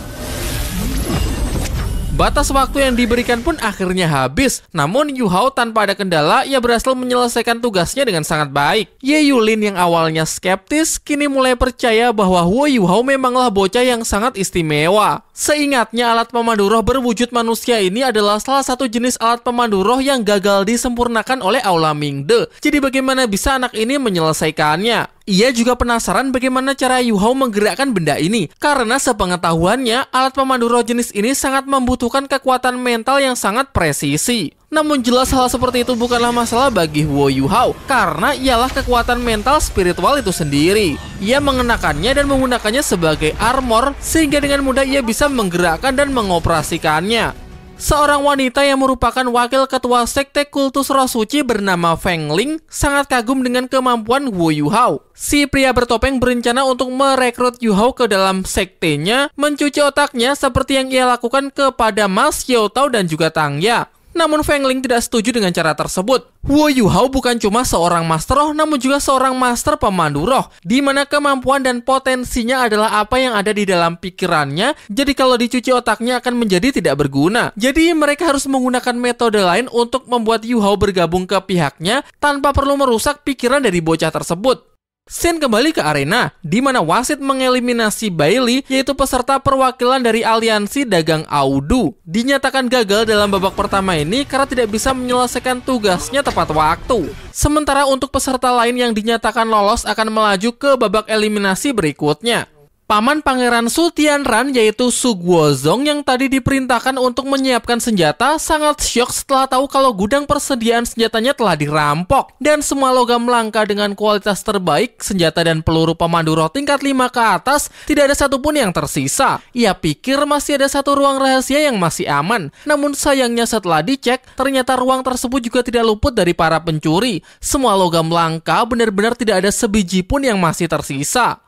Batas waktu yang diberikan pun akhirnya habis. Namun Yu Hao tanpa ada kendala, ia berhasil menyelesaikan tugasnya dengan sangat baik. Ye Yulin yang awalnya skeptis, kini mulai percaya bahwa Wo Yu Hao memanglah bocah yang sangat istimewa. Seingatnya, alat pemandu roh berwujud manusia ini adalah salah satu jenis alat pemandu roh yang gagal disempurnakan oleh Aula Mingde. Jadi bagaimana bisa anak ini menyelesaikannya? Ia juga penasaran bagaimana cara Yu Hao menggerakkan benda ini, karena sepengetahuannya, alat pemandu roh jenis ini sangat membutuhkan kekuatan mental yang sangat presisi. Namun jelas hal seperti itu bukanlah masalah bagi Wo Yu Hao, karena ialah kekuatan mental spiritual itu sendiri. Ia mengenakannya dan menggunakannya sebagai armor, sehingga dengan mudah ia bisa menggerakkan dan mengoperasikannya. Seorang wanita yang merupakan wakil ketua sekte kultus roh suci bernama Feng Ling sangat kagum dengan kemampuan Wo Yu Hao. Si pria bertopeng berencana untuk merekrut Yu Hao ke dalam sektenya, mencuci otaknya seperti yang ia lakukan kepada Mas Xiao Tao dan juga Tang Ya. Namun Feng Ling tidak setuju dengan cara tersebut. Wo Yu Hao bukan cuma seorang master roh, namun juga seorang master pemandu roh, di mana kemampuan dan potensinya adalah apa yang ada di dalam pikirannya. Jadi kalau dicuci otaknya akan menjadi tidak berguna. Jadi mereka harus menggunakan metode lain untuk membuat Yu Hao bergabung ke pihaknya tanpa perlu merusak pikiran dari bocah tersebut. Scene kembali ke arena, di mana wasit mengeliminasi Bailey, yaitu peserta perwakilan dari aliansi dagang Audu. Dinyatakan gagal dalam babak pertama ini karena tidak bisa menyelesaikan tugasnya tepat waktu. Sementara untuk peserta lain yang dinyatakan lolos akan melaju ke babak eliminasi berikutnya. Paman Pangeran Su Tianran yaitu Su Guozong yang tadi diperintahkan untuk menyiapkan senjata sangat syok setelah tahu kalau gudang persediaan senjatanya telah dirampok dan semua logam langka dengan kualitas terbaik, senjata dan peluru pemandu roh tingkat 5 ke atas tidak ada satupun yang tersisa. Ia pikir masih ada satu ruang rahasia yang masih aman, namun sayangnya setelah dicek ternyata ruang tersebut juga tidak luput dari para pencuri. Semua logam langka benar-benar tidak ada sebiji pun yang masih tersisa.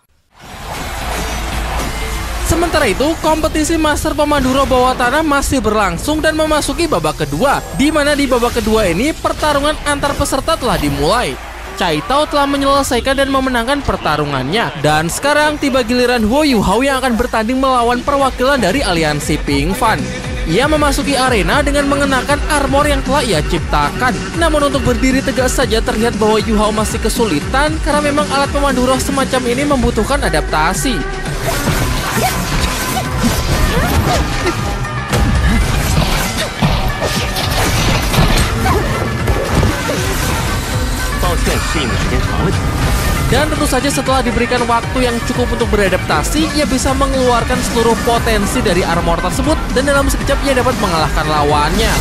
Sementara itu, kompetisi Master Pemandu Roh Bawah Tanah masih berlangsung dan memasuki babak kedua, di mana di babak kedua ini pertarungan antar peserta telah dimulai. Cai Tao telah menyelesaikan dan memenangkan pertarungannya, dan sekarang tiba giliran Wo Yu Hao yang akan bertanding melawan perwakilan dari aliansi Ping Fan. Ia memasuki arena dengan mengenakan armor yang telah ia ciptakan. Namun untuk berdiri tegak saja terlihat bahwa Yu Hao masih kesulitan karena memang alat pemandu roh semacam ini membutuhkan adaptasi. Dan tentu saja setelah diberikan waktu yang cukup untuk beradaptasi, ia bisa mengeluarkan seluruh potensi dari armor tersebut dan dalam sekejap ia dapat mengalahkan lawannya.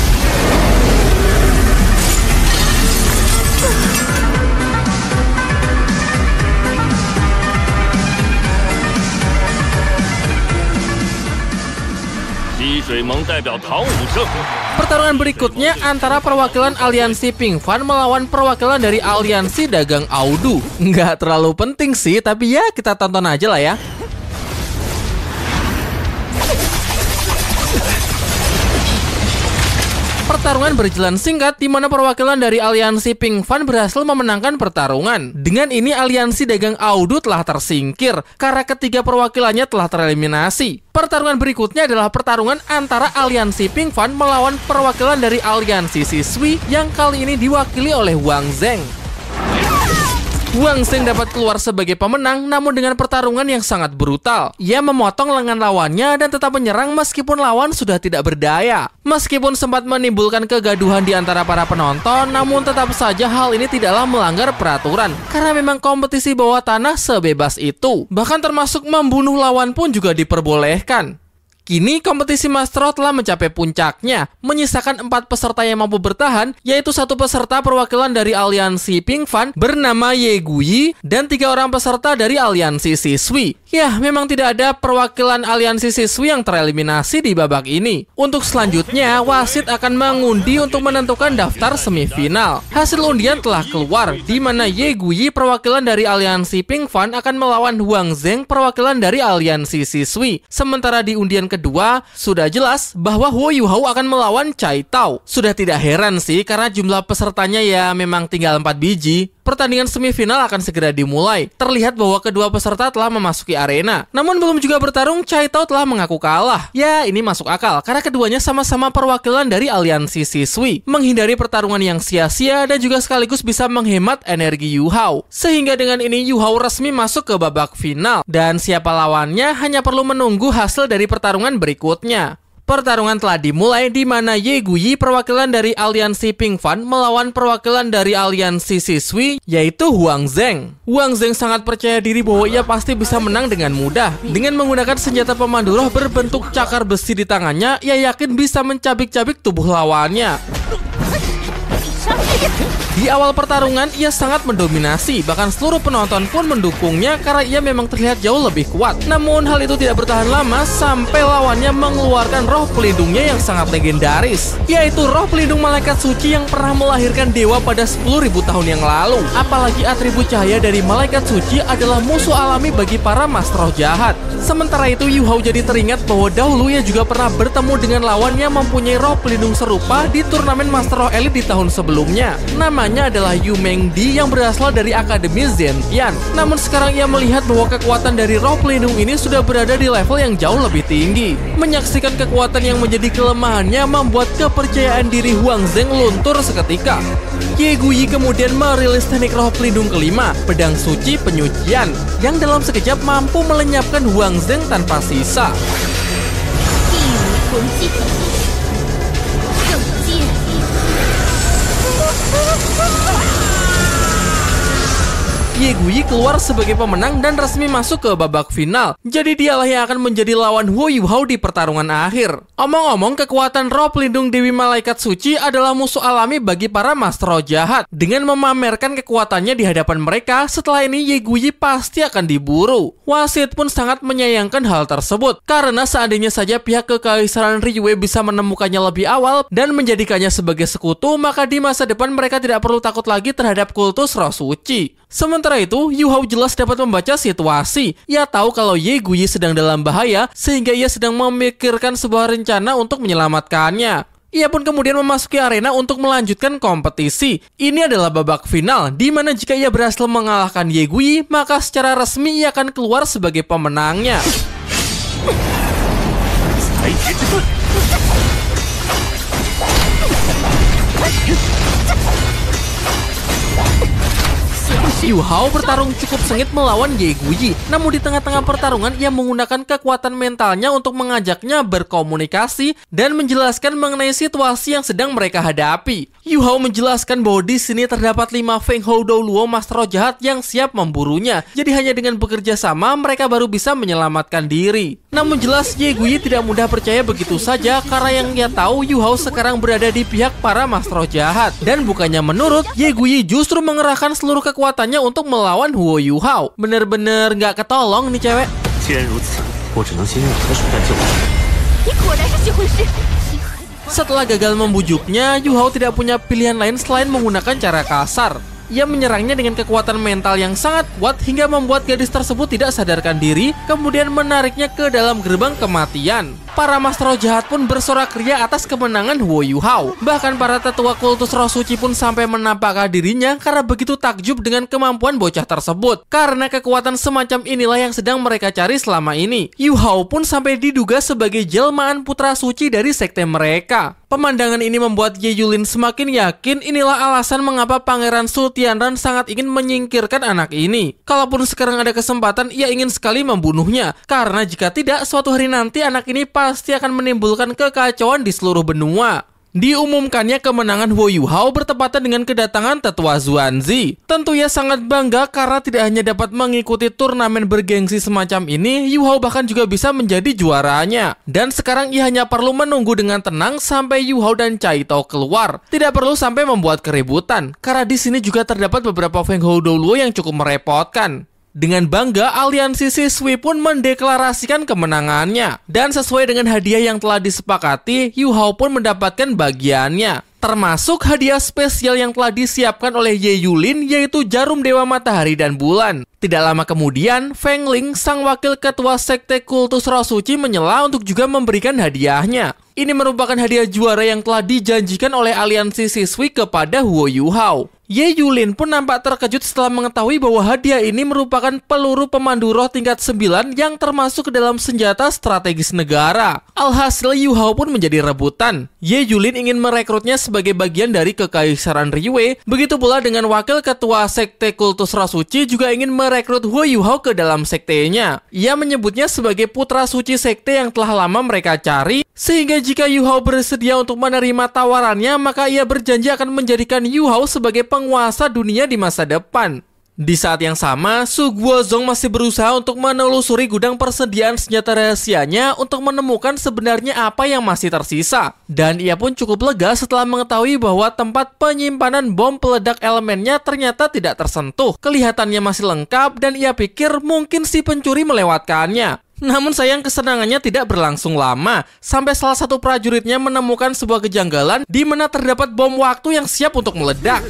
Pertarungan berikutnya antara perwakilan aliansi Ping Fan melawan perwakilan dari aliansi dagang Audu. Nggak terlalu penting sih, tapi ya kita tonton aja lah ya. Pertarungan berjalan singkat di mana perwakilan dari aliansi Ping Fan berhasil memenangkan pertarungan. Dengan ini aliansi dagang Audu telah tersingkir karena ketiga perwakilannya telah tereliminasi. Pertarungan berikutnya adalah pertarungan antara aliansi Ping Fan melawan perwakilan dari aliansi Siswi yang kali ini diwakili oleh Wang Zeng. Wang Zeng dapat keluar sebagai pemenang, namun dengan pertarungan yang sangat brutal. Ia memotong lengan lawannya dan tetap menyerang meskipun lawan sudah tidak berdaya. Meskipun sempat menimbulkan kegaduhan di antara para penonton, namun tetap saja hal ini tidaklah melanggar peraturan. Karena memang kompetisi bawah tanah sebebas itu. Bahkan termasuk membunuh lawan pun juga diperbolehkan. Kini kompetisi Master Roh telah mencapai puncaknya, menyisakan 4 peserta yang mampu bertahan, yaitu 1 peserta perwakilan dari aliansi Ping Fan bernama Ye Guyi dan 3 orang peserta dari aliansi Siswi. Ya, memang tidak ada perwakilan aliansi siswi yang tereliminasi di babak ini. Untuk selanjutnya, wasit akan mengundi untuk menentukan daftar semifinal. Hasil undian telah keluar, di mana Ye Guyi perwakilan dari aliansi Ping Fan akan melawan Huang Zheng perwakilan dari aliansi siswi. Sementara di undian kedua, sudah jelas bahwa Huo Yuhao akan melawan Cai Tao. Sudah tidak heran sih, karena jumlah pesertanya ya memang tinggal 4 biji. Pertandingan semifinal akan segera dimulai. Terlihat bahwa kedua peserta telah memasuki arena. Namun belum juga bertarung, Cai Tao telah mengaku kalah. Ya, ini masuk akal karena keduanya sama-sama perwakilan dari aliansi siswi. Menghindari pertarungan yang sia-sia dan juga sekaligus bisa menghemat energi Yu Hao. Sehingga dengan ini Yu Hao resmi masuk ke babak final. Dan siapa lawannya hanya perlu menunggu hasil dari pertarungan berikutnya. Pertarungan telah dimulai di mana Ye Guyi perwakilan dari aliansi Ping Fan melawan perwakilan dari aliansi siswi yaitu Huang Zheng. Huang Zheng sangat percaya diri bahwa ia pasti bisa menang dengan mudah. Dengan menggunakan senjata pemandu roh berbentuk cakar besi di tangannya, ia yakin bisa mencabik-cabik tubuh lawannya. Di awal pertarungan, ia sangat mendominasi, bahkan seluruh penonton pun mendukungnya karena ia memang terlihat jauh lebih kuat. Namun hal itu tidak bertahan lama sampai lawannya mengeluarkan roh pelindungnya yang sangat legendaris, yaitu roh pelindung malaikat suci yang pernah melahirkan dewa pada 10.000 tahun yang lalu. Apalagi atribut cahaya dari malaikat suci adalah musuh alami bagi para master roh jahat. Sementara itu Yu Hao jadi teringat bahwa dahulu ia juga pernah bertemu dengan lawan yang mempunyai roh pelindung serupa di turnamen master roh elit di tahun sebelumnya. Namanya adalah Yu Mengdi yang berasal dari Akademi Zentian. Namun sekarang ia melihat bahwa kekuatan dari roh pelindung ini sudah berada di level yang jauh lebih tinggi. Menyaksikan kekuatan yang menjadi kelemahannya membuat kepercayaan diri Huang Zheng luntur seketika. Ye Guyi kemudian merilis teknik roh pelindung kelima, pedang suci penyucian, yang dalam sekejap mampu melenyapkan Huang Zheng tanpa sisa. Ye Guyi keluar sebagai pemenang dan resmi masuk ke babak final. Jadi dialah yang akan menjadi lawan Huo Yuhao di pertarungan akhir. Omong-omong, kekuatan roh pelindung Dewi Malaikat Suci adalah musuh alami bagi para master roh jahat. Dengan memamerkan kekuatannya di hadapan mereka, setelah ini Ye Guyi pasti akan diburu. Wasit pun sangat menyayangkan hal tersebut, karena seandainya saja pihak kekaisaran Riyue bisa menemukannya lebih awal dan menjadikannya sebagai sekutu, maka di masa depan mereka tidak perlu takut lagi terhadap kultus roh suci. Sementara itu, Yu Hao jelas dapat membaca situasi. Ia tahu kalau Ye Guyi sedang dalam bahaya, sehingga ia sedang memikirkan sebuah rencana untuk menyelamatkannya. Ia pun kemudian memasuki arena untuk melanjutkan kompetisi. Ini adalah babak final, di mana jika ia berhasil mengalahkan Ye Guyi, maka secara resmi ia akan keluar sebagai pemenangnya. Yu Hao bertarung cukup sengit melawan Ye Guyi. Namun di tengah-tengah pertarungan ia menggunakan kekuatan mentalnya untuk mengajaknya berkomunikasi dan menjelaskan mengenai situasi yang sedang mereka hadapi. Yu Hao menjelaskan bahwa di sini terdapat 5 Feng Hou Dou Luo master roh jahat yang siap memburunya. Jadi hanya dengan bekerja sama mereka baru bisa menyelamatkan diri. Namun jelas Ye Guyi tidak mudah percaya begitu saja karena yang ia tahu Yu Hao sekarang berada di pihak para master roh jahat. Dan bukannya menurut, Ye Guyi justru mengerahkan seluruh kekuatannya untuk melawan Huo Yuhao. Bener-bener nggak ketolong nih cewek. Setelah gagal membujuknya, Yu Hao tidak punya pilihan lain selain menggunakan cara kasar. Ia menyerangnya dengan kekuatan mental yang sangat kuat hingga membuat gadis tersebut tidak sadarkan diri, kemudian menariknya ke dalam gerbang kematian. Para master roh jahat pun bersorak ria atas kemenangan Huo Yuhao. Bahkan para tetua kultus roh suci pun sampai menampakkan dirinya karena begitu takjub dengan kemampuan bocah tersebut. Karena kekuatan semacam inilah yang sedang mereka cari selama ini. Yu Hao pun sampai diduga sebagai jelmaan putra suci dari sekte mereka. Pemandangan ini membuat Ye Yulin semakin yakin inilah alasan mengapa Pangeran Su Tianran sangat ingin menyingkirkan anak ini. Kalaupun sekarang ada kesempatan, ia ingin sekali membunuhnya. Karena jika tidak, suatu hari nanti anak ini pasti akan menimbulkan kekacauan di seluruh benua. Diumumkannya kemenangan Huo Yuhao bertepatan dengan kedatangan tetua Zuanzi. Tentu ia sangat bangga karena tidak hanya dapat mengikuti turnamen bergengsi semacam ini, Yu Hao bahkan juga bisa menjadi juaranya. Dan sekarang ia hanya perlu menunggu dengan tenang sampai Yu Hao dan Cai Tao keluar. Tidak perlu sampai membuat keributan, karena di sini juga terdapat beberapa Feng Hou Dou Luo yang cukup merepotkan. Dengan bangga, aliansi siswi pun mendeklarasikan kemenangannya. Dan sesuai dengan hadiah yang telah disepakati, Yu Hao pun mendapatkan bagiannya. Termasuk hadiah spesial yang telah disiapkan oleh Ye Yulin, yaitu jarum dewa matahari dan bulan. Tidak lama kemudian, Feng Ling, sang wakil ketua sekte kultus roh suci, menyela untuk juga memberikan hadiahnya. Ini merupakan hadiah juara yang telah dijanjikan oleh aliansi siswi kepada Huo Yu Hao. Ye Yulin pun nampak terkejut setelah mengetahui bahwa hadiah ini merupakan peluru pemandu roh tingkat 9 yang termasuk ke dalam senjata strategis negara. Alhasil Yu Hao pun menjadi rebutan. Ye Yulin ingin merekrutnya sebagai bagian dari kekaisaran Riwei. Begitu pula dengan wakil ketua sekte kultus roh suci juga ingin merekrut Huo Yu Hao ke dalam sektenya. Ia menyebutnya sebagai putra suci sekte yang telah lama mereka cari, sehingga jika Yu Hao bersedia untuk menerima tawarannya, maka ia berjanji akan menjadikan Yu Hao sebagai penguasa dunia di masa depan. Di saat yang sama, Su Guozong masih berusaha untuk menelusuri gudang persediaan senjata rahasianya untuk menemukan sebenarnya apa yang masih tersisa. Dan ia pun cukup lega setelah mengetahui bahwa tempat penyimpanan bom peledak elemennya ternyata tidak tersentuh. Kelihatannya masih lengkap dan ia pikir mungkin si pencuri melewatkannya. Namun sayang, kesenangannya tidak berlangsung lama, sampai salah satu prajuritnya menemukan sebuah kejanggalan di mana terdapat bom waktu yang siap untuk meledak.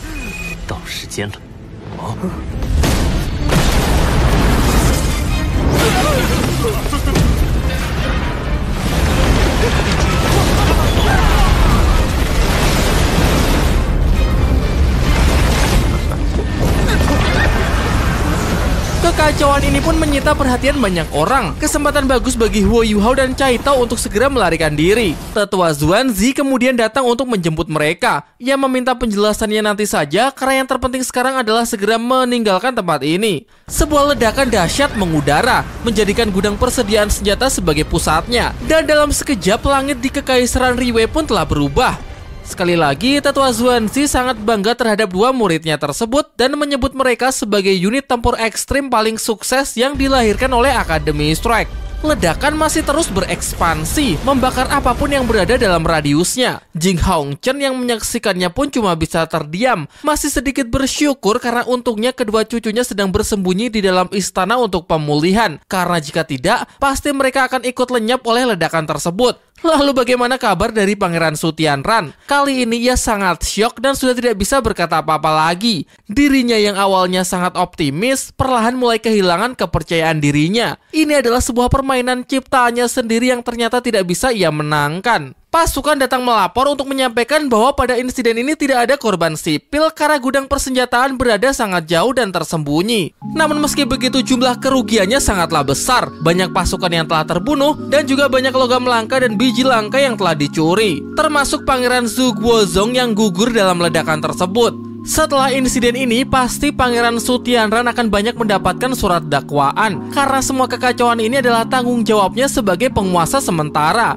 Kekacauan ini pun menyita perhatian banyak orang. Kesempatan bagus bagi Huo Yu Hao dan Cai Tao untuk segera melarikan diri. Tetua Zuanzi kemudian datang untuk menjemput mereka. Ia meminta penjelasannya nanti saja, karena yang terpenting sekarang adalah segera meninggalkan tempat ini. Sebuah ledakan dahsyat mengudara, menjadikan gudang persediaan senjata sebagai pusatnya. Dan dalam sekejap, langit di Kekaisaran Riwei pun telah berubah. Sekali lagi, Tetua Zuanzi sangat bangga terhadap dua muridnya tersebut dan menyebut mereka sebagai unit tempur ekstrim paling sukses yang dilahirkan oleh Akademi Strike. Ledakan masih terus berekspansi, membakar apapun yang berada dalam radiusnya. Jing Hongchen yang menyaksikannya pun cuma bisa terdiam, masih sedikit bersyukur karena untungnya kedua cucunya sedang bersembunyi di dalam istana untuk pemulihan. Karena jika tidak, pasti mereka akan ikut lenyap oleh ledakan tersebut. Lalu bagaimana kabar dari Pangeran Su Tianran? Kali ini ia sangat syok dan sudah tidak bisa berkata apa-apa lagi. Dirinya yang awalnya sangat optimis, perlahan mulai kehilangan kepercayaan dirinya. Ini adalah sebuah permainan ciptaannya sendiri yang ternyata tidak bisa ia menangkan. Pasukan datang melapor untuk menyampaikan bahwa pada insiden ini tidak ada korban sipil karena gudang persenjataan berada sangat jauh dan tersembunyi. Namun meski begitu, jumlah kerugiannya sangatlah besar. Banyak pasukan yang telah terbunuh dan juga banyak logam langka dan biji langka yang telah dicuri. Termasuk Pangeran Su Guozong yang gugur dalam ledakan tersebut. Setelah insiden ini, pasti Pangeran Su Tianran akan banyak mendapatkan surat dakwaan karena semua kekacauan ini adalah tanggung jawabnya sebagai penguasa sementara.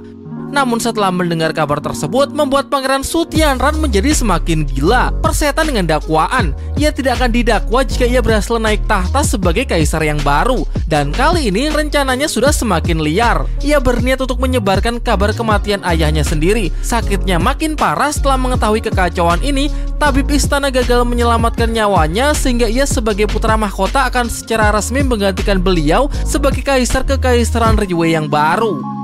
Namun setelah mendengar kabar tersebut, membuat Pangeran Su Tianran menjadi semakin gila. Persetan dengan dakwaan, ia tidak akan didakwa jika ia berhasil naik tahta sebagai kaisar yang baru. Dan kali ini rencananya sudah semakin liar. Ia berniat untuk menyebarkan kabar kematian ayahnya sendiri. Sakitnya makin parah setelah mengetahui kekacauan ini. Tabib istana gagal menyelamatkan nyawanya, sehingga ia sebagai putra mahkota akan secara resmi menggantikan beliau sebagai kaisar Kekaisaran Riwei yang baru.